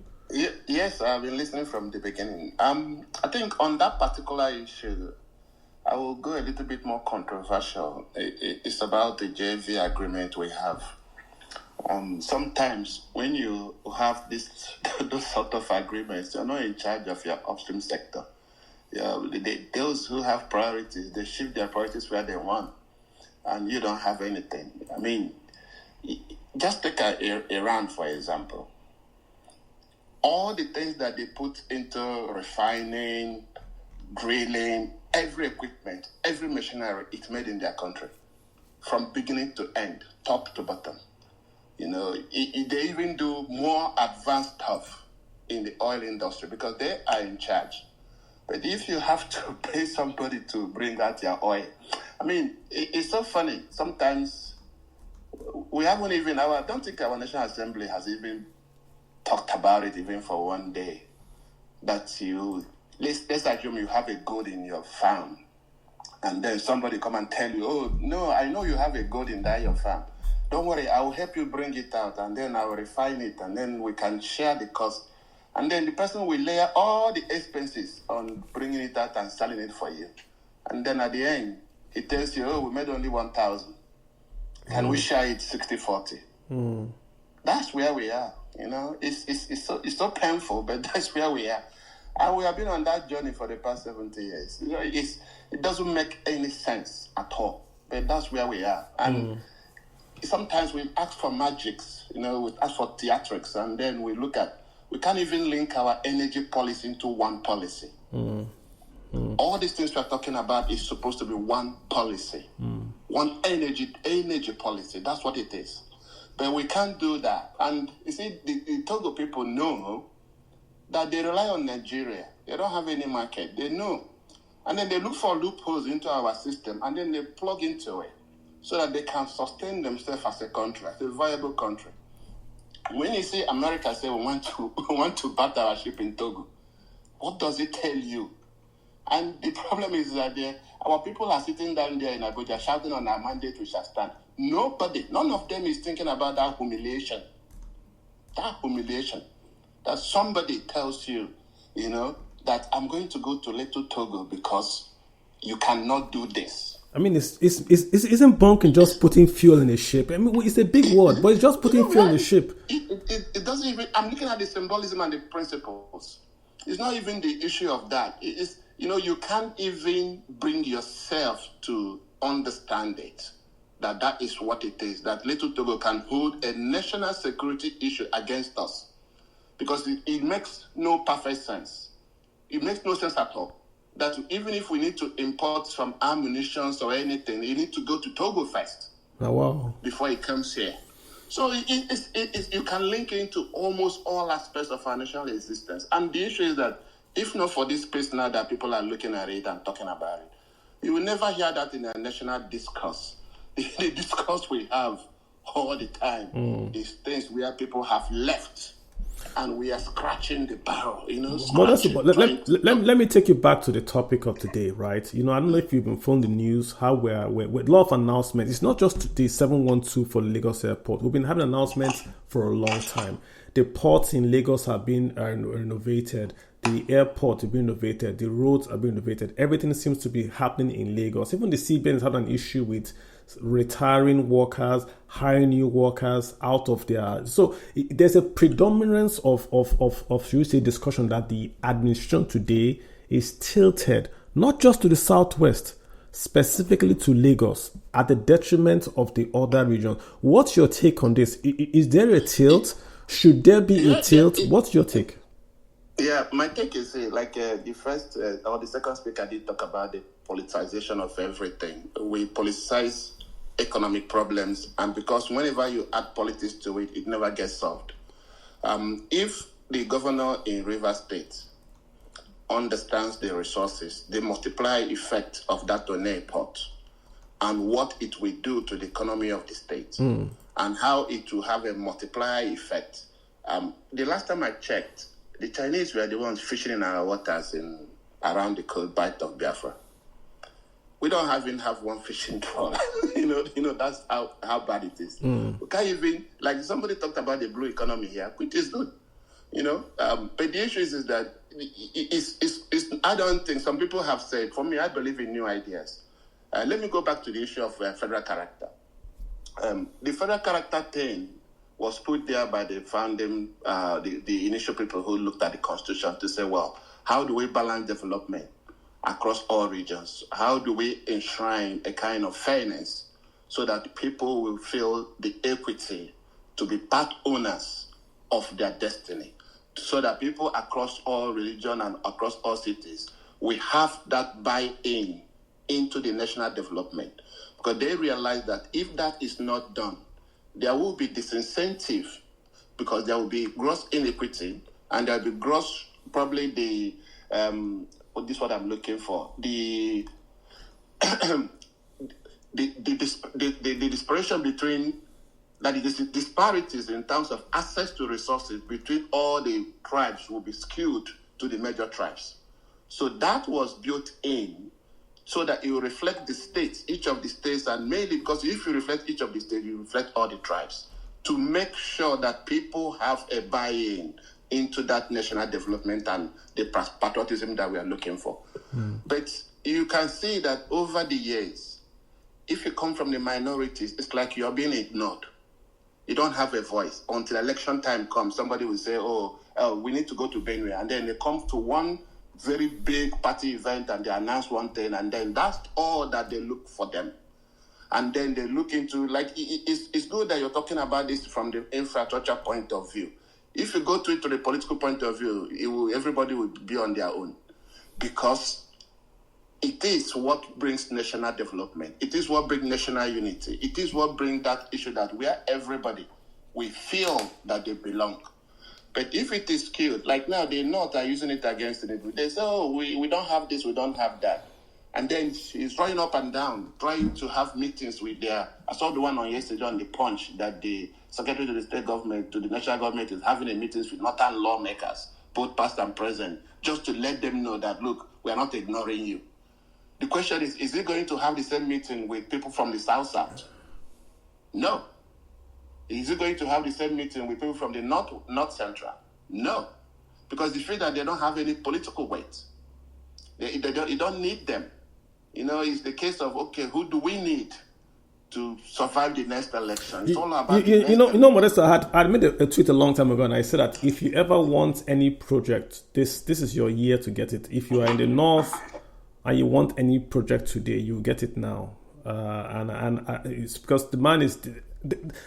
Yes, I've been listening from the beginning. I think on that particular issue, I will go a little bit more controversial. It's about the JV agreement we have. Sometimes when you have those sort of agreements, you're not in charge of your upstream sector. Those who have priorities, they shift their priorities where they want, and you don't have anything. I mean, just take Iran, for example. All the things that they put into refining, drilling, every equipment, every machinery, it's made in their country, from beginning to end, top to bottom. You know, they even do more advanced stuff in the oil industry because they are in charge. But if you have to pay somebody to bring out your oil, I mean, it's so funny. Sometimes we haven't even, I don't think our National Assembly has even talked about it even for one day. That let's assume you have a gold in your farm, and then somebody come and tell you, oh, no, I know you have a gold in your farm. Don't worry, I will help you bring it out, and then I will refine it, and then we can share the cost. And then the person will layer all the expenses on bringing it out and selling it for you. And then at the end, he tells you, oh, we made only 1,000. Can we share it 60-40? That's where we are. You know, it's so painful, but that's where we are. And we have been on that journey for the past 70 years. You know, it doesn't make any sense at all. but that's where we are. And sometimes we ask for magics, we ask for theatrics, and then we can't even link our energy policy into one policy. All these things we're talking about is supposed to be one policy, one energy policy. That's what it is. But we can't do that. And you see, the Togo people know that they rely on Nigeria. They don't have any market. They know. And then they look for loopholes into our system, and then they plug into it so that they can sustain themselves as a country, as a viable country. When you see America say we want to bat our ship in Togo, what does it tell you? And the problem is that our people are sitting down there in Abuja shouting on our mandate we shall stand. None of them is thinking about that humiliation. That somebody tells you, that I'm going to go to Little Togo because you cannot do this. I mean, isn't bunking just putting fuel in a ship? I mean, it's a big word, but it's just putting fuel in a ship. It doesn't even. I'm looking at the symbolism and the principles. It's not even the issue of that. It's you can't even bring yourself to understand it. That is what it is. That Little Togo can hold a national security issue against us, because it makes no perfect sense. It makes no sense at all. That even if we need to import some ammunition or anything, you need to go to Togo first. Oh, wow. Before it comes here. So you can link into almost all aspects of our national existence. And the issue is that if not for this space now that people are looking at it and talking about it, you will never hear that in a national discourse. The discourse we have all the time is things where people have left. And we are scratching the barrel, Let me take you back to the topic of today, right? I don't know if you've been following the news, how we're with a lot of announcements. It's not just the 712 for Lagos Airport. We've been having announcements for a long time. The ports in Lagos have been renovated. The airport is being renovated. The roads are being renovated. Everything seems to be happening in Lagos. Even the CBN has had an issue with retiring workers, hiring new workers out of their. So there's a predominance of should we say, discussion that the administration today is tilted not just to the southwest, specifically to Lagos, at the detriment of the other regions. What's your take on this? Is there a tilt? Should there be a tilt? What's your take? Yeah, my take is the first or the second speaker did talk about the politicization of everything. We politicize economic problems, and because whenever you add politics to it, it never gets solved. If the governor in Rivers State understands the resources, the multiply effect of that on airport, and what it will do to the economy of the state, and how it will have a multiplier effect. The last time I checked, the Chinese were the ones fishing in our waters around the cold bight of Biafra. We don't even have one fishing trawler. That's how bad it is. We can't even, somebody talked about the blue economy here, which is good. But the issue is that I don't think, some people have said, for me, I believe in new ideas. Let me go back to the issue of federal character. The federal character thing was put there by the founding, the initial people who looked at the Constitution to say, well, how do we balance development across all regions? How do we enshrine a kind of fairness so that people will feel the equity to be part owners of their destiny, so that people across all religion and across all cities will have that buy-in into the national development? Because they realize that if that is not done, there will be disincentive, because there will be gross inequity, and there will be gross, probably this is what I'm looking for, the disparity between, that is, the disparities in terms of access to resources between all the tribes will be skewed to the major tribes. So that was built in so that it will reflect the states, each of the states, and mainly because if you reflect each of the states, you reflect all the tribes, to make sure that people have a buy-in into that national development and the patriotism that we are looking for. But you can see that over the years, if you come from the minorities, it's like you're being ignored. You don't have a voice. Until election time comes, somebody will say, we need to go to Benue. And then they come to one very big party event and they announce one thing, and then that's all that they look for them. and then they look into, like, it's good that you're talking about this from the infrastructure point of view. If you go to it to the political point of view, everybody will be on their own, because it is what brings national development. It is what brings national unity. It is what brings that issue that where everybody we feel that they belong. But if it is skewed, like now, the North are using it against the Igbo. They say, oh, we don't have this, we don't have that. And then he's running up and down, trying to have meetings with I saw the one on yesterday on the Punch, that the Secretary to the State Government, to the National Government, is having a meetings with Northern lawmakers, both past and present, just to let them know that, look, we are not ignoring you. The question is he going to have the same meeting with people from the South? No. Is he going to have the same meeting with people from the North Central? No. Because they feel that they don't have any political weight. They don't need them. It's the case of, okay, who do we need to survive the next election? It's all about Modesta, I made a tweet a long time ago, and I said that if you ever want any project, this is your year to get it. If you are in the North and you want any project today, you get it now. And it's because the man is...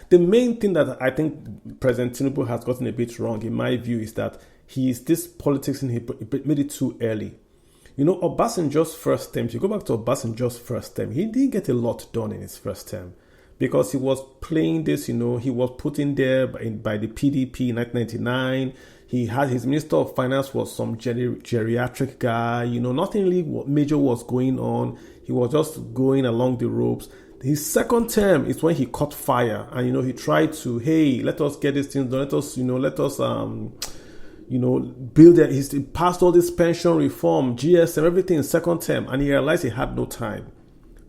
The main thing that I think President Tinubu has gotten a bit wrong, in my view, is that this politics he made it too early. Obasanjo's first term, if you go back to Obasanjo's first term, he didn't get a lot done in his first term because he was playing this, he was put in there by the PDP in 1999. He had his Minister of Finance was some geriatric guy, nothing really major was going on. He was just going along the ropes. His second term is when he caught fire and, he tried to, hey, let us get these things done. Let us build it. He passed all this pension reform, GSM, everything in second term, and he realized he had no time.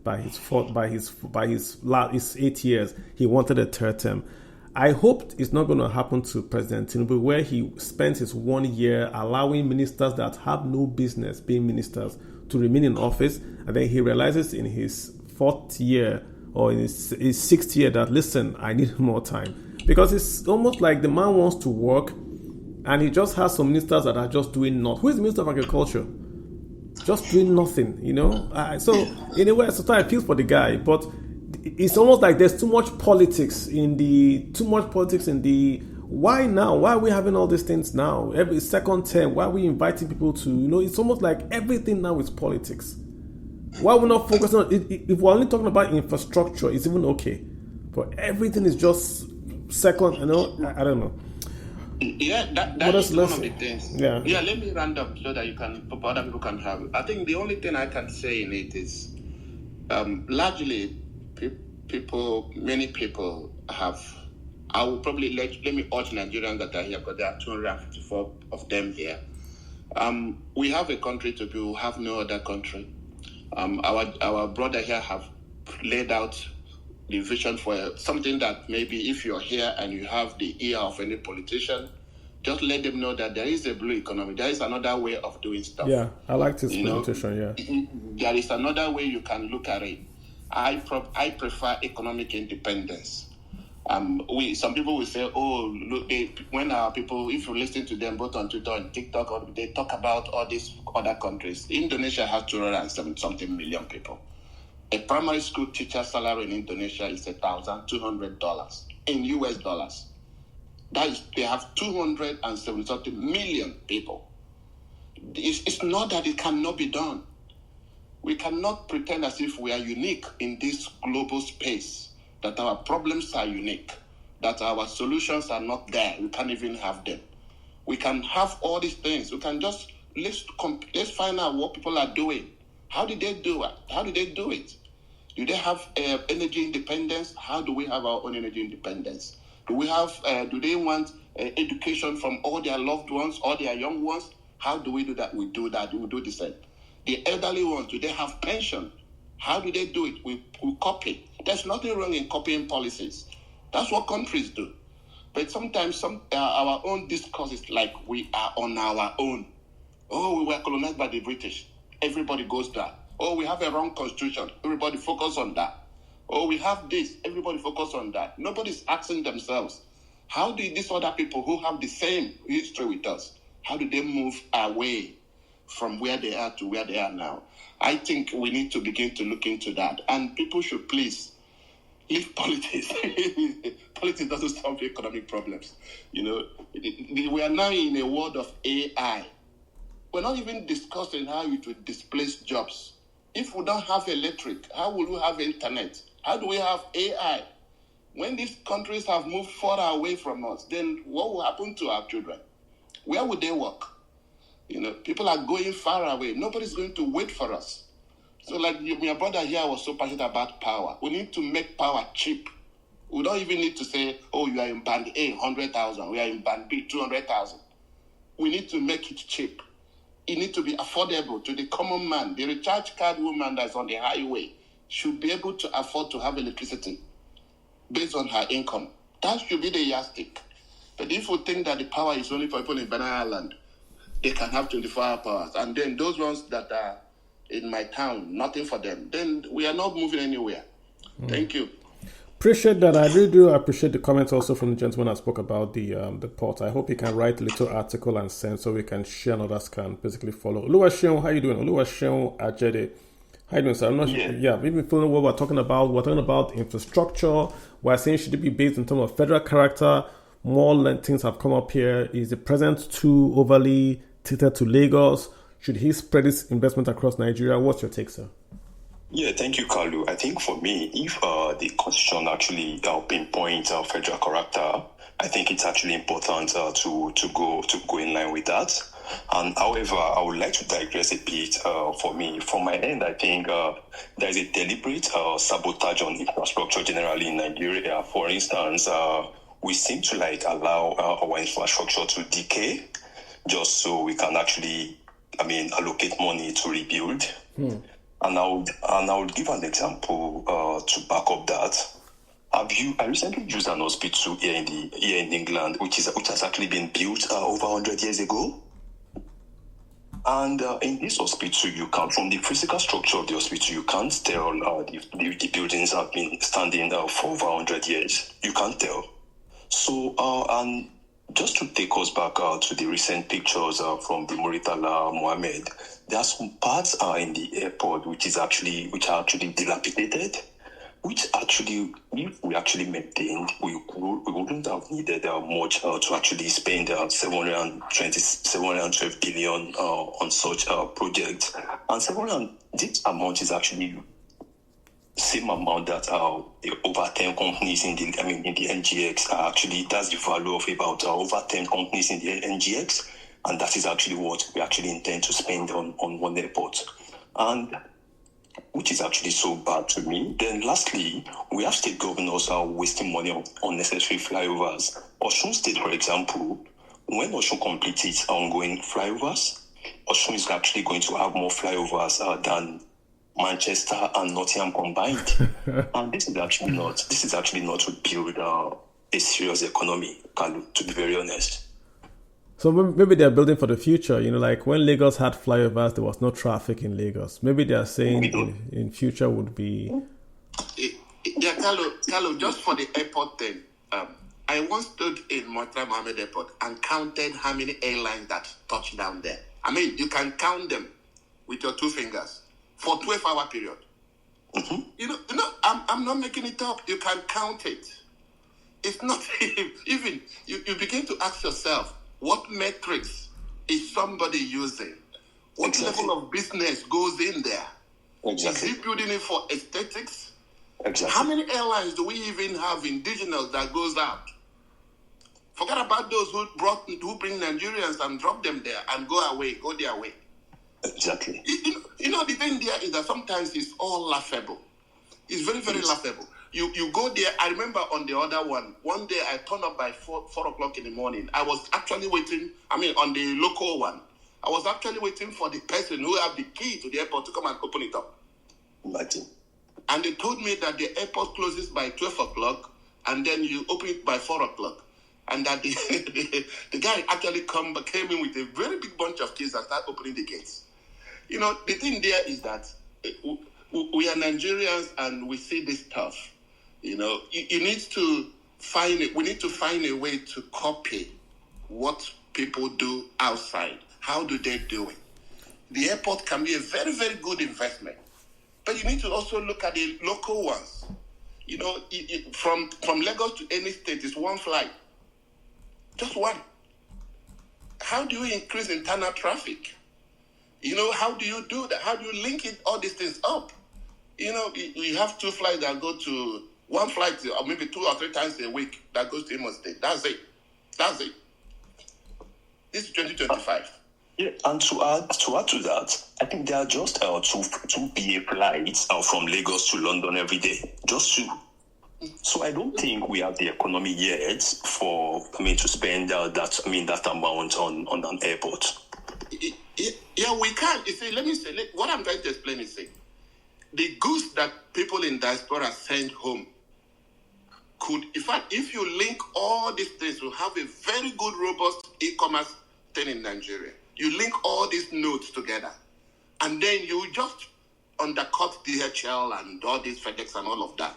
By his 8 years, he wanted a third term. I hope it's not going to happen to President Tinubu, where he spent his 1 year allowing ministers that have no business being ministers to remain in office, and then he realizes in his fourth year or in his sixth year that, listen, I need more time. Because it's almost like the man wants to work and he just has some ministers that are just doing nothing. Who is the Minister of Agriculture? Just doing nothing, So in a way, sometimes I feel for the guy, but it's almost like there's too much politics in the why now? Why are we having all these things now? Every second term, why are we inviting people to, it's almost like everything now is politics. Why we're not focusing on it? If we're only talking about infrastructure, it's even okay. But everything is just second, I don't know. Yeah, that is one of the things. Yeah, let me round up so that other people can have it. I think the only thing I can say in it is largely many people have. I will probably let me urge Nigerians that are here, because there are 254 of them here. We have a country to be. We have no other country. Our brother here have laid out the vision for something that maybe if you're here and you have the ear of any politician, just let them know that there is a blue economy. There is another way of doing stuff. Yeah, I like this presentation, yeah. There is another way you can look at it. I prefer economic independence. Some people will say, oh, look, when our people, if you listen to them both on Twitter and TikTok, they talk about all these other countries. Indonesia has 207-something million people. A primary school teacher's salary in Indonesia is $1,200 in US dollars. That is, they have 270-something million people. It's not that it cannot be done. We cannot pretend as if we are unique in this global space, that our problems are unique, that our solutions are not there. We can't even have them. We can have all these things. We can just, let's find out what people are doing. How did they do it? How did they do it? Do they have energy independence? How do we have our own energy independence? Do they want education from all their loved ones, all their young ones? How do we do that? We do that. We do the same. The elderly ones, do they have pension? How do they do it? We copy. There's nothing wrong in copying policies. That's what countries do. But sometimes our own discourse is like we are on our own. Oh, we were colonized by the British. Everybody goes there. Oh, we have a wrong constitution. Everybody focus on that. Oh, we have this. Everybody focus on that. Nobody's asking themselves, how do these other people who have the same history with us, how do they move away from where they are to where they are now? I think we need to begin to look into that. And people should please leave politics. Politics doesn't solve economic problems. You know, we are now in a world of AI. We're not even discussing how it will displace jobs. If we don't have electric, how will we have internet? How do we have AI? When these countries have moved further away from us, then what will happen to our children? Where would they work? You know, people are going far away. Nobody's going to wait for us. So like my brother here was so passionate about power. We need to make power cheap. We don't even need to say, oh, you are in band A, 100,000. We are in band B, 200,000. We need to make it cheap. It needs to be affordable to the common man. The recharge card woman that's on the highway should be able to afford to have electricity based on her income. That should be the yardstick. But if we think that the power is only for people in Banana Island, they can have 24-hour powers. And then those ones that are in my town, nothing for them, then we are not moving anywhere. Thank you. Appreciate that. I really do appreciate the comments also from the gentleman that spoke about the port. I hope he can write a little article and send so we can share and others can basically follow. Oluwaseun, how you doing? Oluwaseun Ajede. How you doing, sir? I'm not sure. Yeah, we've been following what we're talking about. We're talking about infrastructure. We're saying should it be based in terms of federal character? More things have come up here. Is the president too overly tilted to Lagos? Should he spread his investment across Nigeria? What's your take, sir? Yeah, thank you, Kalu. I think for me, if the constitution actually pinpoint federal character, I think it's actually important to go in line with that. And however, I would like to digress a bit. For me, from my end, I think there is a deliberate sabotage on infrastructure generally in Nigeria. For instance, we seem to allow our infrastructure to decay just so we can actually, allocate money to rebuild. And I would give an example to back up that. I recently used an hospital here in England, which has actually been built over 100 years ago. And in this hospital, you can, from the physical structure of the hospital, you can't tell the buildings have been standing for over 100 years. You can't tell. So, and just to take us back to the recent pictures from the Muritala Mohammed, there are some parts in the airport which are actually dilapidated, which actually, if we actually maintained, we wouldn't have needed much to actually spend 712 billion on such projects. And this amount is actually same amount that over 10 companies in the NGX are actually, that's the value of about over 10 companies in the NGX, and that is actually what we actually intend to spend on one airport, and which is actually so bad to me. Then lastly, we have state governors wasting money on unnecessary flyovers. Osun State, for example, when Osun completes its ongoing flyovers, Osun is actually going to have more flyovers than Manchester and Nottingham combined. And this is actually not to build a serious economy, to be very honest. So maybe they're building for the future. Like when Lagos had flyovers, there was no traffic in Lagos. Maybe they're saying in future would be... Yeah, Carlo, just for the airport thing, I once stood in Murtala Mohammed Airport and counted how many airlines that touched down there. You can count them with your two fingers for a 12-hour period. Mm-hmm. I'm not making it up. You can count it. It's not even, you begin to ask yourself, what metrics is somebody using? What level of business goes in there? Exactly. Is he building it for aesthetics? Exactly. How many airlines do we even have indigenous that goes out? Forget about those who bring Nigerians and drop them there and go their way. Exactly. The thing there is that sometimes it's all laughable. It's very, very laughable. You go there. I remember on the other one day I turned up by 4 o'clock in the morning. I was actually waiting, on the local one, I was actually waiting for the person who had the key to the airport to come and open it up. Imagine. And they told me that the airport closes by 12 o'clock and then you open it by 4 o'clock. And that the guy actually came in with a very big bunch of keys and started opening the gates. The thing there is that we are Nigerians and we see this stuff. We need to find a way to copy what people do outside. How do they do it? The airport can be a very, very good investment. But you need to also look at the local ones. From Lagos to any state is one flight. Just one. How do you increase internal traffic? How do you do that? How do you link all these things up? You have two flights that go to one flight, or maybe 2 or 3 times a week that goes to Imo State. That's it. This is 2025. Yeah, and to add to that, I think there are just two BA flights from Lagos to London every day. Just 2. So I don't think we have the economy yet to spend that amount on an airport. Yeah, we can. Let me say, what I'm trying to explain is, the goods that people in diaspora send home could, in fact, if you link all these things, you have a very good, robust e-commerce thing in Nigeria. You link all these nodes together, and then you just undercut DHL and all these FedEx and all of that.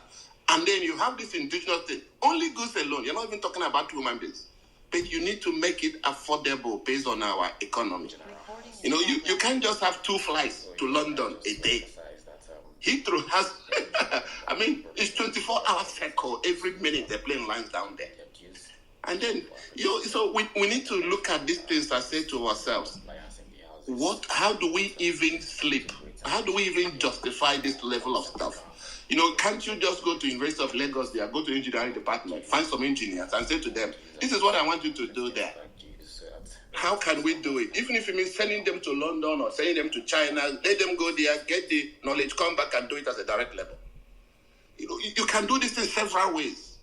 And then you have this indigenous thing. Only goods alone. You're not even talking about human beings. But you need to make it affordable based on our economy. You can't just have 2 flights to London a day. Heathrow has, it's 24-hour cycle. Every minute the plane lands down there. And then, so we need to look at these things and say to ourselves, how do we even sleep? How do we even justify this level of stuff? Can't you just go to University of Lagos there, go to engineering department, find some engineers and say to them, this is what I want you to do there. How can we do it? Even if it means sending them to London or sending them to China, let them go there, get the knowledge, come back and do it as a direct level. You can do this in several ways.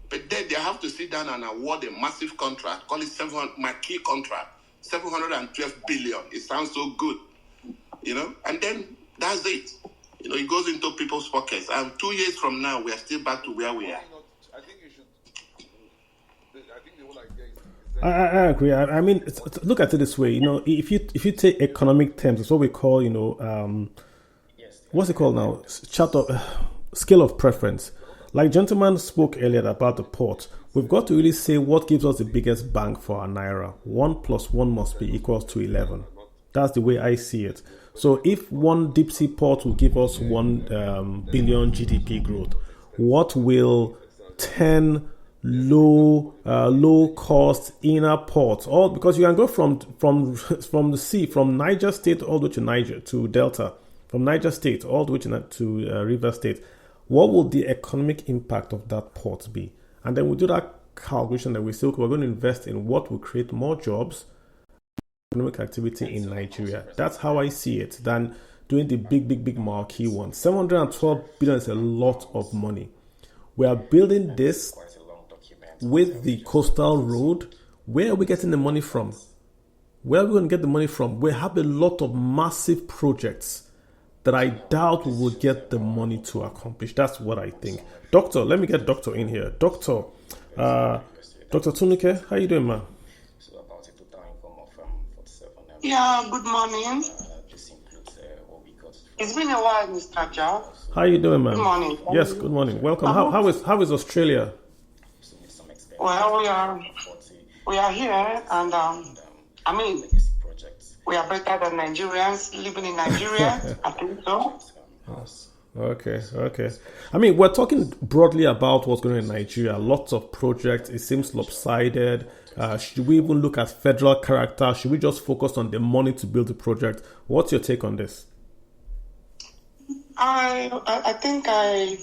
But then they have to sit down and award a massive contract, call it my key contract, 712 billion. It sounds so good, and then that's it. It goes into people's pockets. And 2 years from now, we are still back to where we are. I think you should. I think the whole idea is I agree. I mean, look at it this way. If you take economic terms, it's what we call, what's it called now? Scale of preference. Like gentleman spoke earlier about the port. We've got to really say what gives us the biggest bang for our naira. 1 + 1 must be equals to 11. That's the way I see it. So if one deep sea port will give us 1 billion GDP growth, what will 10 low cost inner ports? All because you can go from the sea, from Niger State all the way to Niger to Delta, from Niger State all the way to River State. What will the economic impact of that port be? And then we do that calculation that we say, okay, we're going to invest in what will create more jobs, economic activity in Nigeria. That's how I see it, than doing the big marquee one. 712 billion is a lot of money. We are building this with the coastal road. Where are we getting the money from? Where are we going to get the money from? We have a lot of massive projects that I doubt we will get the money to accomplish. That's what I think. Doctor, let me get Doctor in here. Dr. Tunike, how you doing, man? Yeah, good morning. It's been a while, Mr. Joe. How you doing, man? Good morning. Yes, good morning. Welcome. How is Australia? Well, we are here, and we are better than Nigerians living in Nigeria. I think so. Okay. I mean, we're talking broadly about what's going on in Nigeria. Lots of projects. It seems lopsided. Should we even look at federal character? Should we just focus on the money to build the project? What's your take on this? I think I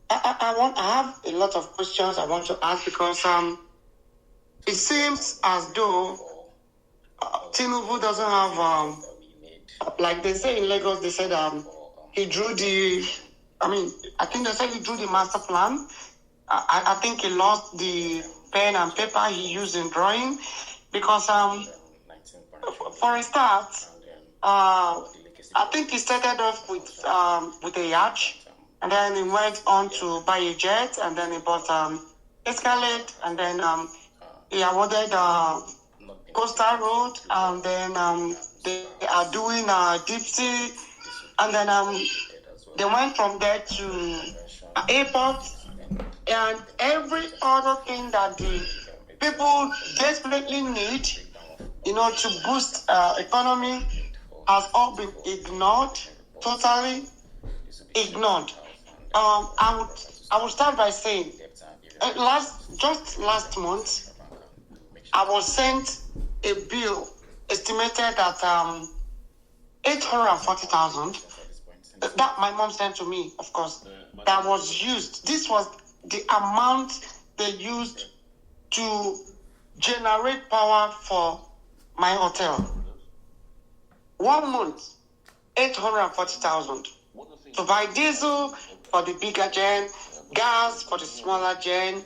have a lot of questions I want to ask, because it seems as though Tinubu doesn't have like they say in Lagos. They said he drew I think they said he drew the master plan. I think he lost the pen and paper he used in drawing, because for a start, I think he started off with a yacht, and then he went on to buy a jet, and then he bought Escalade, and then he awarded Coastal Road, and then they are doing deep sea, and then they went from there to airport, and every other thing that the people desperately need, to boost economy, has all been ignored, totally ignored. I would start by saying, last month, I was sent a bill estimated at 840,000. That my mom sent to me, of course. That was used. This was the amount they used to generate power for my hotel. 1 month, 840,000. To buy diesel for the bigger gen, gas for the smaller gen,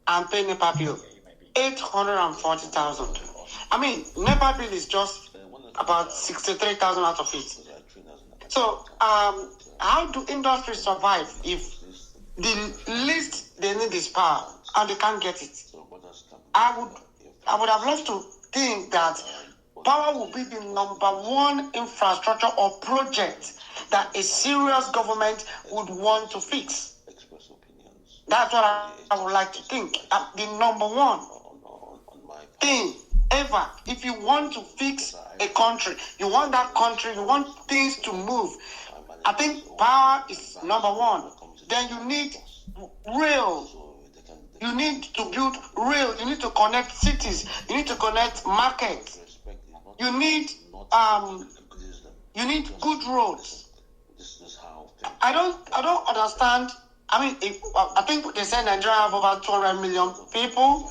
and pay NEPA bill. 840,000. I mean, NEPA bill is just about 63,000 out of it. So, how do industries survive if the least they need is power and they can't get it? I would have loved to think that power will be the number one infrastructure or project that a serious government would want to fix. That's what I would like to think. The number one thing ever, if you want to fix a country, you want that country, you want things to move, I think power is number one. Then you need rail. You need to build rail. You need to connect cities. You need to connect markets. You need good roads. I don't understand. I mean, I think they say Nigeria have over 200 million people,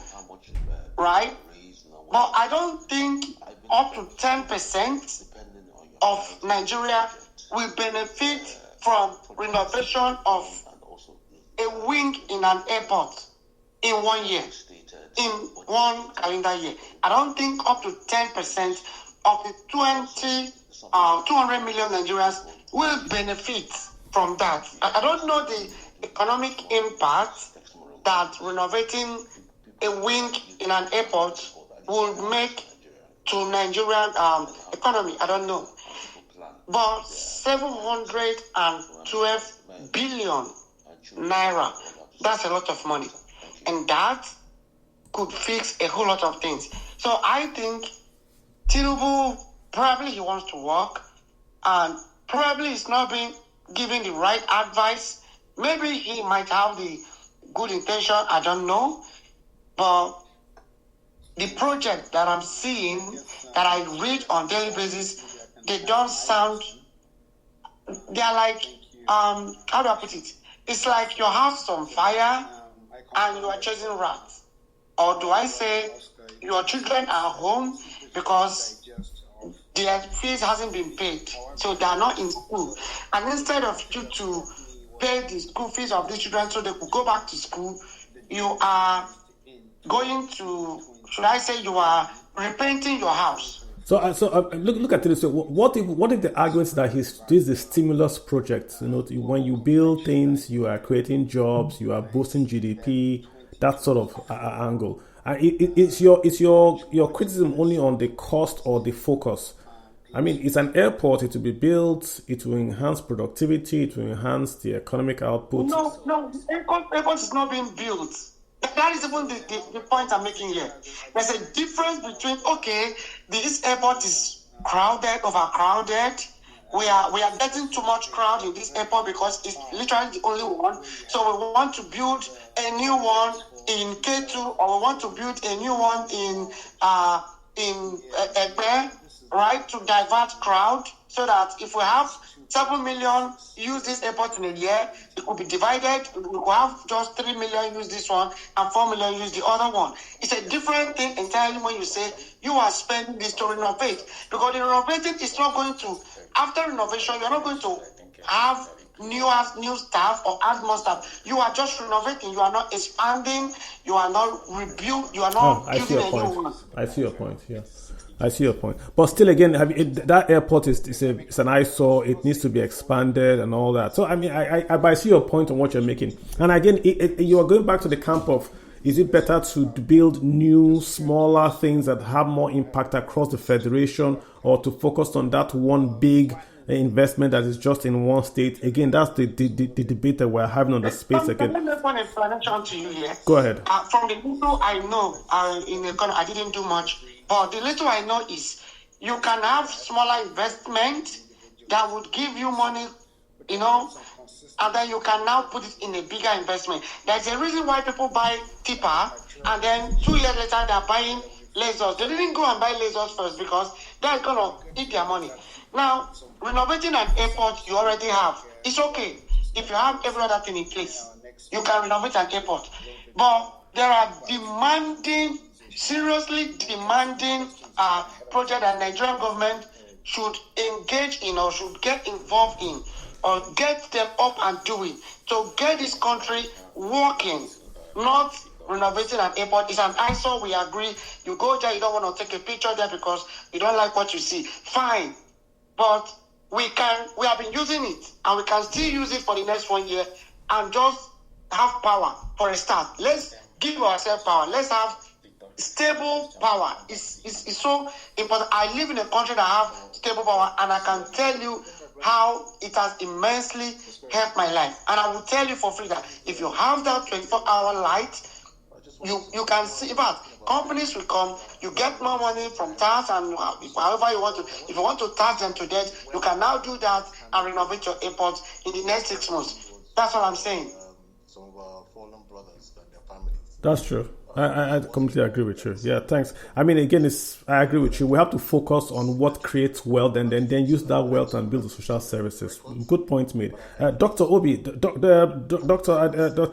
right? But I don't think up to 10% of Nigeria will benefit from renovation of a wing in an airport in 1 year, in one calendar year. I don't think up to 10% of the 200 million Nigerians will benefit from that. I don't know the economic impact that renovating a wing in an airport will make to Nigerian economy. I don't know. But 712 billion naira, that's a lot of money. And that could fix a whole lot of things. So I think Tinubu, probably he wants to work, and probably he's not being given the right advice. Maybe he might have the good intention, I don't know. But the project that I'm seeing, that I read on daily basis, they don't sound, they're like, how do I put it? It's like your house is on fire and you are chasing rats. Or do I say your children are home because their fees hasn't been paid, so they are not in school. And instead of you to pay the school fees of these children so they could go back to school, you are going to, should I say, you are repainting your house. So look at this. So what if the argument that this is a stimulus project? You know, when you build things, you are creating jobs, you are boosting GDP, that sort of angle. It's your criticism only on the cost or the focus. I mean, it's an airport. It will be built. It will enhance productivity. It will enhance the economic output. No, airport is not being built. That is even the point I'm making here. There's a difference between, okay, this airport is crowded, overcrowded. We are getting too much crowd in this airport because it's literally the only one. So we want to build a new one in K2, or we want to build a new one in Egbe, right, to divert crowd, so that if we have 7 million use this airport in a year, it could be divided. We could have just 3 million use this one and 4 million use the other one. It's a different thing entirely when you say you are spending this to renovate. Because the renovating is not going to, after renovation, you're not going to have new staff or add more staff. You are just renovating. You are not expanding. You are not rebuild. You are not building a new one. I see your point. Yeah. I see your point, but still, again, that airport is an eyesore. It needs to be expanded and all that. So, I mean, I see your point on what you're making. And again, you are going back to the camp of: is it better to build new, smaller things that have more impact across the federation, or to focus on that one big investment that is just in one state? Again, that's the debate that we're having on the space again. Let me make one explanation to you here. Go ahead. From the little I know, in economy, I didn't do much. But the little I know is you can have smaller investment that would give you money you know, and then you can now put it in a bigger investment. There's a reason why people buy tipper, and then 2 years later they're buying lasers. They didn't go and buy lasers first because they're going to eat their money. Now, renovating an airport you already have, it's okay. If you have every other thing in place, you can renovate an airport. But there are seriously demanding projects that Nigerian government should engage in or should get involved in or get them up and doing to get this country working, not renovating an airport. It's an eyesore, we agree. You go there, you don't want to take a picture there because you don't like what you see. Fine. But we have been using it and we can still use it for the next 1 year and just have power for a start. Let's give ourselves power. Let's have stable power. It's so important. I live in a country that have stable power, and I can tell you how it has immensely helped my life. And I will tell you for free that if you have that 24-hour light, you can see that companies will come, you get more money from tax and however you want to. If you want to tax them to death, you can now do that and renovate your airport in the next 6 months. That's what I'm saying. Some of our fallen brothers and their families. That's true. I completely agree with you. Yeah, thanks. I mean, again, I agree with you. We have to focus on what creates wealth and then use that wealth and build the social services. Good point made. Dr. Obi, Dr.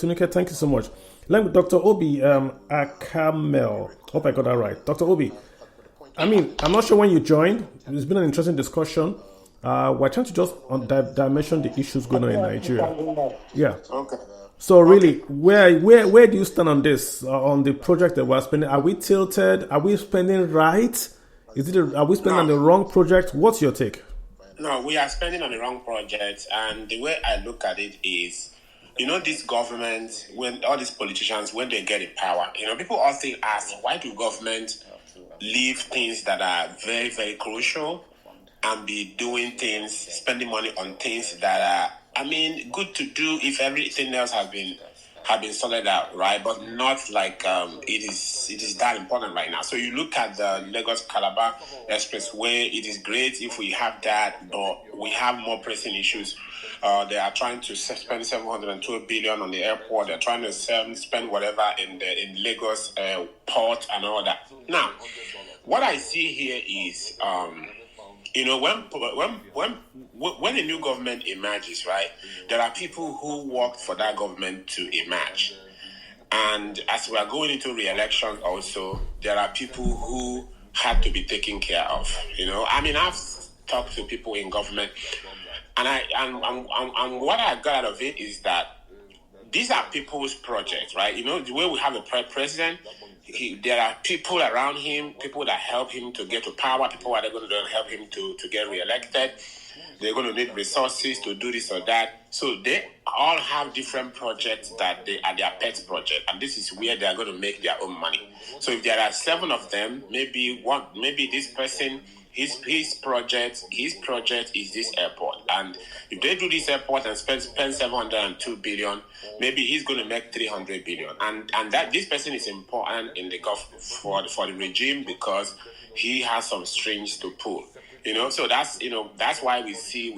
Nuke, thank you so much. Dr. Obi Akamel. Hope I got that right. Dr. Obi, I mean, I'm not sure when you joined. It's been an interesting discussion. We're trying to just dimension the issues going on in Nigeria. Yeah. Okay. So really, where do you stand on this, on the project that we're spending? Are we tilted? Are we spending right? Are we spending on the wrong project? What's your take? No, we are spending on the wrong project. And the way I look at it is, this government, when all these politicians, when they get in power, people often ask, why do government leave things that are very, very crucial and be doing things, spending money on things that are, good to do if everything else have been sorted out, right? But not like it is that important right now. So you look at the Lagos-Calabar Expressway, it is great if we have that, but we have more pressing issues. They are trying to spend 702 billion on the airport. They're trying to spend whatever in Lagos port and all that. Now, what I see here is, when a new government emerges, right, there are people who worked for that government to emerge. And as we are going into re-election also, there are people who had to be taken care of. I've talked to people in government, and what I got out of it is that these are people's projects, right? The way we have a president, there are people around him, people that help him to get to power, people that are going to help him to get re-elected. They're going to need resources to do this or that. So they all have different projects that they are their pet project, and this is where they are going to make their own money. So if there are 7 of them, maybe this person, his project is this airport, and if they do this airport and spend 702 billion, maybe he's going to make 300 billion, and that this person is important in the for the regime because he has some strings to pull. So that's why we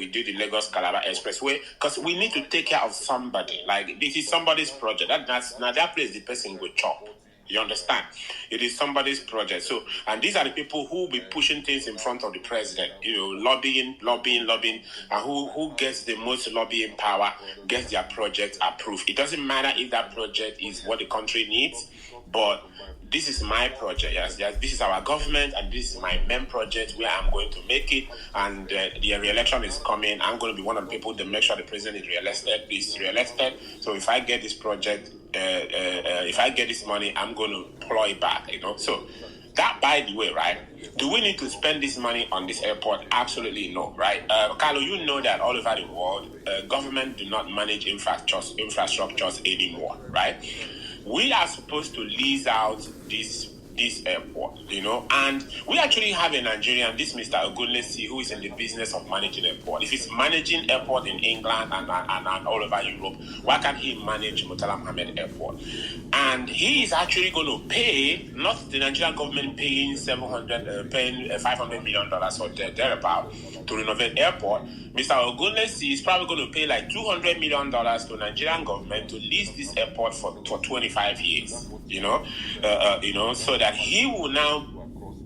do the Lagos-Calabar Expressway, because we need to take care of somebody. Like, this is somebody's project. That's now that place the person will chop. You understand? It is somebody's project. So, and these are the people who will be pushing things in front of the president, lobbying, and who gets the most lobbying power gets their project approved. It doesn't matter if that project is what the country needs, but this is my project. Yes, this is our government, and this is my main project where I'm going to make it. And the re-election is coming. I'm going to be one of the people to make sure the president is re-elected. So if I get this project, if I get this money, I'm going to plow it back. So that, by the way, right? Do we need to spend this money on this airport? Absolutely no, right? Carlo, you know that all over the world, government do not manage infrastructures anymore, right? We are supposed to lease out these this airport, and we actually have a Nigerian, this Mr. Ogunlesi, who is in the business of managing airport. If he's managing airport in England and all over Europe, why can't he manage Murtala Mohammed Airport? And he is actually going to pay, not the Nigerian government paying $500 million or thereabout to renovate airport. Mr. Ogunlesi is probably going to pay like $200 million to Nigerian government to lease this airport for 25 years, so that he will now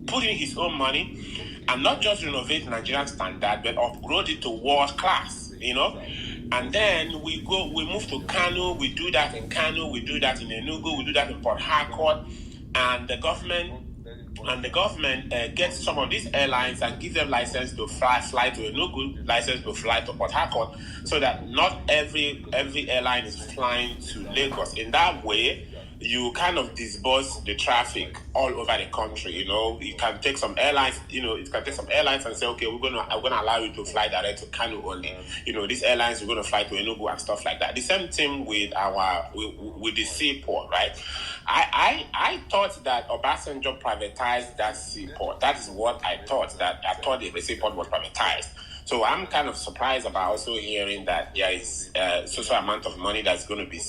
put in his own money and not just renovate Nigerian standard, but upgrade it to world class, And then we move to Kano, we do that in Kano, we do that in Enugu, we do that in Port Harcourt, and the government gets some of these airlines and gives them license to fly to Enugu, license to fly to Port Harcourt, so that not every airline is flying to Lagos. In that way, you kind of disperse the traffic all over the country. You can take some airlines. And say, okay, I'm gonna allow you to fly direct to Kano only. These airlines we're gonna fly to Enugu and stuff like that. The same thing with with the seaport, right? I thought that Obasanjo privatized that seaport. That is what I thought. I thought the seaport was privatized. So I'm kind of surprised about also hearing that there is social amount of money that's going to be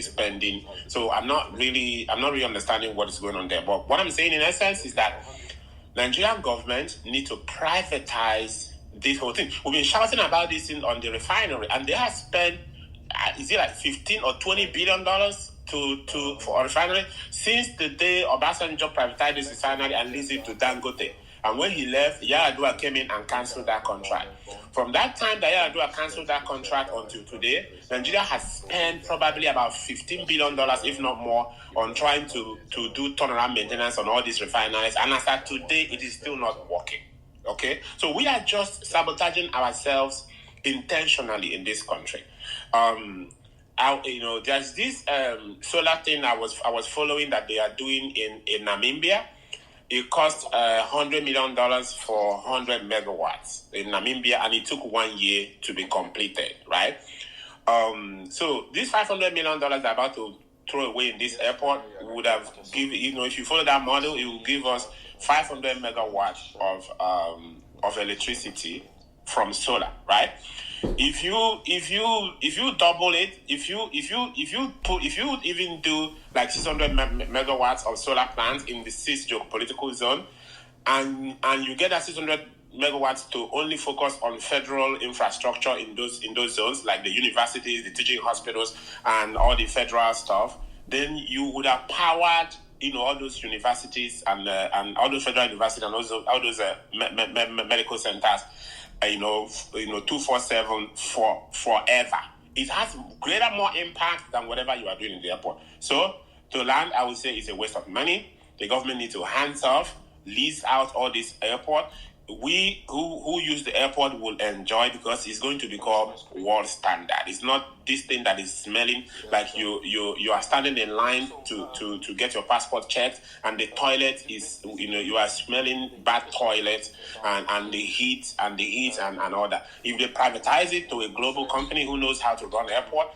spending. So I'm not really understanding what is going on there. But what I'm saying in essence is that Nigerian government need to privatize this whole thing. We've been shouting about this on the refinery, and they have spent is it like $15 or $20 billion for a refinery since the day Obasanjo privatized this refinery and leased it to Dangote. And when he left, Yar'Adua came in and cancelled that contract. From that time that Yar'Adua cancelled that contract until today, Nigeria has spent probably about $15 billion, if not more, on trying to do turnaround maintenance on all these refineries. And as of today, it is still not working. Okay? So we are just sabotaging ourselves intentionally in this country. There's this solar thing I was following that they are doing in Namibia. It cost $100 million for 100 megawatts in Namibia, and it took 1 year to be completed, right? So this $500 million they're about to throw away in this airport would have given, if you follow that model, it will give us 500 megawatts of electricity from solar, right? If you double it, if you even do like 600 megawatts of solar plants in the 6 geopolitical zone, and you get that 600 megawatts to only focus on federal infrastructure in those zones, like the universities, the teaching hospitals, and all the federal stuff, then you would have powered all those universities and all those federal universities and all those medical centers. 24/7 forever. It has greater, more impact than whatever you are doing in the airport. So to land, I would say it's a waste of money. The government needs to hands off, lease out all this airport. We who use the airport will enjoy, because it's going to become world standard. It's not this thing that is smelling like you are standing in line to get your passport checked, and the toilet is you are smelling bad toilet and the heat and all that. If they privatize it to a global company who knows how to run airport,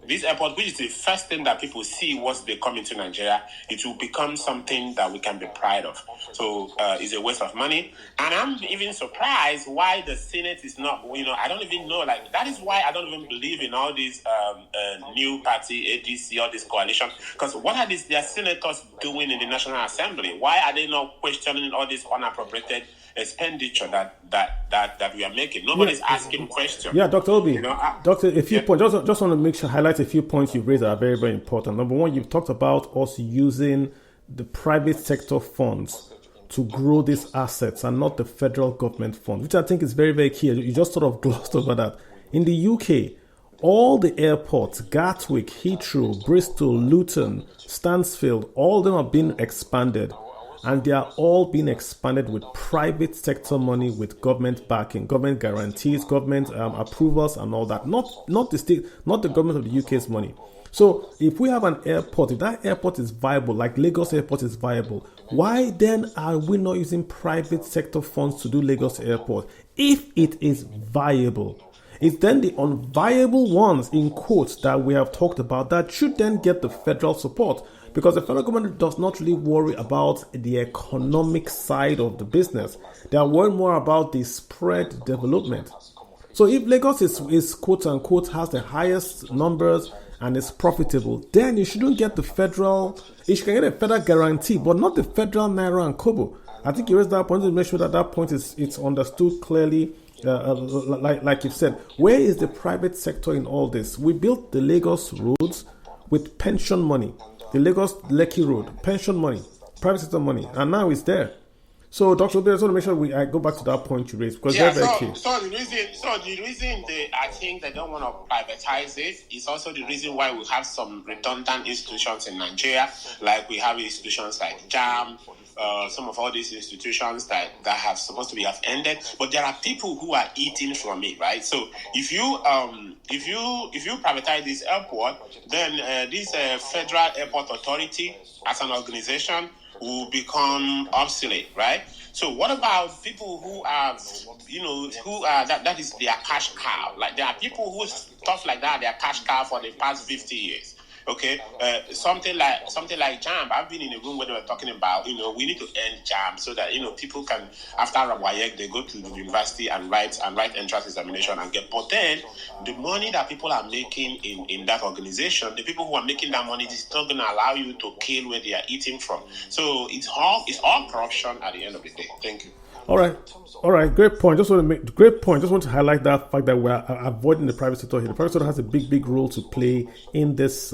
this airport, which is the first thing that people see once they come into Nigeria, it will become something that we can be proud of. So it's a waste of money. And I'm even surprised why the Senate is not, I don't even know, that is why I don't even believe in all these new party, ADC, all this coalition. Because what are their senators doing in the National Assembly? Why are they not questioning all this unappropriated expenditure that we are making? Nobody's asking questions. Yeah, Dr. Obi. Doctor, a few points. Just want to make sure highlight a few points you've raised that are very, very important. Number one, you've talked about us using the private sector funds to grow these assets and not the federal government funds, which I think is very, very key. You just sort of glossed over that. In the UK, all the airports, Gatwick, Heathrow, Bristol, Luton, Stansfield, all of them are being expanded. And they are all being expanded with private sector money, with government backing, government guarantees, government approvals, and all that. Not the state, not the government of the UK's money. So if we have an airport, if that airport is viable, like Lagos Airport is viable, why then are we not using private sector funds to do Lagos Airport? If it is viable, it's then the unviable ones, in quotes, that we have talked about that should then get the federal support. because the federal government does not really worry about the economic side of the business. They are worried more about the spread development. So if Lagos is quote unquote has the highest numbers and is profitable, then you shouldn't get the federal. You should get a federal guarantee, but not the federal naira and kobo. I think you raised that point to make sure that point it's understood clearly. Like you've said, where is the private sector in all this? We built the Lagos roads with pension money, the Lagos Lekki road, pension money, private sector money, and now it's there. So, Dr. Obi, I just want to make sure I go back to that point you raised because very key. So the reason I think they don't want to privatize it is also the reason why we have some redundant institutions in Nigeria, like we have institutions like JAM, some of all these institutions that have supposed to have ended, but there are people who are eating from it, right? So if you privatize this airport, then this Federal Airport Authority as an organization will become obsolete, right? So what about people who are, that is their cash cow? Like there are people who stuff like that, their cash cow for the past 50 years. Okay, something like JAM. I've been in a room where they were talking about, we need to end JAM so that people can, after WAEC, they go to the university and write entrance examination and get. But then the money that people are making in that organization, the people who are making that money is not going to allow you to kill where they are eating from. So it's all corruption at the end of the day. Thank you. All right. Great point. Just want to highlight that fact that we're avoiding the private sector here. The private sector has a big role to play in this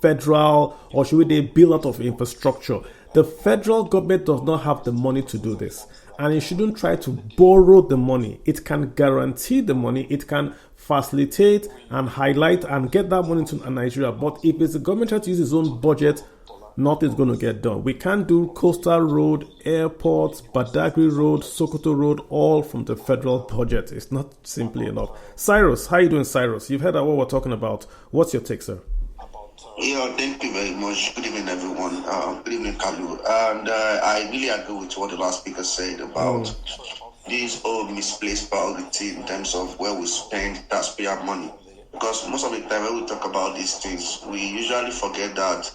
federal, or should we say, build out of infrastructure. The federal government does not have the money to do this, and it shouldn't try to borrow the money. It can guarantee the money. It can facilitate and highlight and get that money into Nigeria. But if it's the government trying to use its own budget, nothing's going to get done. We can't do Coastal Road, airports, Badagry Road, Sokoto Road, all from the federal budget. It's not simply enough. Cyrus, how are you doing, Cyrus? You've heard what we're talking about. What's your take, sir? Yeah, thank you very much. Good evening, everyone. Good evening, Kalu. And I really agree with what the last speaker said about this old misplaced priority in terms of where we spend taxpayer money. Because most of the time when we talk about these things, we usually forget that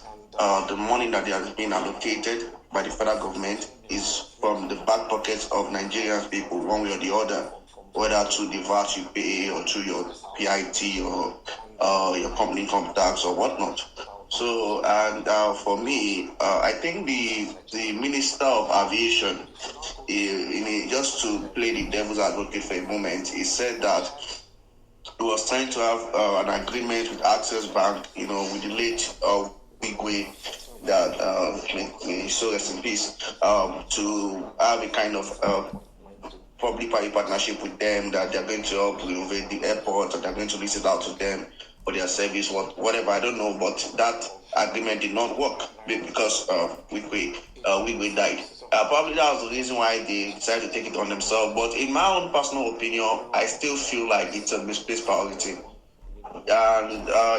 the money that has been allocated by the federal government is from the back pockets of Nigerian people, one way or the other, whether through the VAT you pay or through your PIT or your company income tax or whatnot. So, and for me, I think the Minister of Aviation, just to play the devil's advocate for a moment, he said that he was trying to have an agreement with Access Bank, with the late Igwe, that may so rest in peace, to have a kind of public-private partnership with them, that they're going to help renovate the airport, and they're going to lease it out to them for their service, whatever, I don't know, but that agreement did not work because Igwe died. Probably that was the reason why they decided to take it on themselves, but in my own personal opinion, I still feel like it's a misplaced priority. And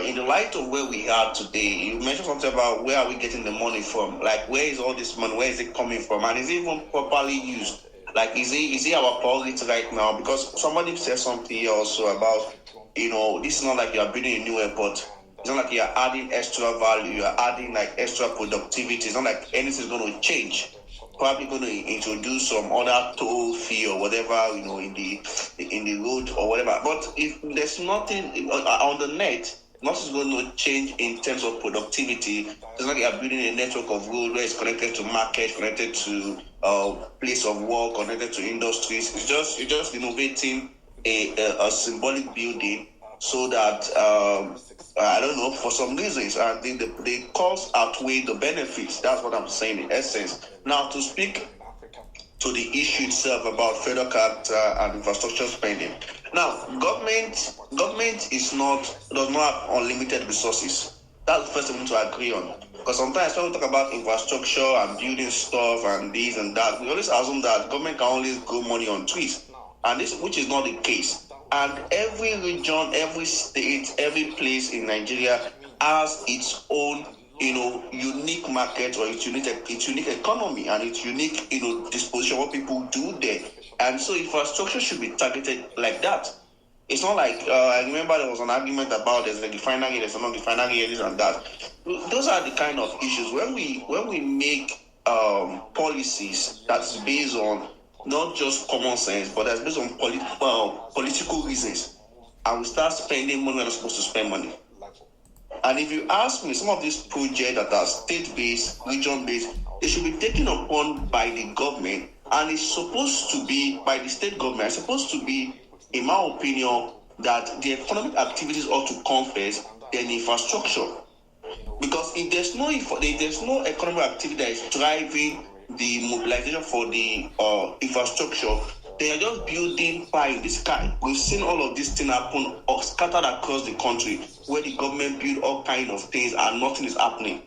in the light of where we are today, you mentioned something about where are we getting the money from? Like, where is all this money? Where is it coming from? And is it even properly used? Like, is it our priority right now? Because somebody said something also about, this is not like you are building a new airport. It's not like you are adding extra value. You are adding like extra productivity. It's not like anything is going to change. Probably going to introduce some other toll fee or whatever, in the road or whatever. But if there's nothing on the net, nothing's going to change in terms of productivity. It's not like you're building a network of road where it's connected to market, connected to place of work, connected to industries. You're just innovating a symbolic building so that I don't know, for some reasons, I think the costs outweigh the benefits. That's what I'm saying in essence. Now, to speak to the issue itself about federal character and infrastructure spending. Now, government does not have unlimited resources. That's the first thing we need to agree on. Because sometimes when we talk about infrastructure and building stuff and this and that, we always assume that government can only grow money on trees, and which is not the case. And every region, every state, every place in Nigeria has its own, unique market or its unique economy and its unique, disposition, what people do there. And so infrastructure should be targeted like that. It's not like I remember there was an argument about there's a refinery, there's not refinery, this and that. Those are the kind of issues when we make policies that's based on not just common sense, but that's based on political reasons, and we start spending money when we're not supposed to spend money. And if you ask me, some of these projects that are state-based, region-based, they should be taken upon by the government, and it's supposed to be by the state government. It's supposed to be, in my opinion, that the economic activities ought to come first, then infrastructure. Because if there's no economic activity that is driving the mobilization for the infrastructure, they are just building pie in the sky. We've seen all of this thing happen or scattered across the country, where the government build all kinds of things and nothing is happening.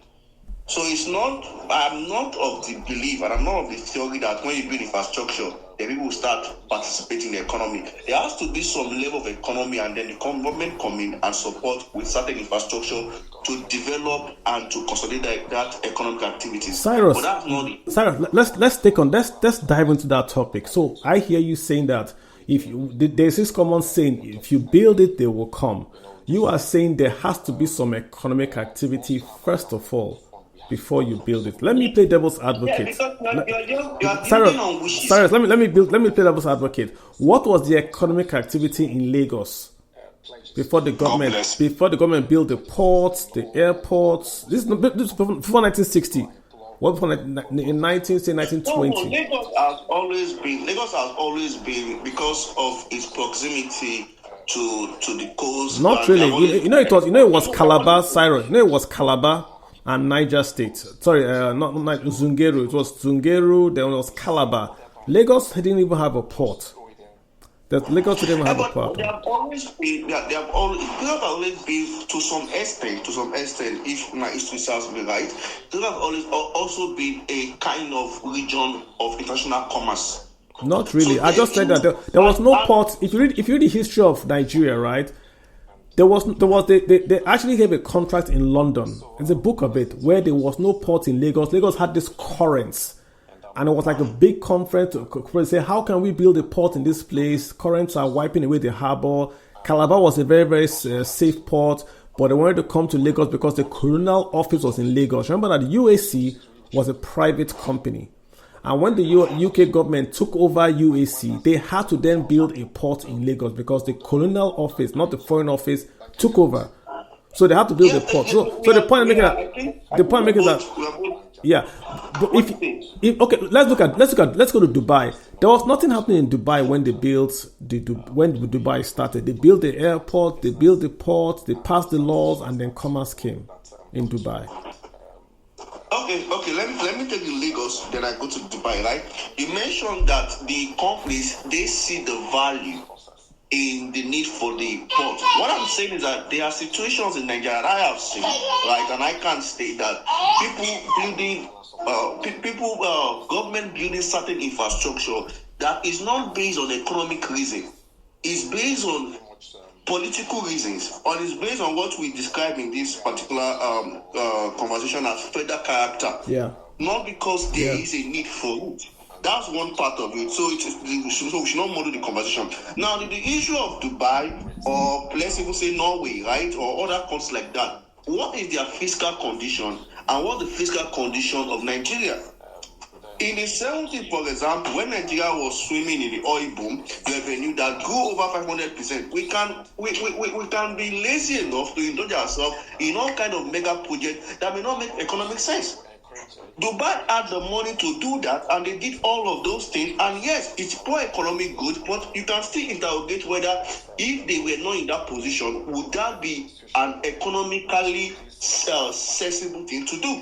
So I'm not of the belief, and I'm not of the theory that when you build infrastructure, the people will start participating in the economy. There has to be some level of economy, and then the government come in and support with certain infrastructure to develop and to consolidate that economic activities. Cyrus, but that's not it. Cyrus, let's dive into that topic. So I hear you saying that there's this common saying, if you build it, they will come. You are saying there has to be some economic activity first of all before you build it. Let me play devil's advocate. Yeah, Cyrus, let me play devil's advocate. What was the economic activity in Lagos before the government built the ports, the airports? This is before 1960. What before in 1920? Lagos has always been because of its proximity to the coast. Not really. It was Calabar, Cyrus. It was Calabar and Niger State. Sorry, not Zungeru. It was Zungeru, then it was Calabar. Lagos didn't even have a port. Lagos didn't even have a port. They have always been to some extent, if my history serves me right, they have always also been a kind of region of international commerce. Not really. I just said that there was no port. If you read the history of Nigeria, right? They actually have a contract in London. It's a book of it where there was no port in Lagos. Lagos had this currents, and it was like a big conference to say, how can we build a port in this place? Currents are wiping away the harbor. Calabar was a very, very safe port, but they wanted to come to Lagos because the colonial office was in Lagos. Remember that the UAC was a private company. And when the UK government took over UAC, they had to then build a port in Lagos because the colonial office, not the foreign office, took over. So they had to build a port. So the point I'm making is that, yeah. But okay, let's go to Dubai. There was nothing happening in Dubai when they built when Dubai started. They built the airport, they built the port, they passed the laws, and then commerce came in Dubai. Okay. Let me take you Lagos, then I go to Dubai, right? You mentioned that the companies, they see the value in the need for the port. What I'm saying is that there are situations in Nigeria that I have seen, right? And I can't state that government building certain infrastructure that is not based on economic reason. It's based on political reasons, or it's based on what we describe in this particular conversation as federal character. Yeah. Not because there is a need for it. That's one part of it. So we should not model the conversation. Now, the issue of Dubai, or let's even say Norway, right, or other countries like that, what is their fiscal condition, and what's the fiscal condition of Nigeria? In the 70s, for example, when Nigeria was swimming in the oil boom, revenue that grew over 500%, we can be lazy enough to indulge ourselves in all kind of mega projects that may not make economic sense. Dubai had the money to do that, and they did all of those things. And yes, it's poor economic good, but you can still interrogate whether, if they were not in that position, would that be an economically sensible thing to do?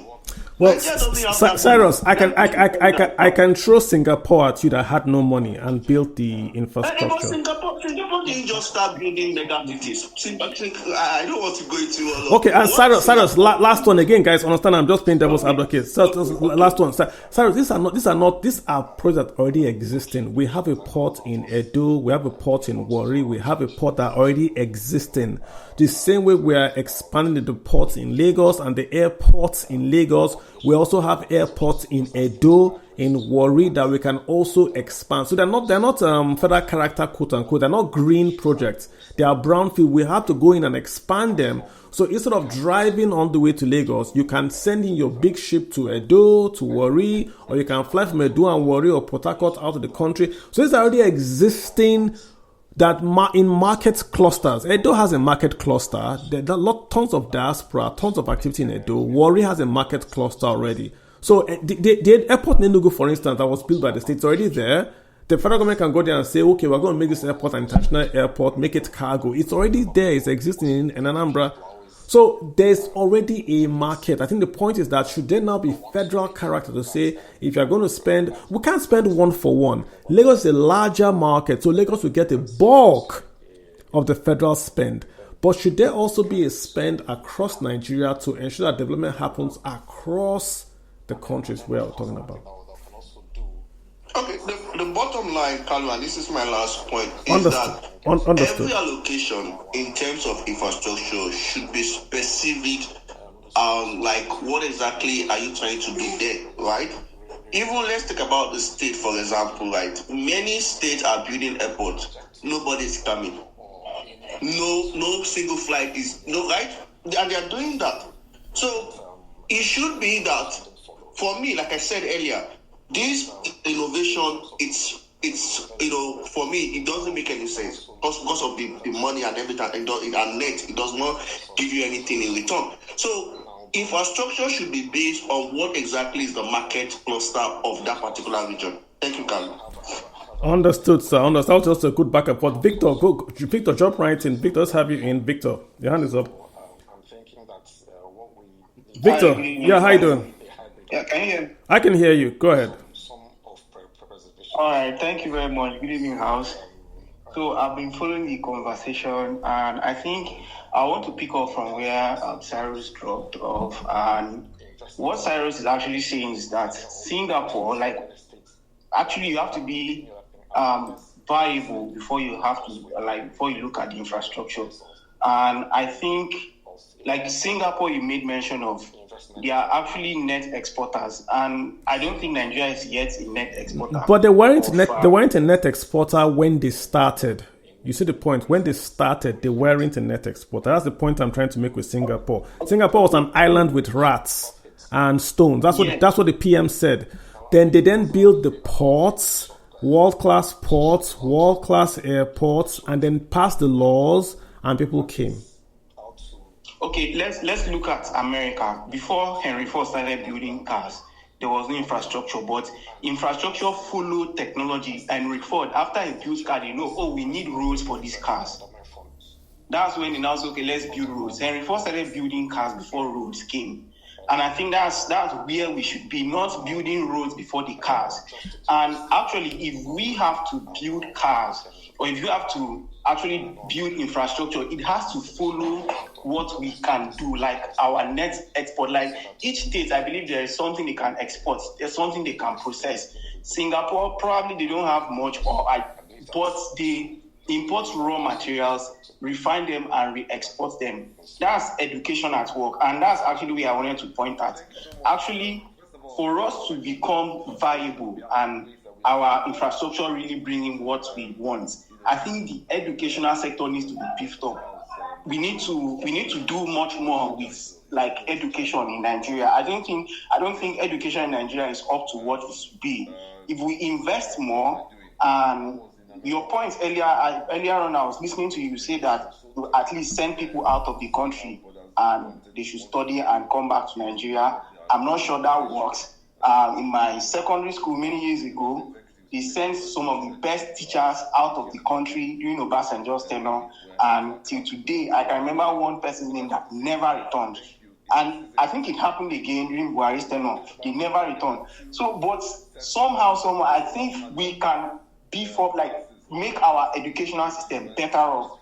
Well, Cyrus, I can throw Singapore at you that had no money and built the infrastructure. But Singapore didn't just start building mega cities. I don't want to go into okay, and Cyrus, last one again, guys. Understand? I'm just playing devil's advocate. So last one, Cyrus. These are projects that already existing. We have a port in Edo. We have a port in Warri. We have a port that already existing. The same way we are expanding the ports in Lagos and the airports in Lagos. We also have airports in Edo, in Warri that we can also expand. So they're not federal character, quote unquote. They're not green projects. They are brownfield. We have to go in and expand them. So instead of driving on the way to Lagos, you can send in your big ship to Edo, to Warri, or you can fly from Edo and Warri or Port Harcourt out of the country. So it's already existing that in market clusters. Edo has a market cluster. There are tons of diaspora, tons of activity in Edo. Warri has a market cluster already. So the airport in Enugu, for instance, that was built by the state, is already there. The federal government can go there and say, okay, we're going to make this airport an international airport, make it cargo. It's already there. It's existing in Anambra. So there's already a market. I think the point is that should there now be federal character to say, if you're going to spend, we can't spend one for one. Lagos is a larger market, so Lagos will get a bulk of the federal spend. But should there also be a spend across Nigeria to ensure that development happens across the countries we are talking about? Okay, the bottom line, Kalu, and this is my last point, is that every allocation in terms of infrastructure should be specific. Like, what exactly are you trying to do there, right? Even let's think about the state, for example, right? Many states are building airports. Nobody's coming. No single flight is, right? And they are doing that. So it should be that, for me, like I said earlier, this innovation, it's for me, it doesn't make any sense because of the money and everything, and net, it does not give you anything in return. So infrastructure should be based on what exactly is the market cluster of that particular region. Thank you, Carl. Understood, sir. Understood. That was just a good back and forth. Victor, jump right in. Victor, let's have you in. Victor, your hand is up. Victor, how you doing? Yeah, can you hear me? I can hear you. Go ahead. All right, thank you very much. Good evening, House. So I've been following the conversation, and I think I want to pick up from where Cyrus dropped off. And what Cyrus is actually saying is that Singapore, actually you have to be viable before you look at the infrastructure. And I think, like Singapore, you made mention of, they are actually net exporters, and I don't think Nigeria is yet a net exporter. But they weren't a net exporter when they started. You see the point? When they started, they weren't a net exporter. That's the point I'm trying to make with Singapore. Singapore was an island with rats and stones. That's what the PM said. Then they built the ports, world-class ports, world-class airports, and then passed the laws, and people came. Okay, let's look at America. Before Henry Ford started building cars, there was no infrastructure, but infrastructure followed technology. And Henry Ford, after he built cars, we need roads for these cars. That's when they now said, okay, let's build roads. Henry Ford started building cars before roads came. And I think that's where we should be, not building roads before the cars. And actually, if we have to build cars, or if you have to actually build infrastructure, it has to follow what we can do, like our net export. Like each state, I believe there is something they can export, there's something they can process. Singapore, probably they don't have much, but they import raw materials, refine them, and re-export them. That's education at work, and that's actually where I wanted to point at. Actually, for us to become viable and our infrastructure really bringing what we want, I think the educational sector needs to be beefed up. We need to do much more with education in Nigeria. I don't think education in Nigeria is up to what it should be. If we invest more, and your point earlier on, I was listening to you say that you at least send people out of the country and they should study and come back to Nigeria. I'm not sure that works. In my secondary school many years ago, they sent some of the best teachers out of the country during Obasanjo's tenure, and till today, I can remember one person's name that never returned. And I think it happened again during Buhari's tenure. They never returned. So, but somehow, I think we can beef up, make our educational system better off.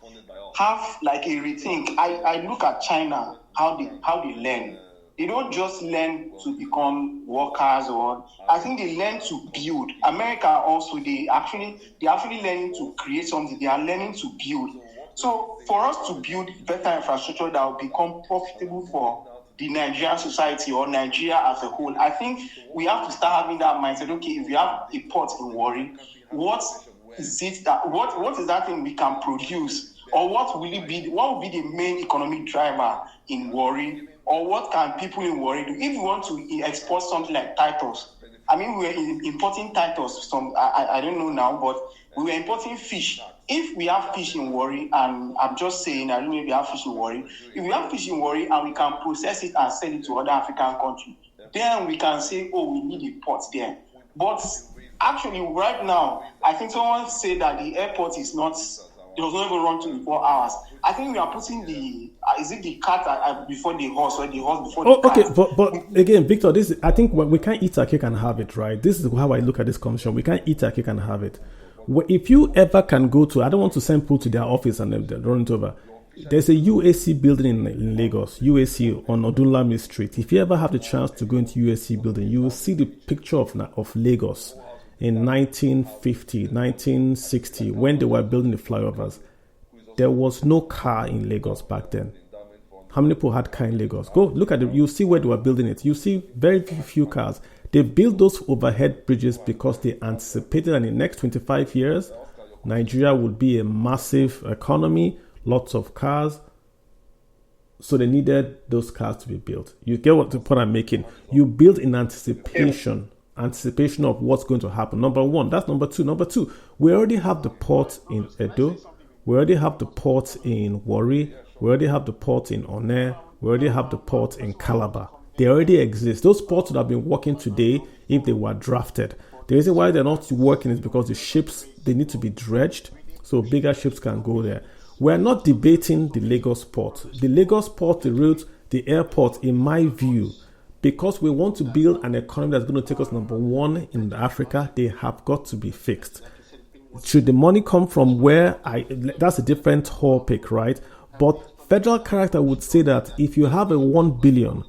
Have a rethink. I look at China, how they learn. They don't just learn to become workers, or I think they learn to build. America also, they actually learning to create something. They are learning to build. So for us to build better infrastructure that will become profitable for the Nigerian society or Nigeria as a whole. I think we have to start having that mindset. Okay, if we have a port in Warri, what is that thing we can produce, or what will be the main economic driver in Warri, or what can people in Warri do? If we want to export something like Titus, I mean, we were importing Titus. I don't know now, but we were importing fish. If we have fish in Warri, and I'm just saying, I don't know if we have fish in Warri. If we have fish in Warri and we can process it and sell it to other African countries, then we can say, oh, we need a port there. But actually, right now, I think someone said that the airport is not, it was not even run 24 hours. I think we are putting the cart before the horse, or the horse before the cart. Okay, but again, Victor, I think we can't eat our cake and have it, right? This is how I look at this conversation. We can't eat our cake and have it. If you ever can go to, I don't want to send people to their office and then run it over. There's a UAC building in Lagos, UAC on Odunlami Street. If you ever have the chance to go into UAC building, you will see the picture of Lagos in 1950, 1960, when they were building the flyovers. There was no car in Lagos back then. How many people had car in Lagos? Go look at it. You see where they were building it. You see very few cars. They built those overhead bridges because they anticipated that in the next 25 years, Nigeria would be a massive economy, lots of cars. So they needed those cars to be built. You get what the point I'm making? You build in anticipation of what's going to happen. Number one, that's number two. Number two, we already have the port in Edo. We already have the port in Warri. We already have the port in Onne. We already have the port in Calabar. They already exist. Those ports would have been working today if they were drafted. The reason why they're not working is because the ships, they need to be dredged, so bigger ships can go there. We're not debating the Lagos port. The Lagos port, the route, the airport, in my view, because we want to build an economy that's going to take us number one in Africa, they have got to be fixed. Should the money come from where? That's a different topic, right? But federal character would say that if you have a 1 billion,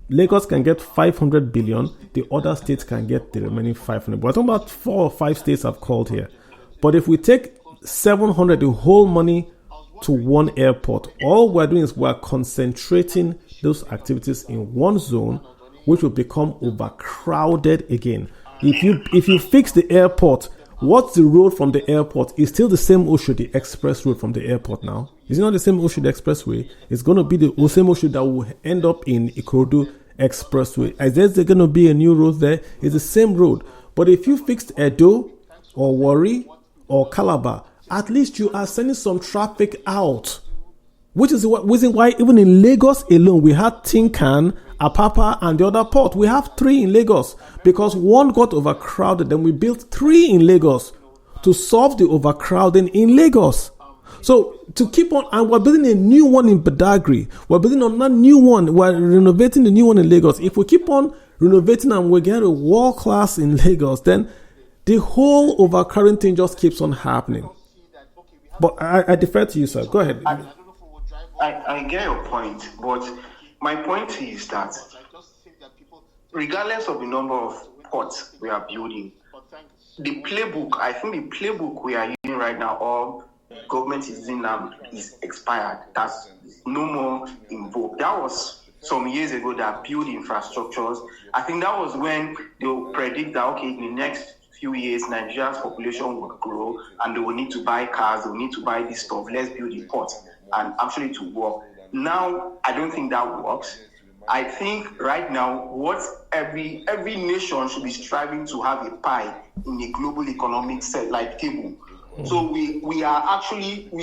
Lagos can get 500 billion, the other states can get the remaining 500. But we're talking about 4 or 5 states I've called here. But if we take 700, the whole money to one airport, all we're doing is we're concentrating those activities in one zone, which will become overcrowded again. If you fix the airport, what's the road from the airport? It's still the same Oshodi Express road from the airport now. It's not the same Oshodi Expressway. It's going to be the same Oshodi that will end up in Ikorodu Expressway. Is there going to be a new road there? It's the same road. But if you fixed Edo or Warri or Calabar, at least you are sending some traffic out. Which is the reason why even in Lagos alone, we had Tinkan, Apapa, and the other port. We have 3 in Lagos because one got overcrowded. Then we built 3 in Lagos to solve the overcrowding in Lagos. So to keep on, and we're building a new one in Badagry. We're building another new one. We're renovating the new one in Lagos. If we keep on renovating and we get a world class in Lagos, then the whole overcrowding thing just keeps on happening. But I defer to you, sir. Go ahead. I get your point, but my point is that regardless of the number of ports we are building, the playbook, I think the playbook we are using right now, or government is using now, is expired. That's no more in vogue. That was some years ago that build infrastructures. I think that was when they will predict that, okay, in the next few years, Nigeria's population will grow and they will need to buy cars, they will need to buy this stuff. Let's build a port and actually to work. Now, I don't think that works. I think right now, what every nation should be striving to have a pie in a global economic set like table. So we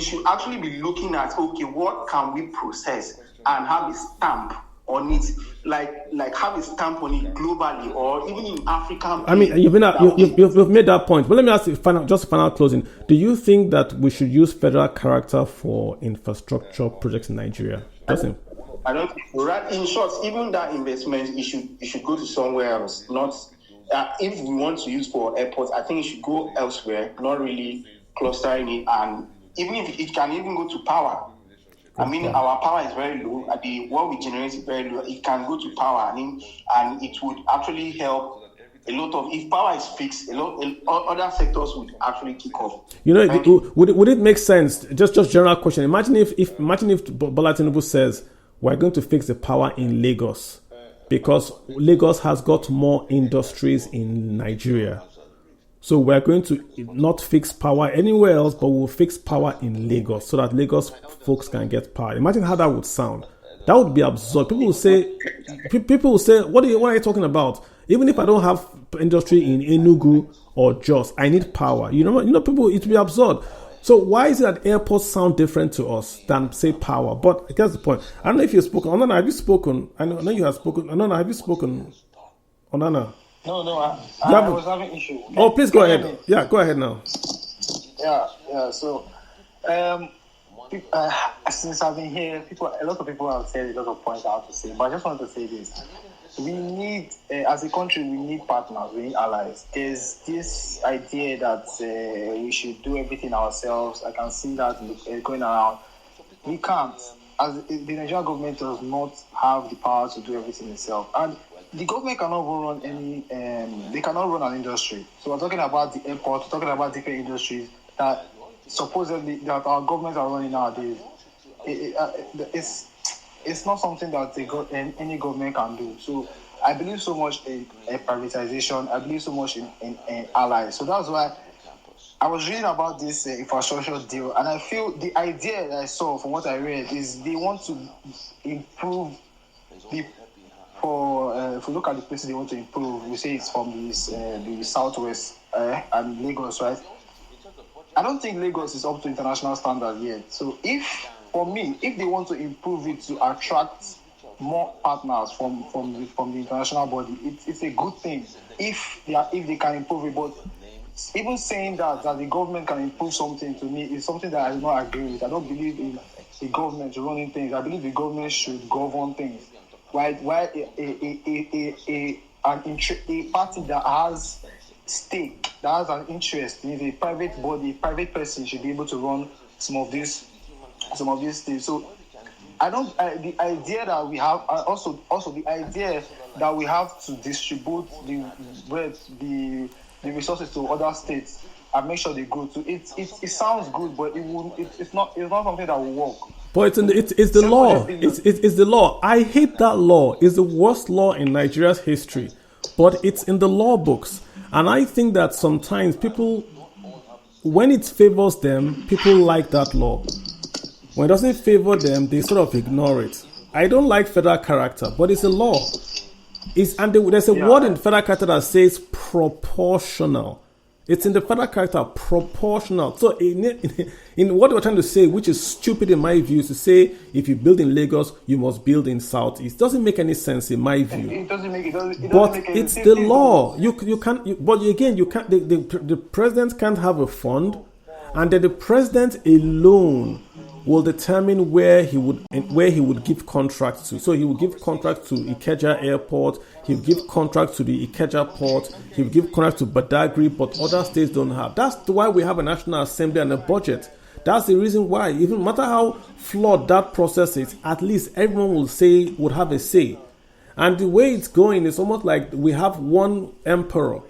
should actually be looking at, okay, what can we process and have a stamp on it, like have a stamp on it globally or even in Africa. I mean, you've made that point. But let me ask you, final closing. Do you think that we should use federal character for infrastructure projects in Nigeria? I don't think so. Right? In short, even that investment, it should go to somewhere else. Not if we want to use for airports, I think it should go elsewhere, not really clustering it. And even if it can even go to power. I mean, our power is very low. What we generate is very low. It can go to power, and it would actually help a lot of. If power is fixed, other sectors would actually kick off. You know, would it make sense? Just general question. Imagine if Bola Tinubu says we're going to fix the power in Lagos because Lagos has got more industries in Nigeria. So we're going to not fix power anywhere else, but we'll fix power in Lagos so that Lagos folks can get power. Imagine how that would sound. That would be absurd. People will say, what are you talking about? Even if I don't have industry in Enugu or Jos, I need power. You know, people, it would be absurd. So why is it that airports sound different to us than, say, power? But here's the point. I don't know if you've spoken. Onana, have you spoken? I know you have spoken. Onana, have you spoken? Onana? No, I was having issue. Oh, please go ahead. Yeah, go ahead now. Yeah. So, since I've been here, a lot of people have said a lot of points I have to say, but I just wanted to say this. We need, as a country, we need partners, we need allies. There's this idea that we should do everything ourselves. I can see that going around. We can't. As the Nigerian government does not have the power to do everything itself. And the government cannot run they cannot run an industry. So we're talking about the airport, we're talking about different industries that supposedly that our governments are running nowadays. It's not something that any government can do. So I believe so much in privatization. I believe so much in allies. So that's why I was reading about this infrastructure deal, and I feel the idea that I saw from what I read is they want to improve if we look at the places they want to improve, we say it's from the southwest and Lagos, right? I don't think Lagos is up to international standard yet. So if they want to improve it to attract more partners from the international body, it's a good thing if they can improve it. But even saying that the government can improve something, to me is something that I do not agree with. I don't believe in the government running things. I believe the government should govern things. Why a party that has stake, that has an interest in a private body, private person should be able to run some of these things. So the idea that we have, also the idea that we have to distribute the resources to other states and make sure they go to it sounds good, but it's not something that will work. But it's the law. It's the law. I hate that law. It's the worst law in Nigeria's history. But it's in the law books. And I think that sometimes people, when it favors them, people like that law. When it doesn't favor them, they sort of ignore it. I don't like federal character, but it's a law. There's a word in federal character that says proportional. It's in the federal character, proportional. So in what we're trying to say, which is stupid in my view, is to say if you build in Lagos, you must build in Southeast. It doesn't make any sense in my view. It doesn't make but it's the law. You can't. But again, you can't. The president can't have a fund, and then the president alone will determine where he would give contracts to. So he will give contracts to Ikeja Airport, he will give contracts to the Ikeja Port, he will give contracts to Badagry, but other states don't have. That's why we have a National Assembly and a budget. That's the reason why, even no matter how flawed that process is, at least everyone would have a say. And the way it's going is almost like we have one emperor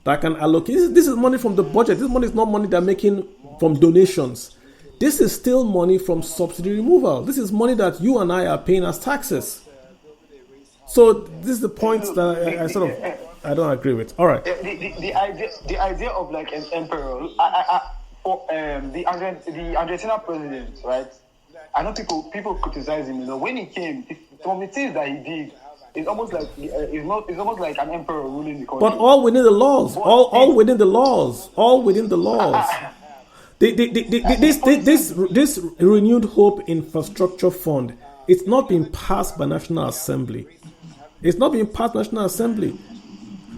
that can allocate. This is money from the budget. This money is not money they're making from donations. This is still money from subsidy removal. This is money that you and I are paying as taxes. So this is the point that I don't agree with. All right. The idea of like an emperor, the Argentina president, right? I know people criticize him. You know, when he came, from the things that he did, it's almost like an emperor ruling the country. But all within the laws. All within the laws. All within the laws. This renewed hope infrastructure fund, it's not been passed by National Assembly. It's not been passed by National Assembly.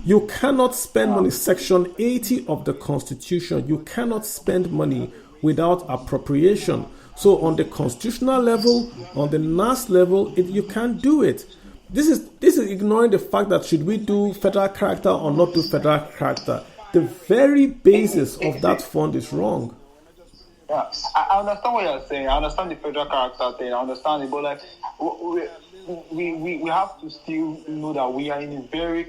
You cannot spend money. Section 80 of the Constitution, you cannot spend money without appropriation. So on the constitutional level, on the NAS level, you can't do it. This is ignoring the fact that should we do federal character or not do federal character. The very basis of that fund is wrong. Yeah, I understand what you're saying. I understand the federal character thing. I understand it, but like we have to still know that we are in a very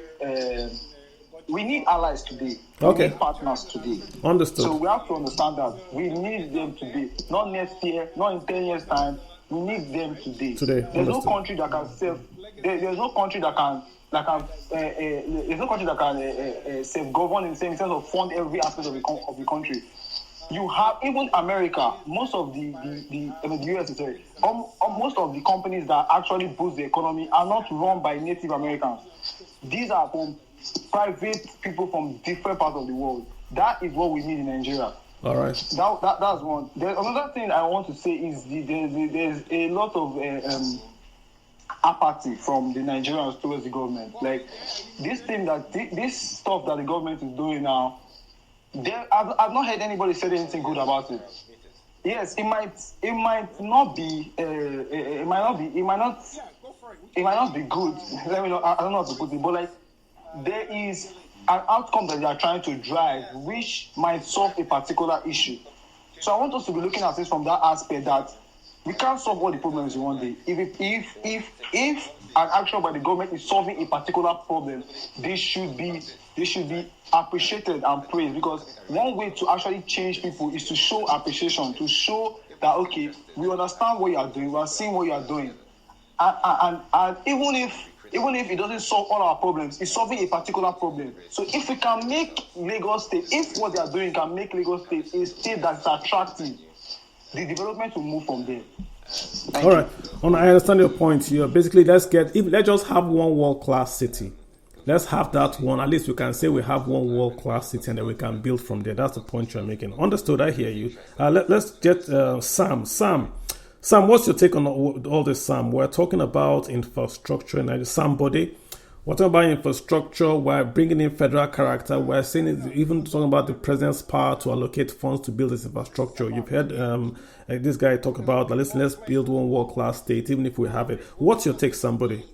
we need allies today. We need partners today. Understood. So we have to understand that we need them today, not next year, not in 10 years' time. We need them today. Today, there's no understood. country that can self. There's no country that can self-govern in terms of fund every aspect of the country. You have even America. Most of the US, sorry, most of the companies that actually boost the economy are not run by Native Americans. These are from private people from different parts of the world. That is what we need in Nigeria. All right. That's one. There's another thing I want to say is there's a lot of apathy from the Nigerians towards the government. Like this stuff that the government is doing now. I've not heard anybody say anything good about it. Yes, it might not be good. Let me know. I don't know how to put it, but like there is an outcome that they are trying to drive, which might solve a particular issue. So I want us to be looking at it from that aspect that we can't solve all the problems in one day. If an action by the government is solving a particular problem, this should be appreciated and praised, because one way to actually change people is to show appreciation, to show that okay, we understand what you are doing, we are seeing what you are doing, and even if it doesn't solve all our problems, it's solving a particular problem. So if we can make Lagos State, if what they are doing can make Lagos State a state that's attractive, the development will move from there. All right. I understand your point here. Basically, let's just have one world-class city. Let's have that one. At least we can say we have one world-class city, and then we can build from there. That's the point you're making. Understood. I hear you. Let's get Sam. Sam, what's your take on all this, Sam? We're talking about infrastructure, and somebody. We're talking about infrastructure. We're bringing in federal character. We're saying even talking about the president's power to allocate funds to build this infrastructure. You've heard this guy talk about let's build one world-class state, even if we have it. What's your take, somebody?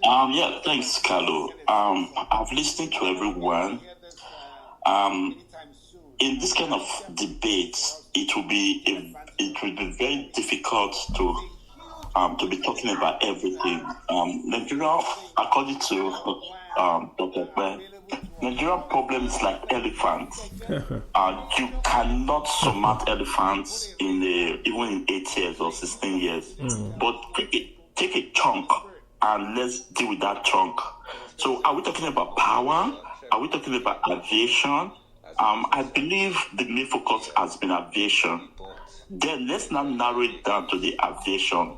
Yeah, thanks, Carlo. I've listened to everyone. In this kind of debates, it will be very difficult to be talking about everything. Nigeria, according to Dr. Ben, Nigerian problems like elephants. You cannot surmount elephants even in 8 years or 16 years. But take a chunk and let's deal with that chunk. So are we talking about power? Are we talking about aviation? I believe the main focus has been aviation. Then let's now narrow it down to the aviation.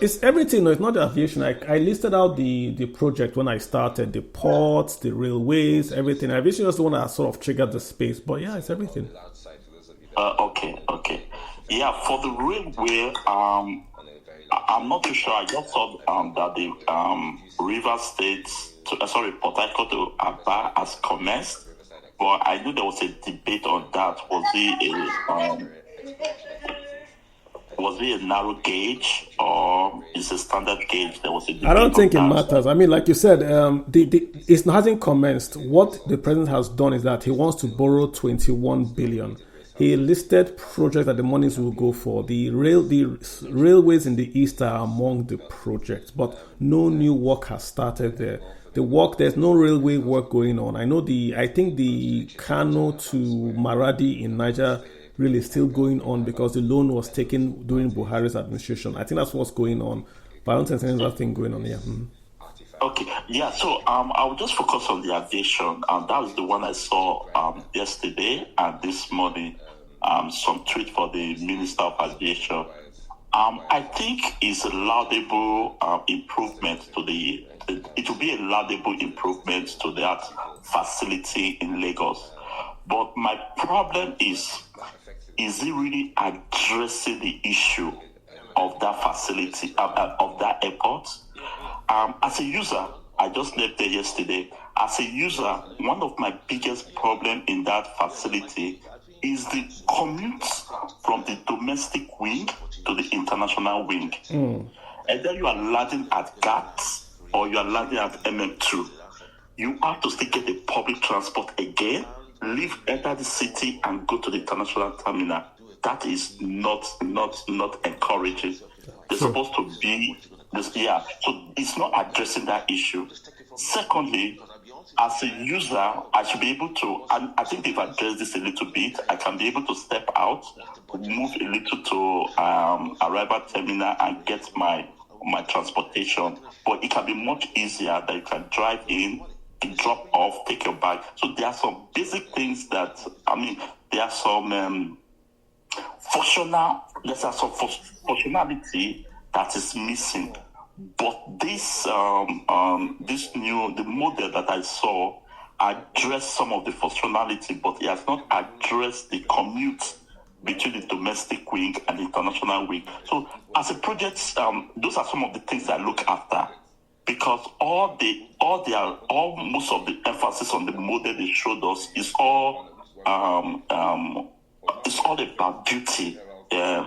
It's everything. No, it's not the aviation. I listed out the project when I started, the ports, the railways, everything. Aviation is the one that sort of triggered the space. But yeah, it's everything. Okay. Yeah, for the railway, I'm not too sure. I just saw that the Port Harcourt to Aba has commenced. But I knew there was a debate on that. Was it a narrow gauge or is it a standard gauge? There was a debate. I don't think it matters. I mean, like you said, it hasn't commenced. What the president has done is that he wants to borrow 21 billion. He listed projects that the monies will go for. The railways in the east are among the projects, but no new work has started there. There's no railway work going on. I think the Kano to Maradi in Niger really is still going on because the loan was taken during Buhari's administration. I think that's what's going on. But I don't think there's anything going on here. Okay, yeah, so I will just focus on the aviation. That was the one I saw yesterday and this morning. Some tweet for the Minister of Aviation. I think it's a laudable improvement it will be a laudable improvement to that facility in Lagos. But my problem is it really addressing the issue of that facility, of that airport? As a user, I just left there yesterday. As a user, one of my biggest problems in that facility is the commute from the domestic wing to the international wing. Either you are landing at GATS or you are landing at MM2. You have to still get the public transport again, enter the city and go to the international terminal. That is not encouraging. They're supposed to be this, yeah. So it's not addressing that issue. Secondly, as a user, I should be able to, and I think they've addressed this a little bit, I can be able to step out, move a little to arrival terminal and get my transportation. But it can be much easier that you can drive in, drop off, take your bag. So there are some basic things that, there are some functionality that is missing. But this the model that I saw addressed some of the functionality, but it has not addressed the commute between the domestic wing and the international wing. So as a project, those are some of the things I look after, because most of the emphasis on the model they showed us is all about beauty,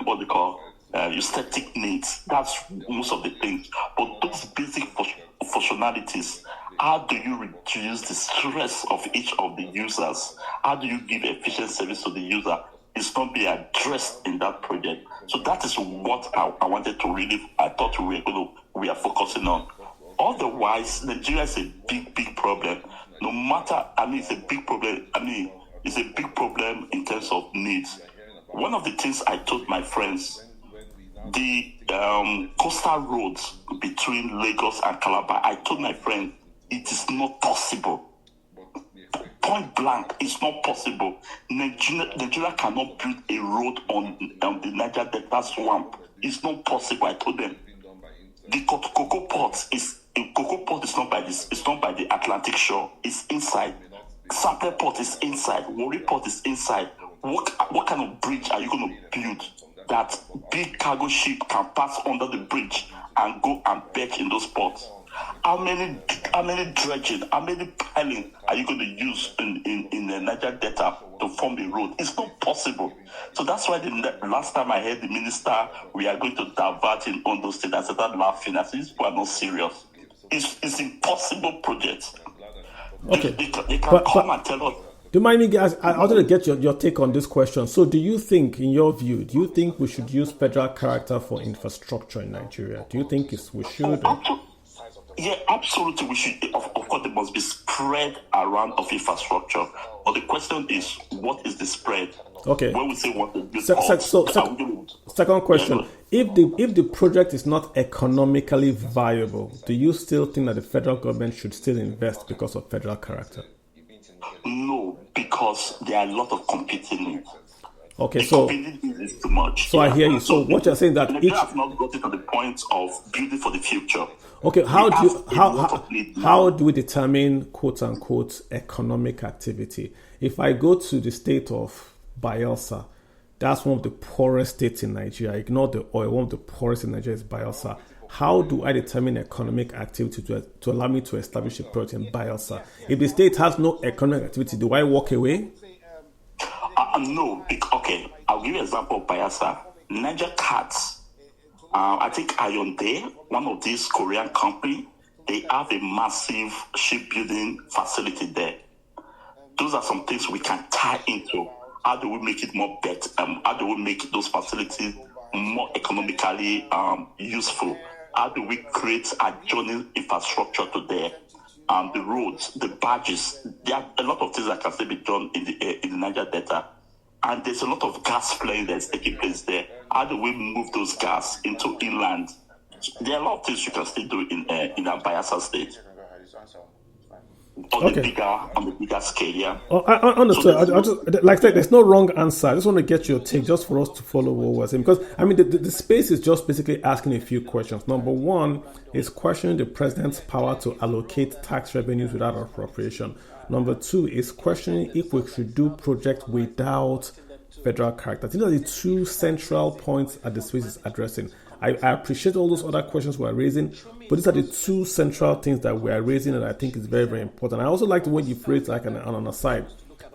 what they call aesthetic needs. That's most of the things. But those basic functionalities, how do you reduce the stress of each of the users? How do you give efficient service to the user? It's not being addressed in that project. So that is what I wanted to I thought we are focusing on. Otherwise, Nigeria is a big problem. No matter, it's a big problem. It's a big problem in terms of needs. One of the things I told my friends, the coastal roads between Lagos and Calabar, I told my friend, it is not possible. Point blank, it's not possible. Nigeria cannot build a road on the Niger Delta swamp. It's not possible. I told them. The cocoa port is not by this. It's not by the Atlantic shore. It's inside. Sample port is inside. Warri port is inside. What kind of bridge are you going to build that big cargo ship can pass under the bridge and go and back in those ports? How many dredging, how many piling are you going to use in the Niger Delta to form the road? It's not possible. So that's why the last time I heard the minister, we are going to divert in Ondo State, I started laughing. I said, these people are not serious. It's impossible project. Okay. They can come and tell us. Do you mind me, guys? I wanted to get your take on this question. So do you think, in your view, we should use federal character for infrastructure in Nigeria? Do you think we should? Yeah, absolutely. We should. Of course, there must be spread around of infrastructure. But the question is, what is the spread? Okay. When we say what the second question: if the project is not economically viable, do you still think that the federal government should still invest because of federal character? No, because there are a lot of competing needs. Okay, so is too much. So I hear you. So what you're saying that each have not gotten to the point of building for the future. Okay, how do we determine quote unquote economic activity? If I go to the state of Bayelsa, that's one of the poorest states in Nigeria. Ignore the oil. One of the poorest in Nigeria is Bayelsa. How do I determine economic activity to allow me to establish a project in Bayelsa? If the state has no economic activity, do I walk away? No. Okay, I'll give you an example of Bayelsa. Niger Cats, I think Hyundai, one of these Korean companies, they have a massive shipbuilding facility there. Those are some things we can tie into. How do we make it more better? How do we make those facilities more economically useful? How do we create adjoining infrastructure to there? The roads, the barges. There are a lot of things that can still be done in the Niger Delta. And there's a lot of gas flaring that's taking place there. How do we move those gas into inland? There are a lot of things you can still do in a Bayelsa state. On the bigger scale, yeah. I understood. I just, like I said, there's no wrong answer. I just want to get your take just for us to follow what we're saying. Because, the space is just basically asking a few questions. Number one is questioning the president's power to allocate tax revenues without appropriation. Number two is questioning if we should do project without federal character. These are the two central points that the space is addressing. I appreciate all those other questions we're raising, but these are the two central things that we are raising, and I think is very, very important. I also like the way you phrase, like on an aside,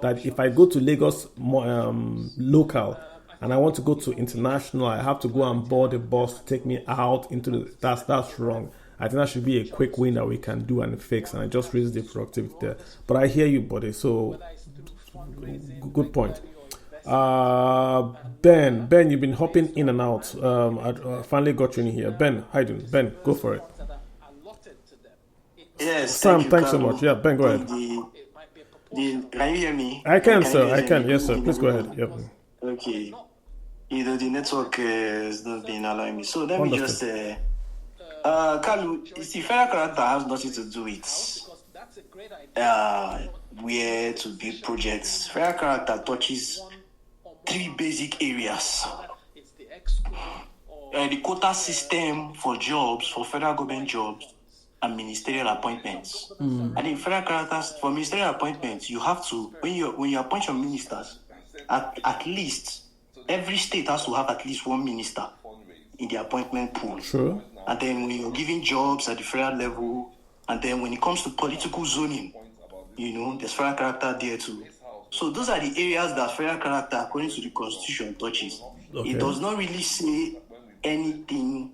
that if I go to Lagos local and I want to go to international, I have to go and board a bus to take me out into the. That's wrong. I think that should be a quick win that we can do and fix, and I just raise the productivity there. But I hear you, buddy. So good point. Ben, you've been hopping in and out. I finally got you in here. Ben, how you doing? Ben, go for it. Yes. Sam, thank you, thanks so Carlo. much. Yeah, Ben, go ahead. Can you hear me? I can, sir. you I hear can. me? Yes, sir. Please go ahead. Yep. Okay. The network has not been allowing me. So let me just say, Carlo, you see, federal character has nothing to do with where to build projects. Federal character touches 3 basic areas. The quota system for jobs, for federal government jobs, and ministerial appointments. And in federal characters, for ministerial appointments, you have to, when you appoint your ministers, at least every state has to have at least 1 minister in the appointment pool. Sure. And then when you're giving jobs at the federal level, and then when it comes to political zoning, there's federal character there too. So those are the areas that federal character, according to the Constitution, touches. Okay. It does not really say anything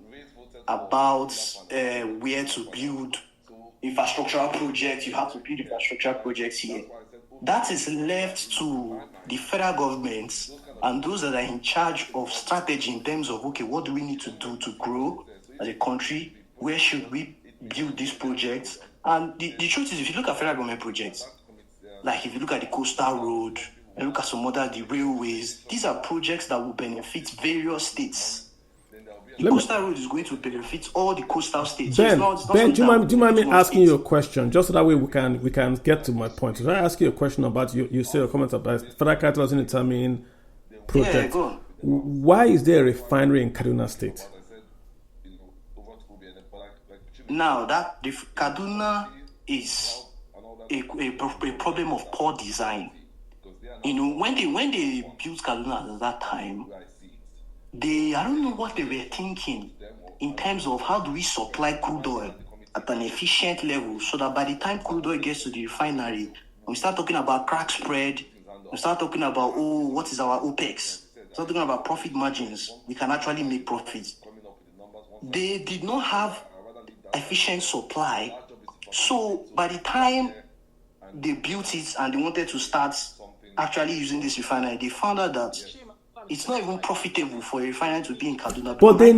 about where to build infrastructural projects. You have to build infrastructural projects here. That is left to the federal government and those that are in charge of strategy in terms of, okay, what do we need to do to grow as a country? Where should we build these projects? And the truth is, if you look at federal government projects, like if you look at the coastal road, and look at some other, the railways, these are projects that will benefit various states. The coastal road is going to benefit all the coastal states. Ben, so do you mind me asking you a question, just so that way we can get to my point? So I ask you a question about you say your comments about federal character doesn't determine projects. Yeah, go on. Why is there a refinery in Kaduna State? Now that the Kaduna is a problem of poor design. When they built Kaduna at that time, I don't know what they were thinking in terms of how do we supply crude oil at an efficient level so that by the time crude oil gets to the refinery, we start talking about crack spread, we start talking about, what is our OPEX? We start talking about profit margins. We can actually make profits. They did not have efficient supply. So by the time they built it and they wanted to start actually using this refinery, they found out that it's not even profitable for a refinery to be in Kaduna. But they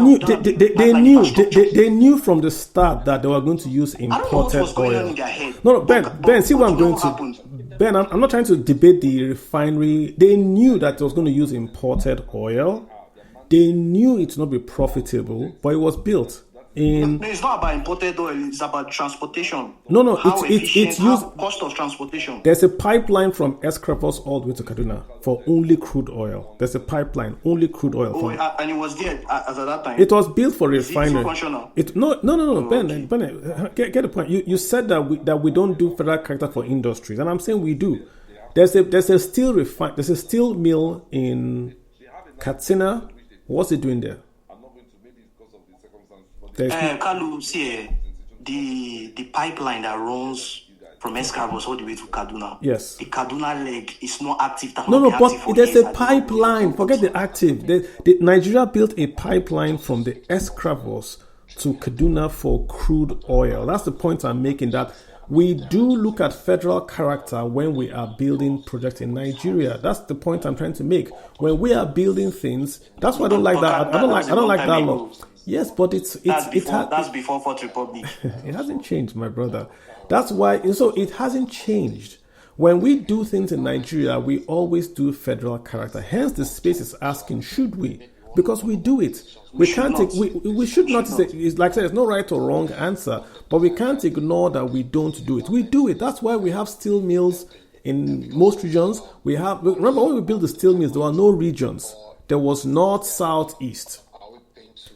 knew from the start that they were going to use imported oil. No, Ben, see what I'm going to. Ben, I'm not trying to debate the refinery. They knew that it was going to use imported oil. They knew it would not be profitable, but it was built. No, it's not about imported oil. It's about transportation. No, it's used cost of transportation. There's a pipeline from Escravos all the way to Kaduna for only crude oil. There's a pipeline, only crude oil. And it was there as at that time. It was built for refinery. Functional? No. Ben, get the point. You said that we don't do federal character for industries, and I'm saying we do. There's a steel mill in Katsina. What's it doing there? Carlo, see, the pipeline that runs from Escravos all the way to Kaduna. Yes. The Kaduna leg is not active. But there's a pipeline. Forget the active. Nigeria built a pipeline from the Escravos to Kaduna for crude oil. That's the point I'm making, that we do look at federal character when we are building projects in Nigeria. That's the point I'm trying to make. When we are building things, that's why I don't like that. I don't like that law. Yes, but that's before Fourth Republic. It hasn't changed, my brother. That's why. So it hasn't changed. When we do things in Nigeria, we always do federal character. Hence, the space is asking, should we? Because we do it. We should not. It's like I said, there's no right or wrong answer, but we can't ignore that we don't do it. We do it. That's why we have steel mills in most regions. Remember when we built the steel mills, there were no regions. There was north, south, east.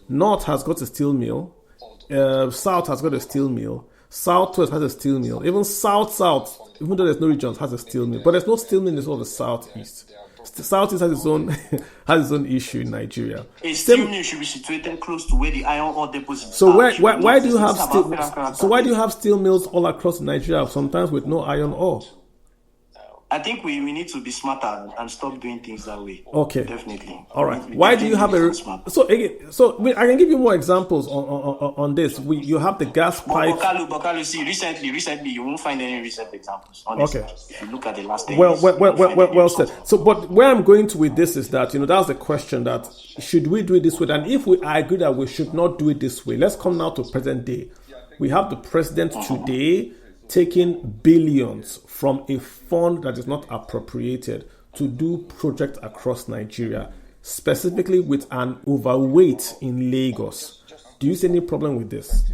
North has got a steel mill. South has got a steel mill. Southwest has a steel mill. Even south, even though there's no regions, has a steel mill. But there's no steel mill in the whole of the southeast. Southeast has its own issue in Nigeria. A steel mill should be situated close to where the iron ore deposits. So why do you have steel? So why do you have steel mills all across Nigeria? Sometimes with no iron ore. I think we need to be smarter and stop doing things that way. Okay, definitely. All right. Why do you have so I can give you more examples on this. You have the gas pipe. Bakalu, see, recently you won't find any recent examples. Honestly. Okay. If you look at the last days. Well said. So, but where I'm going to with this is that that's the question: that should we do it this way? And if I agree that we should not do it this way, let's come now to present day. We have the president today taking billions from a fund that is not appropriated to do projects across Nigeria, specifically with an overweight in Lagos. Do you see any problem with this?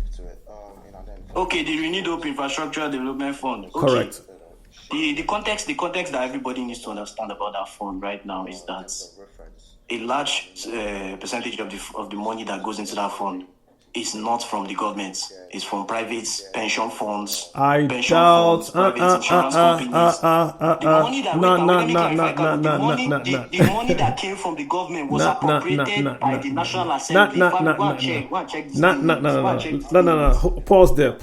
Okay, the Renewed Hope Infrastructure Development Fund. Okay. Correct. The context that everybody needs to understand about that fund right now is that a large percentage of the money that goes into that fund is not from the government. It's from private pension funds. I doubt. The money that came from the government was appropriated by the National Assembly. No. Pause there.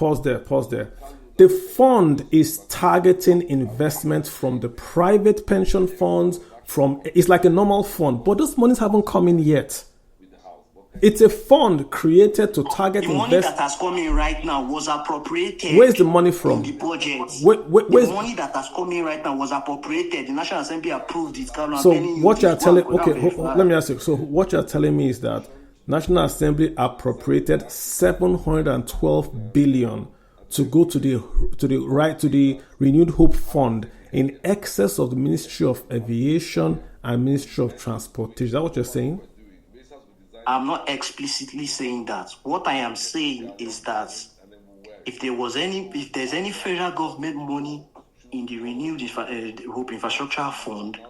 The fund is targeting investment from the private pension funds. It's like a normal fund, but those monies haven't come in yet. It's a fund created to target the money that has come in right now was appropriated. Where's the money from? The budget. The money that has come in right now was appropriated. The National Assembly approved it. So what you're telling? Let me ask you. So what you're telling me is that National Assembly appropriated 712 billion to go to the Renewed Hope Fund in excess of the Ministry of Aviation and Ministry of Transportation. Is that what you're saying? I'm not explicitly saying that. What I am saying is that if there's any federal government money in the Renewed Hope Infrastructure Fund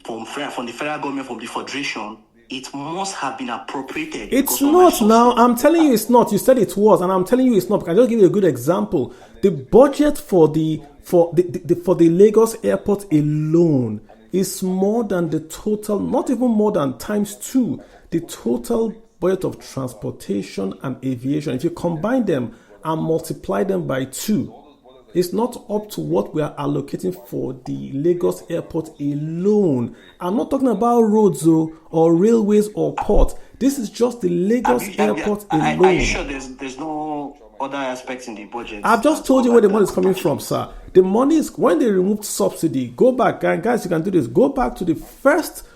from the federal government, from the Federation, it must have been appropriated. It's not now. I'm telling you it's not. You said it was, and I'm telling you it's not. I'll just give you a good example. The budget for the Lagos airport alone is more than the total, not even more than times 2, the total budget of transportation and aviation. If you combine them and multiply them by 2, it's not up to what we are allocating for the Lagos airport alone. I'm not talking about roads or railways or ports. This is just the Lagos airport alone. Are you sure there's no other aspects in the budget? I've just told you where the money is coming from, sir. The money is when they removed subsidy. Go back, guys, you can do this. Go back to the first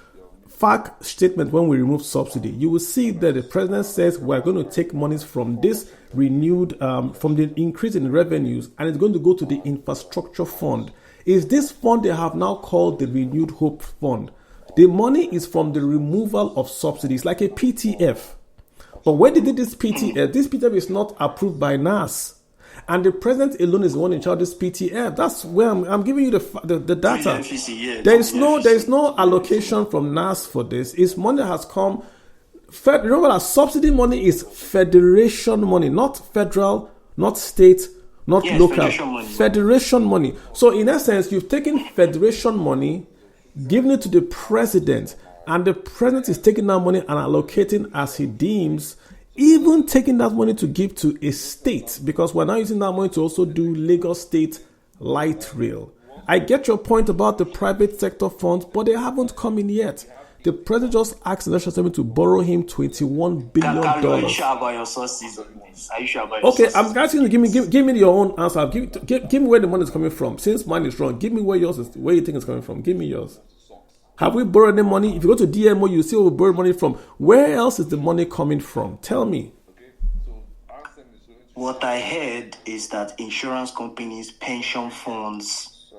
FAQ statement when we removed subsidy. You will see that the president says we're going to take monies from this renewed, from the increase in revenues, and it's going to go to the infrastructure fund. Is this fund they have now called the Renewed Hope Fund? The money is from the removal of subsidies, like a PTF. But when they did this PTF is not approved by NAS. And the president alone is the one in charge of this PTF. That's where I'm giving you the data. There is no allocation from NAS for this. It's money that has come. Remember that subsidy money is federation money, not federal, not state, not local. Federation money. So in essence, you've taken federation money, given it to the president, and the president is taking that money and allocating as he deems, even taking that money to give to a state, because we're now using that money to also do Lagos State Light Rail. I get your point about the private sector funds, but they haven't come in yet. The president just asked the National Assembly to borrow him $21 billion. Are you sure about your sources on this? Are you sure about your sources? I'm asking you to give me your own answer. Give me where the money is coming from. Since mine is wrong, give me where yours is, where you think it's coming from. Give me yours. Have we borrowed any money? If you go to DMO, you see where we borrowed money from. Where else is the money coming from? Tell me. What I heard is that insurance companies, pension funds,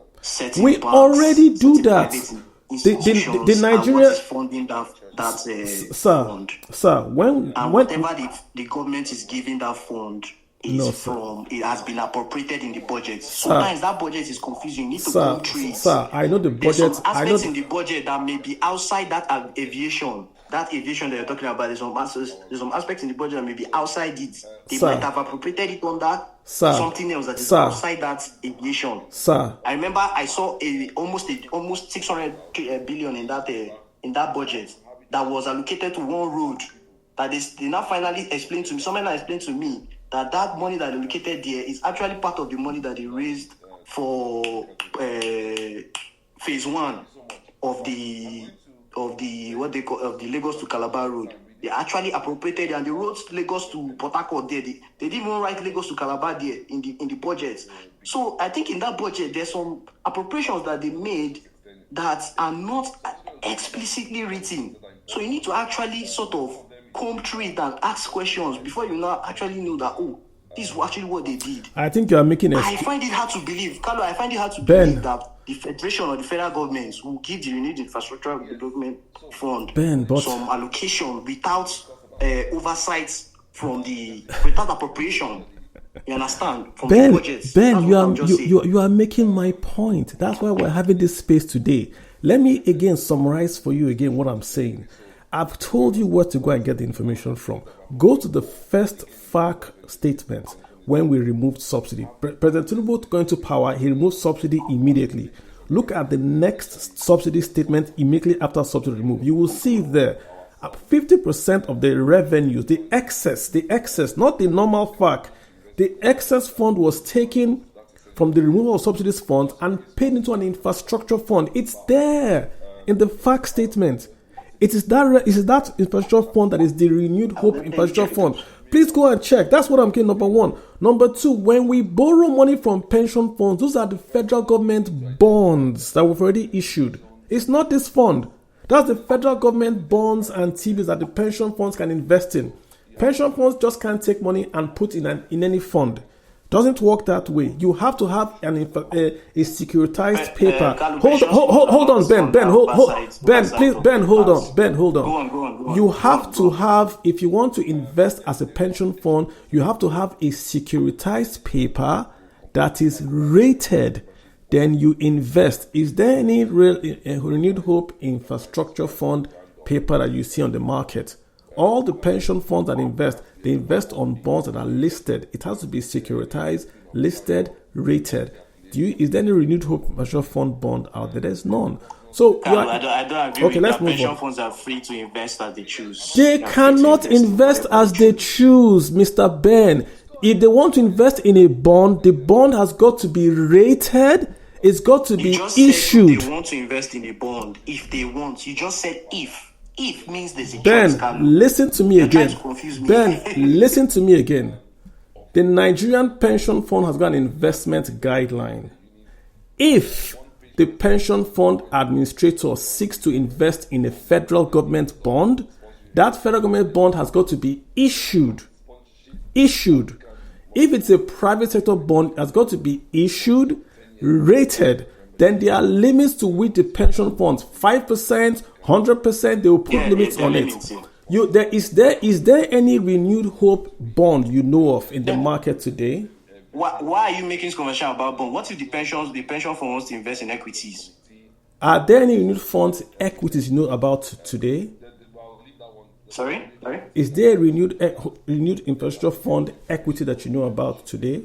we already do that. The Nigeria funding that fund. Sir, whatever the government is giving that fund it has been appropriated in the budget. Sometimes that budget is confusing. You need to go through it. Sir, I know the budget. There's some aspects in the budget that may be outside that aviation. That aviation that you're talking about, there's some aspects in the budget that may be outside it. They might have appropriated it under something else that is outside that aviation. Sir, I remember I saw almost 600 billion in that budget that was allocated to one road. That they now finally explained to me. Someone explained to me that money that allocated there is actually part of the money that they raised for phase 1 of the Lagos to Calabar road. They actually appropriated, and the roads Lagos to Port Harcourt there. They didn't even write Lagos to Calabar there in the budget. So I think in that budget there's some appropriations that they made that are not explicitly written. So you need to actually sort of comb through it and ask questions before you now actually know that This is actually what they did. I think you are making a... I find it hard to believe, Carlo, I find it hard to Ben. believe that the Federation or the federal governments will give the Renewed Infrastructure Development Fund Ben, but... some allocation without oversight from without appropriation. You understand? From Ben, the budgets. Ben, you are making my point. That's why we're having this space today. Let me again summarize for you again what I'm saying. I've told you where to go and get the information from. Go to the first FARC statement when we removed subsidy. President Tinubu going to power, he removed subsidy immediately. Look at the next subsidy statement immediately after subsidy removed. You will see there 50% of the revenues, the excess, not the normal FARC, the excess fund was taken from the removal of subsidies fund and paid into an infrastructure fund. It's there in the FARC statement. It is that infrastructure fund that is the Renewed Hope Infrastructure Fund. Please go and check. That's what I'm getting, number one. Number two, when we borrow money from pension funds, those are the federal government bonds that we've already issued. It's not this fund. That's the federal government bonds and TBs that the pension funds can invest in. Pension funds just can't take money and put in any fund. Doesn't work that way. You have to have a securitized paper. Hold on, Ben. Ben, hold on. Go on. You have to have, if you want to invest as a pension fund, you have to have a securitized paper that is rated. Then you invest. Is there any Renewed Hope Infrastructure Fund paper that you see on the market? All the pension funds that invest, they invest on bonds that are listed. It has to be securitized, listed, rated. Is there any Renewed Hope Infrastructure Fund bond out there? There's none. So I don't agree with that. Pension funds are free to invest as they choose. They cannot invest as they choose, Mr. Ben. If they want to invest in a bond, the bond has got to be rated. It's got to be issued. They want to invest in a bond. If they want, you just said if. If means there's a Ben, chance. Listen to me again. Me. Ben, listen to me again. The Nigerian Pension Fund has got an investment guideline. If the pension fund administrator seeks to invest in a federal government bond, that federal government bond has got to be issued. If it's a private sector bond, it has got to be issued, rated. Then there are limits to which the pension funds, 5%, 100%, they will put limits on it. Is there any Renewed Hope bond you know of in the market today? Why are you making this conversation about bond? What if the pension fund wants to invest in equities? Are there any renewed funds equities you know about today? Sorry? Is there a renewed infrastructure fund equity that you know about today?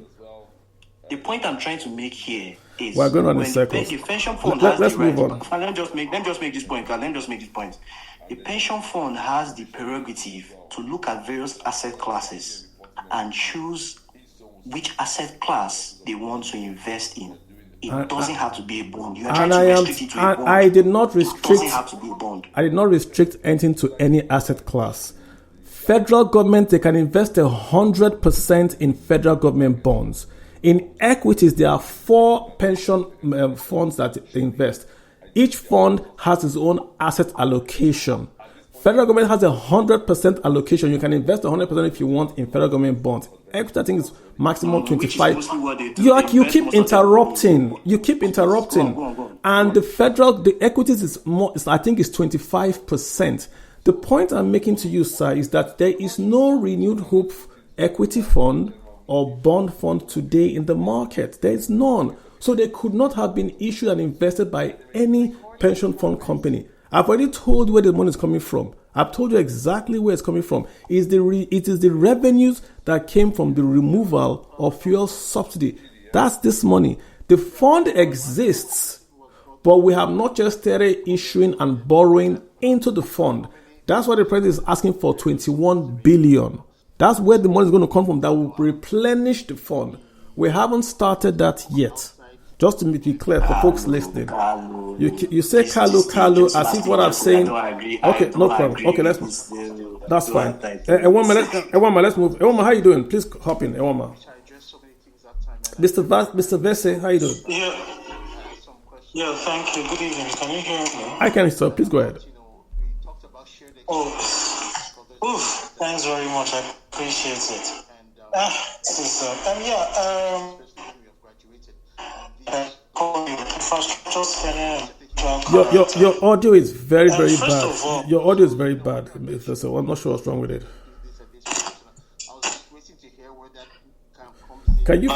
The point I'm trying to make here is we're going on in circles. The pension fund let's move on. Let me just make this point. The pension fund has the prerogative to look at various asset classes and choose which asset class they want to invest in. It doesn't have to be a bond. You are trying to restrict it to a bond. I did not restrict. It doesn't have to be a bond. I did not restrict anything to any asset class. Federal government, they can invest 100% in federal government bonds. In equities, there are 4 pension funds that they invest. Each fund has its own asset allocation. Federal government has 100% allocation. You can invest 100% if you want in federal government bonds. Equity, I think, is maximum 25. You keep interrupting. Go on. And the equities is more. I think is 25%. The point I'm making to you, sir, is that there is no Renewed Hope equity fund or bond fund today in the market. There is none. So they could not have been issued and invested by any pension fund company. I've already told you where the money is coming from. I've told you exactly where it's coming from. It is the revenues that came from the removal of fuel subsidy. That's this money. The fund exists, but we have not just started issuing and borrowing into the fund. That's why the president is asking for 21 billion. That's where the money is going to come from that will replenish the fund. We haven't started that yet. Just to be clear for folks listening. You say Kalu, as if what I'm saying. Okay, no problem. Okay, let's move. That's fine. Ewama, let's move. Ewama, how you doing? Please hop in, Ewama. Mr. Vese, how you doing? Yeah, thank you. Good evening. Can you hear me? I can, sir. Please go ahead. Thanks very much. I appreciate it. Infrastructure spending. Your audio is very First bad. of all- Your audio is very bad. So I'm not sure what's wrong with it. Can you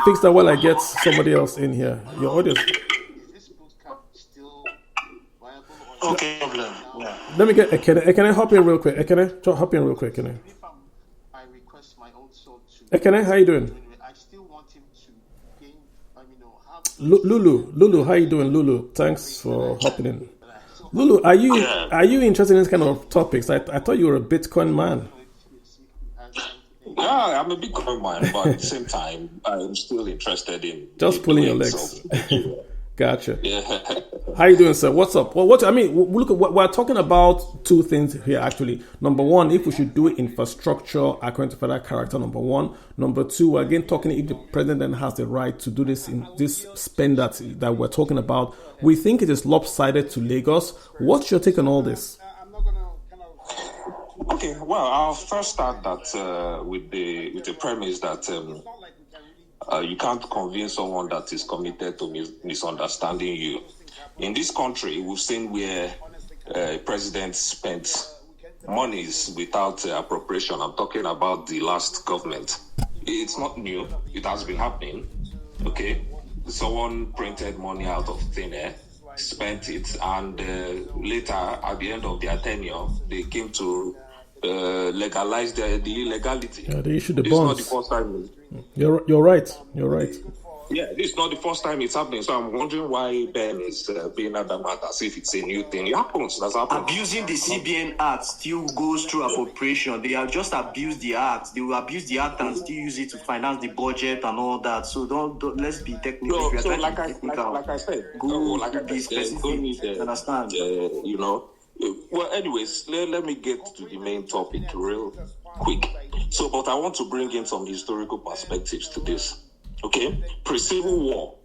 fix that while I get somebody else in here? Your audio. Okay, problem. Yeah. Let me get Ekene. Can I hop in real quick? Ekene, hop in real quick. Ekene. Ekene, how you doing? Lulu, how you doing, Lulu? Thanks for hopping in. Lulu, are you interested in this kind of topics? I thought you were a Bitcoin man. Yeah, I'm a Bitcoin man, but at the same time, I'm still interested in Just pulling your doing legs. so. Gotcha. Yeah. How you doing, sir? What's up? Well, look at we're talking about two things here. Actually, number one, if we should do infrastructure according to federal character. Number one. Number two, we're again talking if the president has the right to do this in this spend that we're talking about. We think it is lopsided to Lagos. What's your take on all this? Okay, well, I'll first start that with the premise that you can't convince someone that is committed to misunderstanding you. In this country, we've seen where presidents spent monies without appropriation. I'm talking about the last government. It's not new. It has been happening. Okay, someone printed money out of thin air, spent it, and later, at the end of their tenure, they came to legalize the illegality. Yeah, they issued the This is not the bonds. first time. You're right. You're right. Yeah, this is not the first time it's happening. So I'm wondering why Ben is being adamant as if it's a new thing. It happens. That's happening. Abusing the CBN Act still goes through appropriation. They have just abused the act. They will abuse the act and still use it to finance the budget and all that. So don't let's be technical. No, If we are so trying like to I be technical, like I said, be specific. Understand? you know. Well, anyways, let me get to the main topic real quick. So, but I want to bring in some historical perspectives to this. Okay, pre-Civil War,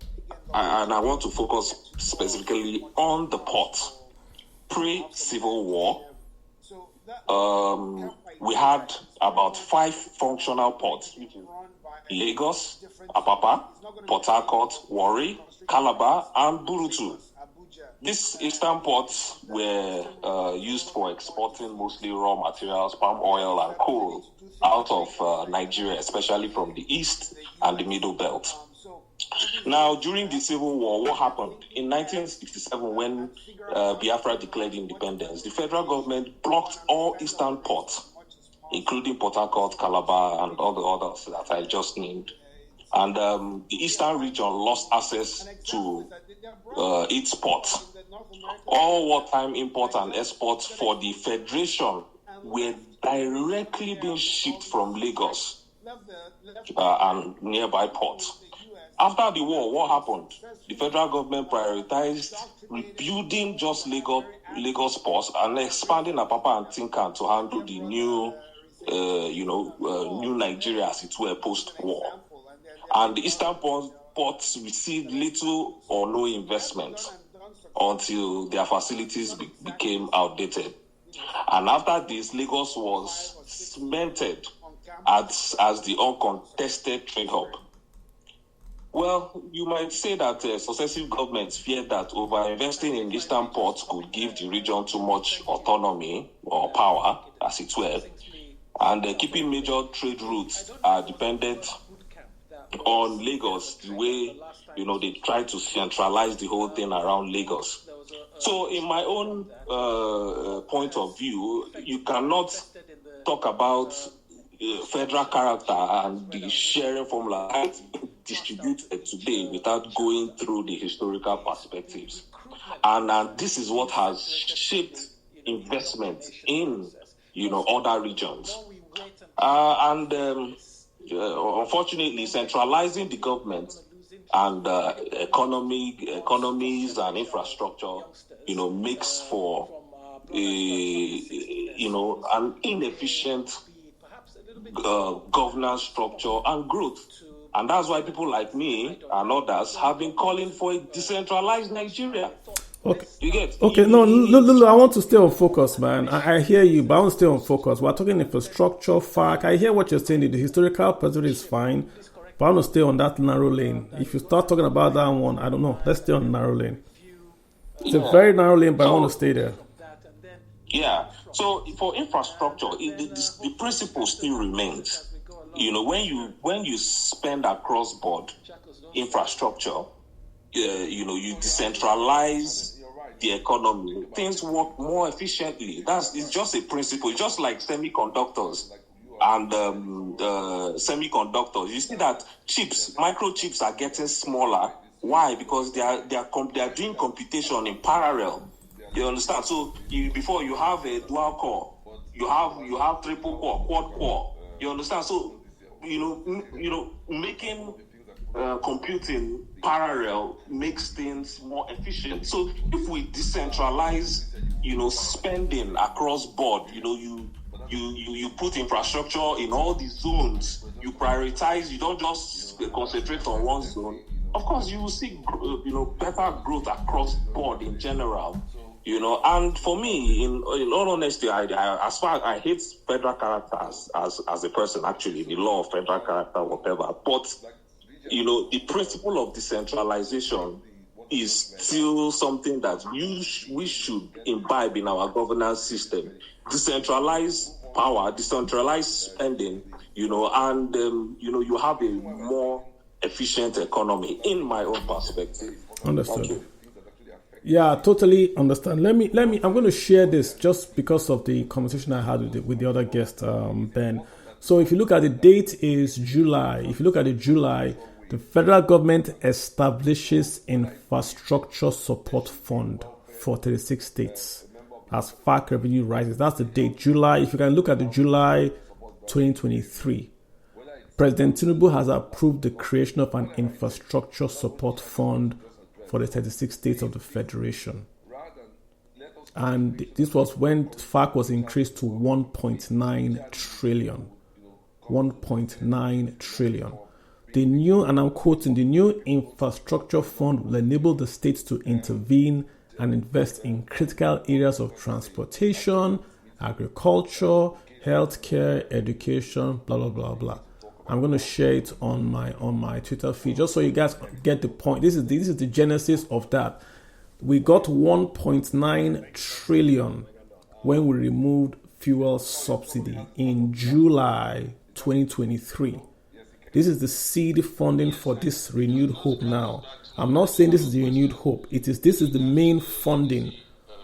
and I want to focus specifically on the port. Pre-Civil War, we had about 5 functional ports: Lagos, Apapa, Port Harcourt, Warri, Calabar, and Burutu. These eastern ports were used for exporting mostly raw materials, palm oil, and coal out of Nigeria, especially from the east and the middle belt. Now, during the Civil War, what happened? In 1967, when Biafra declared independence, the federal government blocked all eastern ports, including Port Harcourt, Calabar, and all the others that I just named. And the eastern region lost access to its ports. All wartime imports and exports for the Federation were directly being shipped from Lagos and nearby ports. After the war, what happened? The federal government prioritized rebuilding just Lagos ports and expanding Apapa and Tinkan to handle the new, new Nigeria as it were post-war. And the eastern ports received little or no investment until their facilities became outdated. And after this, Lagos was cemented as the uncontested trade hub. Well, you might say that successive governments feared that over-investing in eastern ports could give the region too much autonomy or power, as it were, and keeping major trade routes dependent on Lagos, the way, they try to centralize the whole thing around Lagos. So in my own point of view, you cannot talk about federal character and the sharing formula distributed today without going through the historical perspectives. And this is what has shaped investment in, other regions. Unfortunately, centralizing the government and economies and infrastructure, makes for an inefficient governance structure and growth. And that's why people like me and others have been calling for a decentralized Nigeria. Okay. You get? Okay, no, Lulu, I want to stay on focus, man. I hear you, but I want to stay on focus. We're talking infrastructure, FARC. I hear what you're saying. The historical perspective is fine, but I want to stay on that narrow lane. If you start talking about that one, I don't know. Let's stay on the narrow lane. It's a very narrow lane, but I want to stay there. Yeah. So for infrastructure, the principle still remains. You know, when you spend across board infrastructure, you know, you decentralize the economy, things work more efficiently. It's just a principle. It's just like semiconductors and semiconductors. You see that microchips are getting smaller. Why? Because they are doing computation in parallel. You understand? So before you have a dual core, you have triple core, quad core. You understand? So making computing parallel makes things more efficient. So if we decentralize, spending across board, you put infrastructure in all the zones, you prioritize, you don't just concentrate on one zone. Of course, you will see, better growth across board in general. And for me, in all honesty, I hate federal character as a person, actually, the law of federal character, whatever. But, the principle of decentralization is still something that we should imbibe in our governance system. Decentralize power, decentralize spending, and, you have a more efficient economy, in my own perspective. Understood. Yeah, totally understand. Let me. I'm going to share this just because of the conversation I had with the other guest, Ben. So if you look at the date is July. If you look at the July, the federal government establishes infrastructure support fund for 36 states as FARC revenue rises. That's the date, July. If you can look at the July 2023, President Tinubu has approved the creation of an infrastructure support fund for the 36 states of the Federation. And this was when FARC was increased to 1.9 trillion. 1.9 trillion. The new, and I'm quoting, the new infrastructure fund will enable the states to intervene and invest in critical areas of transportation, agriculture, healthcare, education, blah, blah, blah, blah. I'm going to share it on my Twitter feed just so you guys get the point. This is the genesis of that. We got 1.9 trillion when we removed fuel subsidy in July 2023. This is the seed funding for this renewed hope now. I'm not saying this is the renewed hope. This is the main funding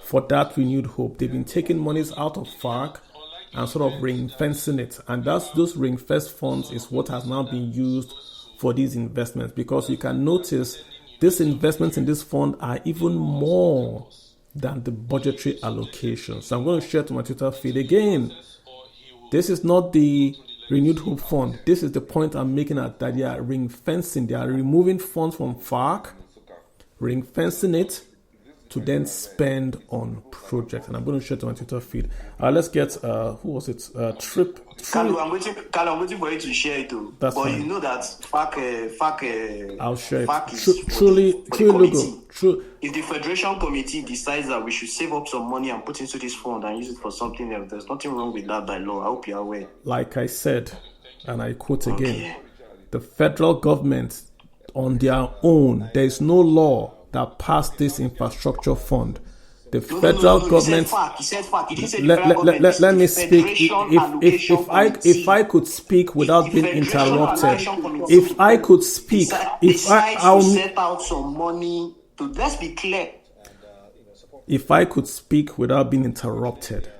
for that renewed hope. They've been taking monies out of FARC and sort of ring-fencing it. And those ring-fence funds is what has now been used for these investments. Because you can notice these investments in this fund are even more than the budgetary allocation. So I'm going to share to my Twitter feed again. This is not the Renewed Hope Fund. This is the point I'm making that they are ring-fencing. They are removing funds from FARC, ring-fencing it, to then spend on projects. And I'm going to share to my Twitter feed. Let's get, who was it? Trip. Carlo, I'm waiting for you to share it too. That's but fine. You know that FARC I'll share FARC it. is Truly, True. If the Federation Committee decides that we should save up some money and put into this fund and use it for something else, there's nothing wrong with that by law. I hope you're aware. Like I said, and I quote again, the federal government on their own, there is no law that passed this infrastructure fund. The federal government. He said FARC. He didn't say the federal government. Let me speak. If I could speak without being interrupted. If I could speak. I'll set out some money to. Let's be clear. If I could speak without being interrupted,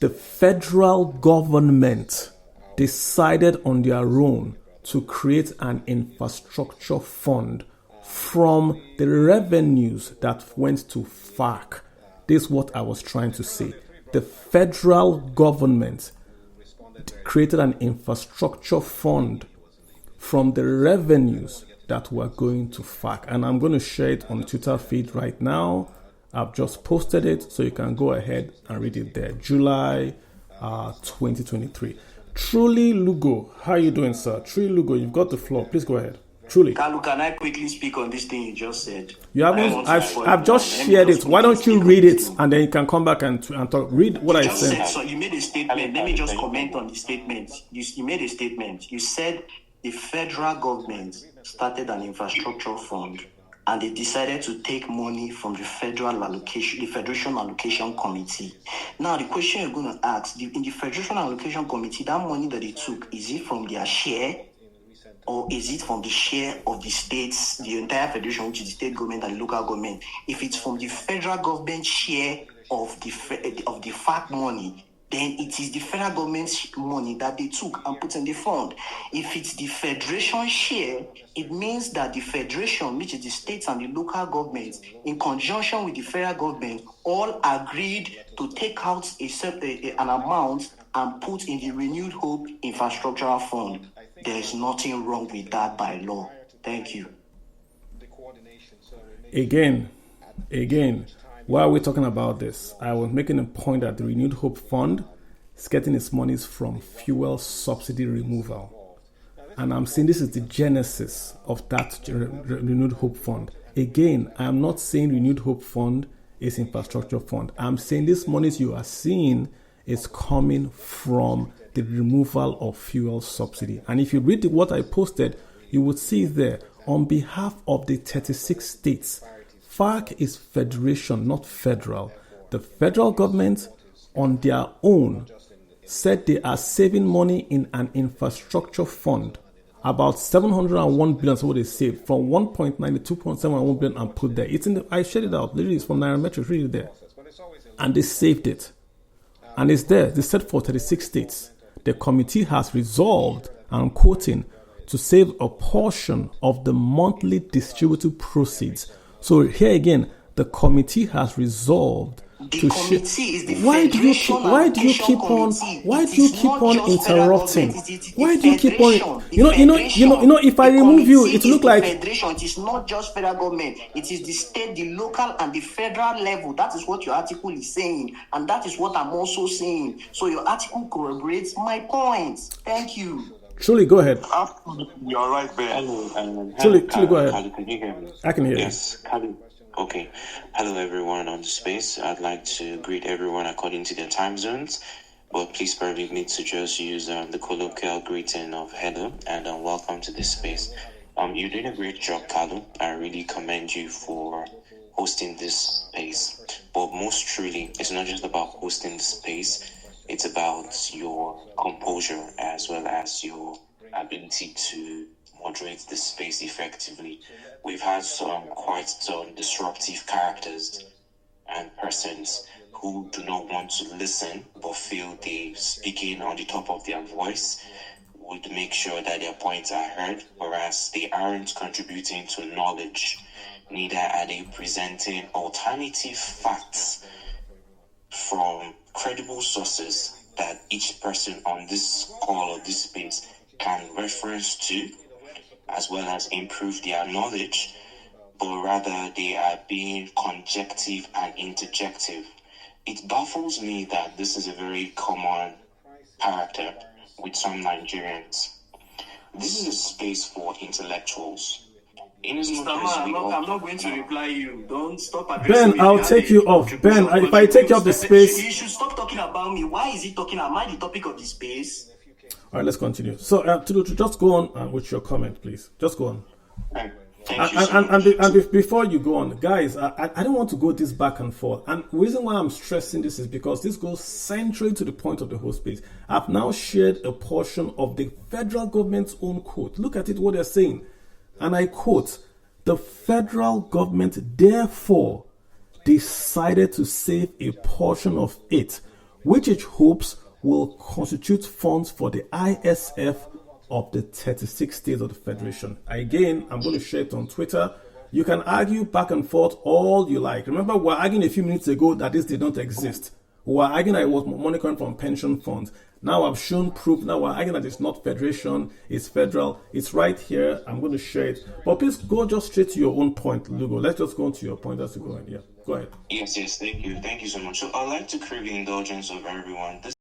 the federal government decided on their own to create an infrastructure fund from the revenues that went to FARC. This is what I was trying to say. The federal government created an infrastructure fund from the revenues that were going to FARC. And I'm going to share it on the Twitter feed right now. I've just posted it, so you can go ahead and read it there. July 2023. Truly Lugo, how are you doing, sir? Truly Lugo, you've got the floor. Please go ahead. Truly. Kalu, can I quickly speak on this thing you just said? You haven't. I've just shared it. Why don't you read it and then you can come back and talk? Read what I said. So you made a statement. Let me just comment on the statement. You made a statement. You said the federal government started an infrastructure fund and they decided to take money from the federal allocation, the Federation Allocation Committee. Now, the question you're going to ask, in the Federation Allocation Committee, that money that they took, is it from their share or is it from the share of the states, the entire federation, which is the state government and the local government? If it's from the federal government share of the FAC money, then it is the federal government's money that they took and put in the fund. If it's the federation share, it means that the federation, which is the states and the local governments, in conjunction with the federal government, all agreed to take out an amount and put in the Renewed Hope Infrastructural Fund. There is nothing wrong with that by law. Thank you. Again, while we're talking about this, I was making a point that the Renewed Hope Fund is getting its monies from fuel subsidy removal. And I'm saying this is the genesis of that Renewed Hope Fund. Again, I'm not saying Renewed Hope Fund is infrastructure fund. I'm saying this monies you are seeing is coming from the removal of fuel subsidy. And if you read what I posted, you would see there, on behalf of the 36 states, FARC is federation, not federal. The federal government, on their own, said they are saving money in an infrastructure fund. About 701 billion, so what they saved, from 1.9 to 2.71 billion and put there. It's in the, I shared it out, literally it's from Nairametrics, read it there. And they saved it. And it's there, they said for 36 states. The committee has resolved, and I'm quoting, to save a portion of the monthly distributed proceeds. So here again, the committee has resolved to share. Why do you keep on interrupting? Why do you keep on? If I remove you, it look like federation. It is not just federal government. It is the state, the local, and the federal level. That is what your article is saying, and that is what I'm also saying. So your article corroborates my point. Thank you. Truly, go ahead. You're right, Ben. Truly, go ahead. Kali, can you hear me? I can hear you. Yes, Kali. Okay. Hello, everyone on the space. I'd like to greet everyone according to their time zones, but please permit me to just use the colloquial greeting of hello and welcome to this space. You're doing a great job, Kalu. I really commend you for hosting this space. But most truly, it's not just about hosting the space. It's about your composure as well as your ability to moderate the space effectively. We've had quite some disruptive characters and persons who do not want to listen but feel they speaking on the top of their voice would make sure that their points are heard, whereas they aren't contributing to knowledge. Neither are they presenting alternative facts from credible sources that each person on this call or this space can reference to, as well as improve their knowledge, but rather they are being conjective and interjective. It baffles me that this is a very common character with some Nigerians. This is a space for intellectuals. I'm not going to reply you. Don't stop addressing me. Ben, I'll take you off. Ben, if I take you off the space... You should stop talking about me. Why is he talking? Am I the topic of the space? All right, let's continue. So, to just go on with your comment, please. Just go on. And before you go on, guys, I don't want to go this back and forth. And the reason why I'm stressing this is because this goes centrally to the point of the whole space. I've now shared a portion of the federal government's own quote. Look at it, what they're saying. And I quote, "The federal government therefore decided to save a portion of it, which it hopes will constitute funds for the ISF of the 36 states of the Federation." Again, I'm going to share it on Twitter. You can argue back and forth all you like. Remember, we were arguing a few minutes ago that this did not exist. We were arguing that it was money coming from pension funds. Now I've shown proof. Now we're arguing that it's not federation, it's federal. It's right here. I'm going to share it. But please go just straight to your own point, Lugo. Let's just go on to your point as we go in. Yeah, go ahead. Yes, thank you. Thank you so much. So I'd like to crave the indulgence of everyone. This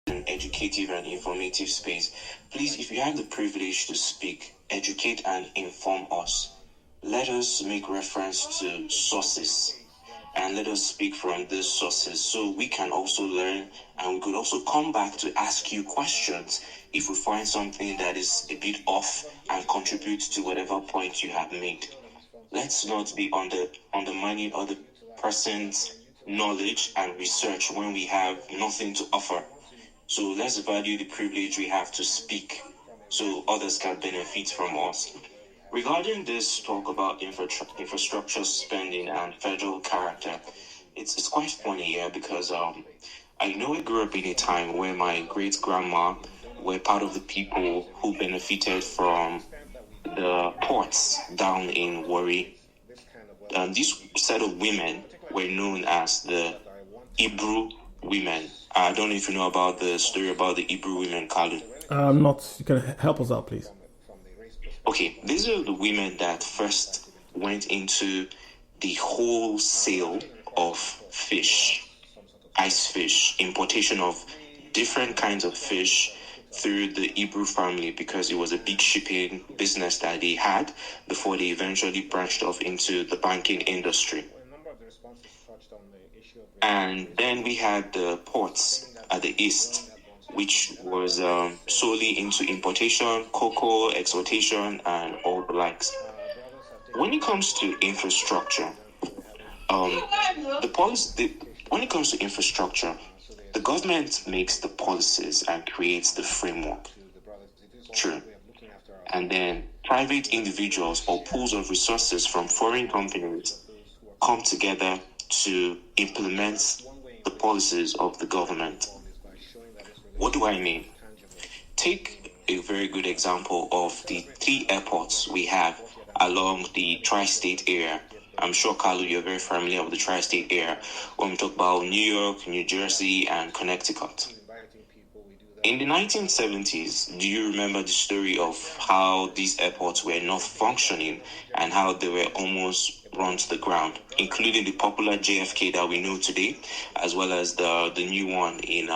is an educative and informative space. Please, if you have the privilege to speak, educate and inform us. Let us make reference to sources and let us speak from these sources so we can also learn, and we could also come back to ask you questions if we find something that is a bit off and contribute to whatever point you have made. Let's not be undermining other person's knowledge and research when we have nothing to offer. So let's value the privilege we have to speak so others can benefit from us. Regarding this talk about infrastructure spending and federal character, it's quite funny here because I know I grew up in a time where my great-grandma were part of the people who benefited from the ports down in Warri. And this set of women were known as the Hebrew women. I don't know if you know about the story about the Hebrew women, Kalu. Not. You can help us out, please. Okay, these are the women that first went into the wholesale of fish, ice fish, importation of different kinds of fish through the Hebrew family, because it was a big shipping business that they had before they eventually branched off into the banking industry. And then we had the ports at the east, which was solely into importation, cocoa, exportation, and all the likes. When it comes to infrastructure, the government makes the policies and creates the framework. True. And then private individuals or pools of resources from foreign companies come together to implement the policies of the government. What do I mean? Take a very good example of the 3 airports we have along the tri-state area. I'm sure, Kalu, you're very familiar with the tri-state area when we talk about New York, New Jersey, and Connecticut. In the 1970s, do you remember the story of how these airports were not functioning and how they were almost run to the ground, including the popular JFK that we know today, as well as the new one in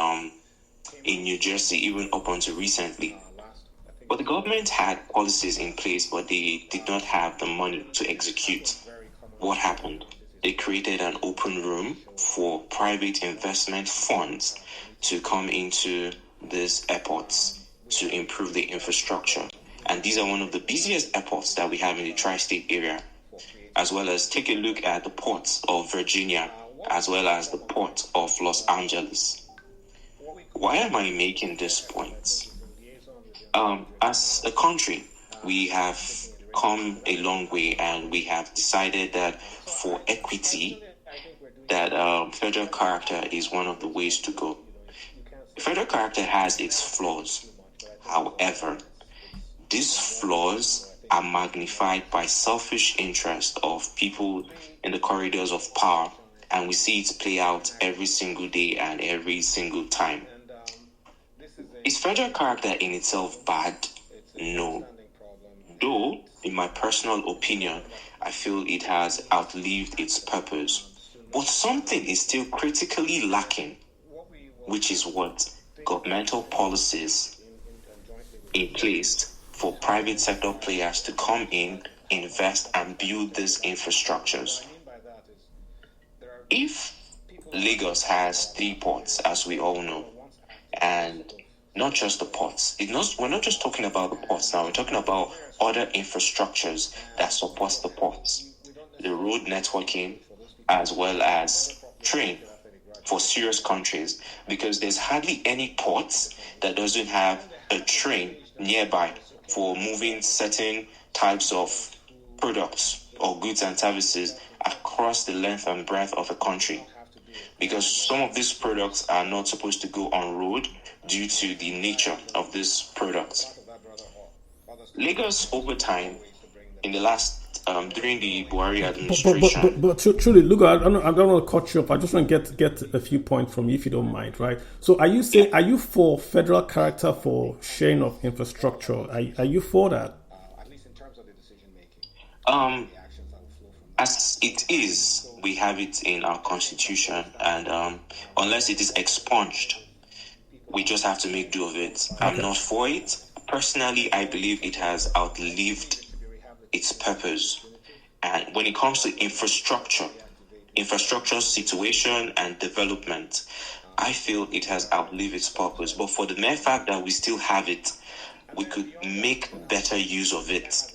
New Jersey, even up until recently? But the government had policies in place, but they did not have the money to execute. What happened? They created an open room for private investment funds to come into these airports to improve the infrastructure. And these are one of the busiest airports that we have in the tri-state area, as well as take a look at the ports of Virginia, as well as the port of Los Angeles. Why am I making this point? As a country, we have come a long way, and we have decided that for equity, that federal character is one of the ways to go. Federal character has its flaws. However, these flaws are magnified by selfish interest of people in the corridors of power, and we see it play out every single day and every single time. Is federal character in itself bad? No. Though, in my personal opinion, I feel it has outlived its purpose. But something is still critically lacking, which is what? Governmental policies in place for private sector players to come in, invest, and build these infrastructures. If Lagos has 3 ports, as we all know, and not just the ports. We're not just talking about the ports now. We're talking about other infrastructures that support the ports. The road networking, as well as train for serious countries. Because there's hardly any ports that doesn't have a train nearby for moving certain types of products or goods and services across the length and breadth of a country. Because some of these products are not supposed to go on road due to the nature of these products. Lagos, over time, in the last, during the Buhari administration... But truly, look, I don't want to cut you off. I just want to get a few points from you, if you don't mind, right? So are you saying, are you for federal character for sharing of infrastructure? Are you for that? As it is, we have it in our constitution, and unless it is expunged, we just have to make do of it. Okay. I'm not for it. personally, I believe it has outlived its purpose. And when it comes to infrastructure situation and development, I feel it has outlived its purpose. But for the mere fact that we still have it, we could make better use of it.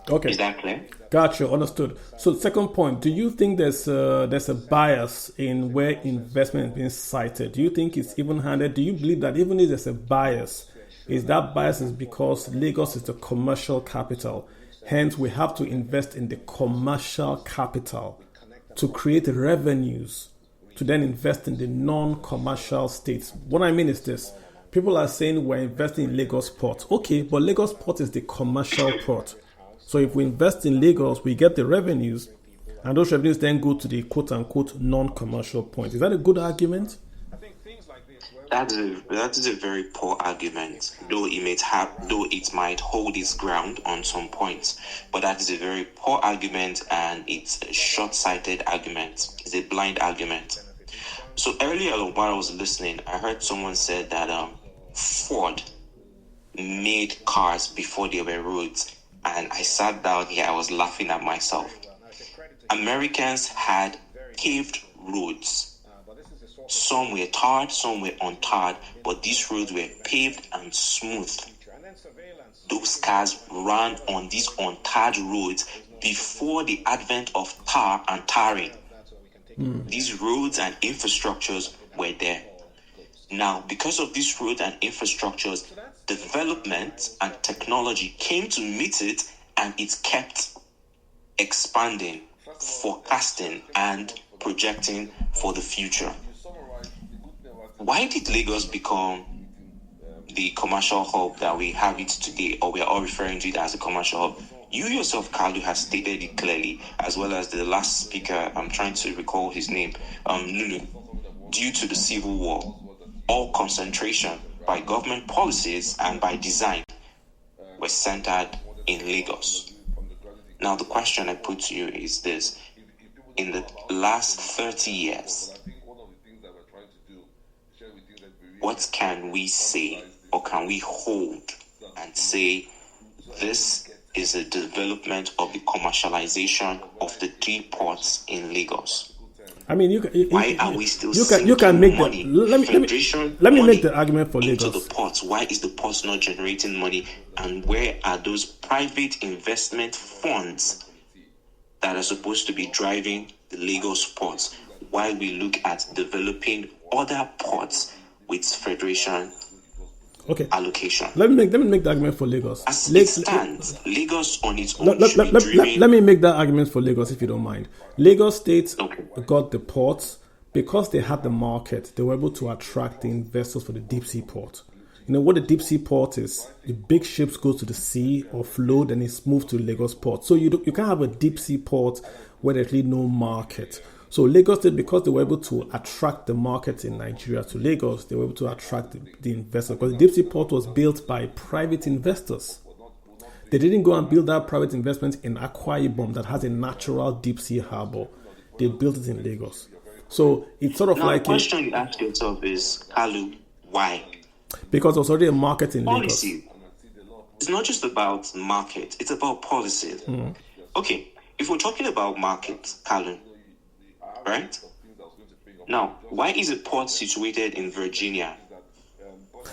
Okay. Is that clear? Gotcha. Understood. So, second point: do you think there's a bias in where investment is being cited? Do you think it's even-handed? Do you believe that even if there's a bias, that bias is because Lagos is the commercial capital? Hence, we have to invest in the commercial capital to create revenues to then invest in the non-commercial states. What I mean is this. People are saying we're investing in Lagos Port. Okay, but Lagos Port is the commercial port. So if we invest in Lagos, we get the revenues, and those revenues then go to the quote-unquote non-commercial point. Is that a good argument? That is a very poor argument, though it might hold its ground on some points. But that is a very poor argument, and it's a short-sighted argument. It's a blind argument. So earlier while I was listening, I heard someone said that Ford made cars before there were roads. And I sat down here, I was laughing at myself. Americans had paved roads. Some were tarred, some were untarred, but these roads were paved and smooth. Those cars ran on these untarred roads before the advent of tar and tarring. These roads and infrastructures were there. Now, because of these roads and infrastructures, development and technology came to meet it, and it kept expanding, forecasting, and projecting for the future. Why did Lagos become the commercial hub that we have it today, or we are all referring to it as a commercial hub? You yourself, Kalu, has stated it clearly, as well as the last speaker, I'm trying to recall his name, Lulu. Due to the Civil War, all concentration by government policies and by design were centered in Lagos. Now, the question I put to you is this. In the last 30 years, what can we say, or can we hold and say this is a development of the commercialization of the 3 ports in Lagos? I mean, why are we still you can make money? Let me make the argument for Lagos. Into the ports. Why is the ports not generating money? And where are those private investment funds that are supposed to be driving the Lagos ports? While we look at developing other ports with federation allocation. Let me make the argument for Lagos. As it stands, Lagos on its own let me make that argument for Lagos, if you don't mind. Lagos State got the ports because they had the market. They were able to attract the investors for the deep sea port. You know what the deep sea port is? The big ships go to the sea, offload, and it's moved to Lagos port. So you can't have a deep sea port where there's really no market. So Lagos State, because they were able to attract the market in Nigeria to Lagos, they were able to attract the investors. Because the deep sea port was built by private investors. They didn't go and build that private investment in Akwa Ibom that has a natural deep sea harbor. They built it in Lagos. So it's sort of now, like the question you ask yourself is, Kalu, why? Because there's already a market in policy. Lagos. It's not just about market, it's about policy. Okay, if we're talking about market, Kalu, right? Now, why is a port situated in Virginia?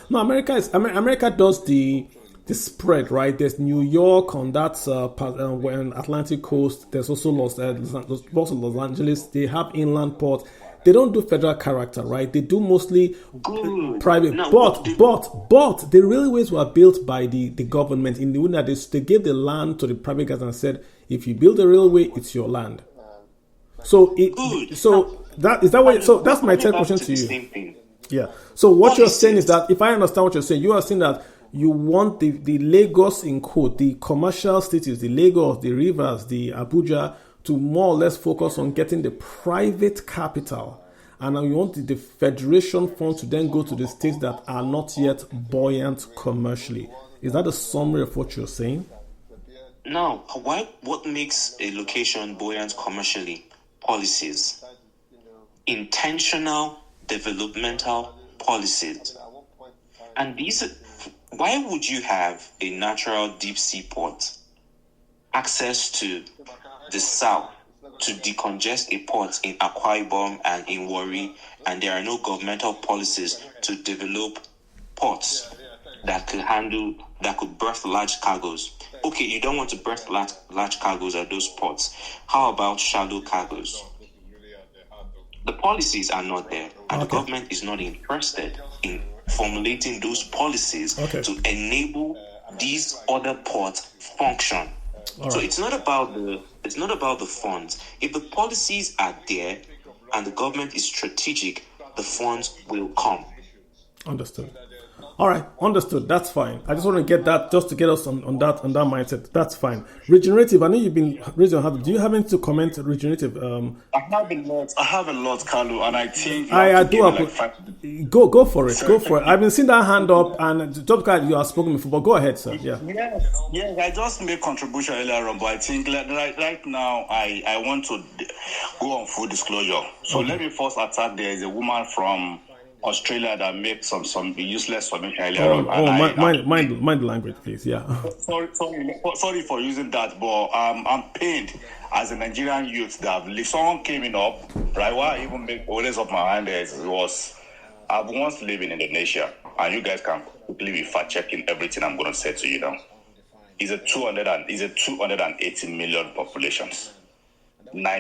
No, America does the spread, right? There's New York on that Atlantic coast. There's also Los Angeles. They have inland ports. They don't do federal character, right? They do mostly private. No, but the railways were built by the government in the way that they gave the land to the private guys and said, if you build a railway, it's your land. So that's my third question to you. Yeah. So what you're saying is that, if I understand what you're saying, you are saying that you want the Lagos, in quote, the commercial cities, the Lagos, the Rivers, the Abuja, to more or less focus on getting the private capital. And you want the federation fund to then go to the states that are not yet buoyant commercially. Is that a summary of what you're saying? No. What makes a location buoyant commercially? Policies. Intentional developmental policies. And these, why would you have a natural deep sea port, access to the south, to decongest a port in Akwa Ibom and in Warri, and there are no governmental policies to develop ports that could berth large cargoes? Okay, you don't want to berth large cargoes at those ports. How about shallow cargoes? The policies are not there, and the government is not interested in formulating those policies to enable these other ports function. So it's not about the funds. If the policies are there and the government is strategic, the funds will come. Understood. All right, understood. That's fine. I just want to get that, just to get us on that mindset. That's fine. Regenerative. I know you've been raising your hand. Do you have anything to comment? Regenerative. I have a lot, Carlo, and I think I do. Go for it. Go for it. I've been seeing that hand up, and Job Card, you have spoken before. But go ahead, sir. Yeah. Yes. I just made contribution earlier on, but I think right now I want to go on full disclosure. So let me first attack. There is a woman from Australia that makes some useless submission earlier on. Mind the language, please. Yeah. Sorry for using that, but I'm pained as a Nigerian youth that if someone came in up, right? Why I even make always up my hand was I once lived in Indonesia, and you guys can quickly be fact checking everything I'm going to say to you now. It's a 280 million populations.